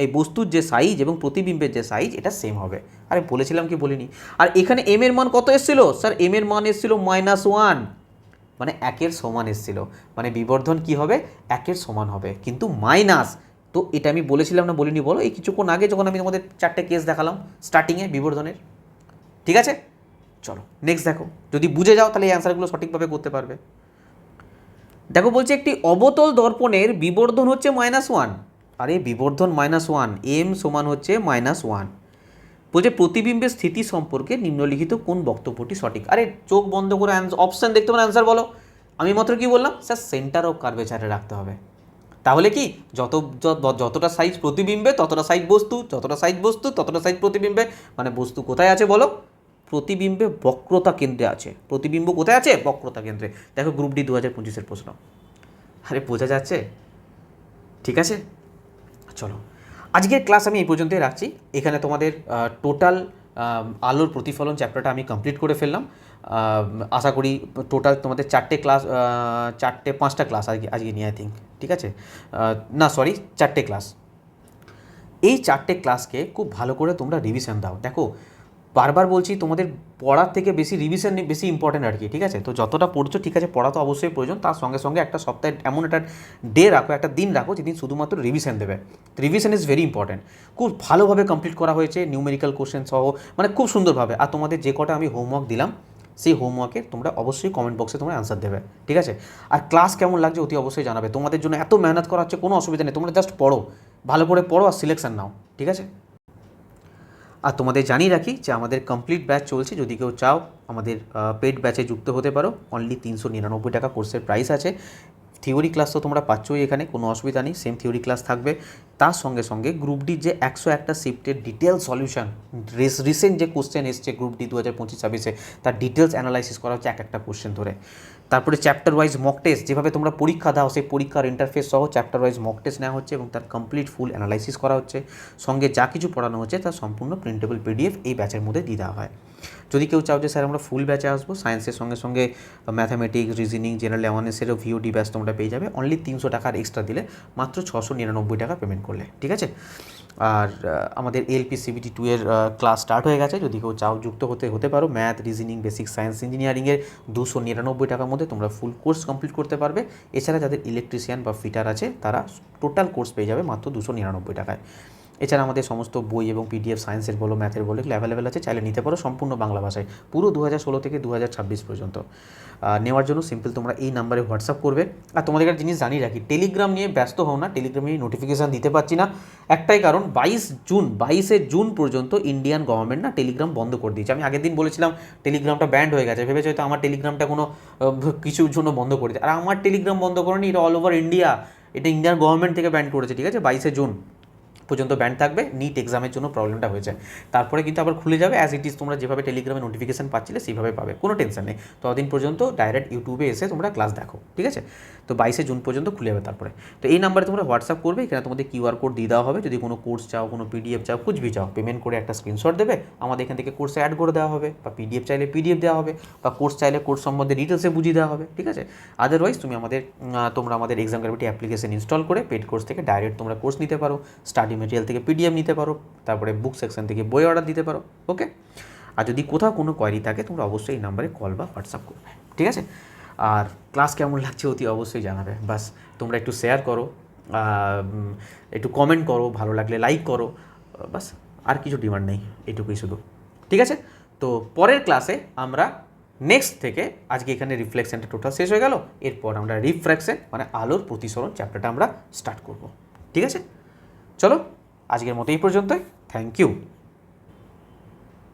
S1: এই বস্তুর যে সাইজ এবং প্রতিবিম্বের যে সাইজ, এটা সেম হবে। আরে বলেছিলাম কি বলিনি? আর এখানে এম এর মান কত এসেছিল স্যার? এম এর মান এসেছিল -1, মানে একের সমান এসেছিল, মানে বিবর্ধন কি হবে, একের সমান হবে, কিন্তু মাইনাস। তো এটা আমি বলেছিলাম না বলিনি বলো, এই কিছুক্ষণ আগে যখন আমি তোমাদের 4টে কেস দেখালাম স্টার্টিংয়ে বিবর্ধনের, ঠিক আছে। চলো নেক্সট দেখো, যদি বুঝে যাও তাহলে এই অ্যান্সারগুলো সঠিকভাবে করতে পারবে। দেখো বলছে একটি অবতল দর্পণের বিবর্ধন হচ্ছে -1। আরে বিবর্ধন -1, এম সমান হচ্ছে -1। বলছে প্রতিবিম্বের স্থিতি সম্পর্কে নিম্নলিখিত কোন বক্তব্যটি সঠিক। আরে চোখ বন্ধ করে অপশান দেখতে পারো, অ্যান্সার বলো। আমি মাত্র কি বললাম স্যার, সেন্টার অফ কার্ভেচারে রাখতে হবে। তাহলে কি, যতটা সাইজ প্রতিবিম্বে ততটা সাইজ বস্তু, যতটা সাইজ বস্তু ততটা সাইজ প্রতিবিম্বে, মানে বস্তু কোথায় আছে বলো, প্রতিবিম্বে বক্রতা কেন্দ্রে আছে। প্রতিবিম্ব কোথায় আছে? বক্রতা কেন্দ্রে। দেখো গ্রুপ ডি 2025-এর প্রশ্ন। আরে বোঝা যাচ্ছে, ঠিক আছে। চলো, আজকের ক্লাস আমি এই পর্যন্তই রাখছি। এখানে তোমাদের টোটাল আলোর প্রতিফলন চ্যাপ্টারটা আমি কমপ্লিট করে ফেললাম। আশা করি টোটাল তোমাদের 4টে ক্লাস, 5টা ক্লাস আজকে নিয়ে আই থিঙ্ক, ঠিক আছে। না সরি, 4টে ক্লাস। এই 4টে ক্লাসকে খুব ভালো করে তোমরা রিভিশন দাও। দেখো বারবার বলছি, তোমাদের পড়ার থেকে বেশি রিভিশন বেশি ইম্পর্টেন্ট আর কি, ঠিক আছে। তো যতটা পড়ছো ঠিক আছে, পড়া তো অবশ্যই প্রয়োজন, তার সঙ্গে সঙ্গে একটা সপ্তাহে এমন একটা ডে রাখো, একটা দিন রাখো যেদিন শুধুমাত্র রিভিশন দেবে। Revision is very important. খুব ভালোভাবে কমপ্লিট করা হয়েছে, নিউমেরিক্যাল কোশ্চেন সহ, মানে খুব সুন্দরভাবে। আর তোমাদের যে কটা আমি হোমওয়ার্ক দিলাম, সেই হোমওয়ার্কে তোমরা অবশ্যই কমেন্ট বক্সে তোমরা অ্যান্সার দেবে, ঠিক আছে। আর ক্লাস কেমন লাগছে অতি অবশ্যই জানাবে। তোমাদের জন্য এত মেহনত করা হচ্ছে, কোনো অসুবিধা নেই, তোমরা জাস্ট পড়ো, ভালো করে পড়ো আর সিলেকশন নাও, ঠিক আছে। আর তোমাদের জানিয়ে রাখি যে আমাদের কমপ্লিট ব্যাচ চলছে, যদি কেউ চাও আমাদের পেড ব্যাচে যুক্ত হতে পারো। অনলি 399 টাকা কোর্সের প্রাইস আছে। থিওরি ক্লাস তো তোমরা পাচ্ছই এখানে, কোনো অসুবিধা নেই, সেম থিওরি ক্লাস থাকবে। তার সঙ্গে সঙ্গে গ্রুপ ডির যে 101টা শিফটের ডিটেল সলিউশন, রিসেন্ট যে কোশ্চেন এসছে গ্রুপ ডি 2025-26-এ, তার ডিটেলস অ্যানালাইসিস করা হচ্ছে এক একটা কোশ্চেন ধরে। তারপরে চ্যাপ্টার ওয়াইজ মক টেস্ট, যেভাবে তোমরা পরীক্ষা দাও সেই পরীক্ষার ইন্টারফেস সহ চ্যাপ্টার ওয়াইজ মক টেস্ট নেওয়া হচ্ছে এবং তার কমপ্লিট ফুল অ্যানালাইসিস করা হচ্ছে। সঙ্গে যা কিছু পড়ানো হচ্ছে তার সম্পূর্ণ প্রিন্টেবল পিডিএফ এই ব্যাচের মধ্যে দিয়ে দেওয়া হয়। যদি কেউ চাও যে স্যার আমরা ফুল ব্যাচে আসবো, সায়েন্সের সঙ্গে সঙ্গে ম্যাথামেটিক্স, রিজনিং, জেনারেল অ্যাওয়ারনেসেরও ভিওডি ব্যাচ তোমরা পেয়ে যাবে অনলি 300 টাকার এক্সট্রা দিলে, মাত্র 699 টাকা পেমেন্ট করলে, ঠিক আছে। আর আমাদের এলপি সিবিটি 2 এর ক্লাস স্টার্ট হয়ে গেছে, যদি কেউ চাও যুক্ত হতে পারো। ম্যাথ, রিজনিং, বেসিক সায়েন্স, ইঞ্জিনিয়ারিংয়ের 299 টাকার মধ্যে তোমরা ফুল কোর্স কমপ্লিট করতে পারবে। এছাড়া যাদের ইলেকট্রিশিয়ান বা ফিটার আছে তারা টোটাল কোর্স পেয়ে যাবে মাত্র 299 টাকায়। এছাড়া আমাদের সমস্ত বই এবং পিডিএফ সায়েন্সের বলো, ম্যাথের বলো, এগুলো অ্যাভেলেবেল আছে, চাইলে নিতে পারো সম্পূর্ণ বাংলা ভাষায়, পুরো 2016 থেকে 2026 পর্যন্ত। নেওয়ার জন্য সিম্পল তোমরা এই নাম্বারে হোয়াটসঅ্যাপ করবে। আর তোমাদের একটা জিনিস জানিয়ে রাখি, টেলিগ্রাম নিয়ে ব্যস্ত হও না, টেলিগ্রাম নিয়ে নোটিফিকেশান দিতে পারছি না, একটাই কারণ 22শে জুন পর্যন্ত ইন্ডিয়ান গভর্নমেন্ট না টেলিগ্রাম বন্ধ করে দিয়েছে। আমি আগের দিন বলেছিলাম টেলিগ্রামটা ব্যান্ড হয়ে গেছে, ভেবেছে হয়তো আমার টেলিগ্রামটা কোনো কিছুর জন্য বন্ধ করে দিয়েছে, আর আমার টেলিগ্রাম বন্ধ করেনি, এটা অল ওভার ইন্ডিয়া, এটা ইন্ডিয়ান গভর্নমেন্ট থেকে ব্যান করেছে, ঠিক আছে? 22শে জুন পর্যন্ত ব্যান্ড থাকবে, নিট এক্সামের জন্য প্রবলেমটা হয়েছে, তারপরে কিন্তু আবার খুলে যাবে অ্যাজ ইট ইজ, তোমরা যেভাবে টেলিগ্রামে নোটিফিকেশন পাচ্ছিলে সেইভাবে পাবে, কোনো টেনশন নেই। ততদিন পর্যন্ত ডাইরেক্ট ইউটিউবে এসে তোমরা ক্লাস দেখো, ঠিক আছে? তো 22শে জুন পর্যন্ত খুলে যাবে তারপরে। তো এই নাম্বারে তোমরা হোয়াটসঅ্যাপ করবে, এখানে তোমাদের কিউআর কোড দিয়ে দেওয়া হবে, যদি কোনো কোর্স চাও, কোনো পিডিএফ চাও, কুছ ভি চাও, পেমেন্ট করে একটা স্ক্রিনশট দেবে, আমাদের এখান থেকে কোর্সে অ্যাড করে দেওয়া হবে, বা পিডিএফ চাইলে পিডিএফ দেওয়া হবে, বা কোর্স চাইলে কোর্স সম্বন্ধে ডিটেলসে বুঝিয়ে দেওয়া হবে, ঠিক আছে? আদারওয়াইজ তোমরা আমাদের এক্সাম গ্র্যাভিটি অ্যাপ্লিকেশন ইনস্টল করে পেড কোর্স থেকে ডাইরেক্ট তোমরা কোর্স নিতে পারো, স্টাডি মেটেরিয়াল থেকে পিডিএফ নিতে পারো, তারপরে বুক সেকশন থেকে বই অর্ডার দিতে পারো, ওকে? আর যদি কোথাও কোনো কোয়ারি থাকে তোমরা অবশ্যই এই নাম্বারে কল বা হোয়াটসঅ্যাপ করবে, ঠিক আছে? আর ক্লাস কেমন লাগছে অতি অবশ্যই জানাবে, বাস তোমরা একটু শেয়ার করো, একটু কমেন্ট করো, ভালো লাগলে লাইক করো, বাস আর কিছু ডিমান্ড নেই, এটুকুই শুধু, ঠিক আছে? তো পরের ক্লাসে আমরা নেক্সট থেকে, আজকে এখানে রিফ্লেকশনটা টোটাল শেষ হয়ে গেল, এরপর আমরা রিফ্র্যাকশন মানে আলোর প্রতিসরণ চ্যাপ্টারটা আমরা স্টার্ট করব, ঠিক আছে? চলো আজকের মতো এই পর্যন্তই, থ্যাংক ইউ।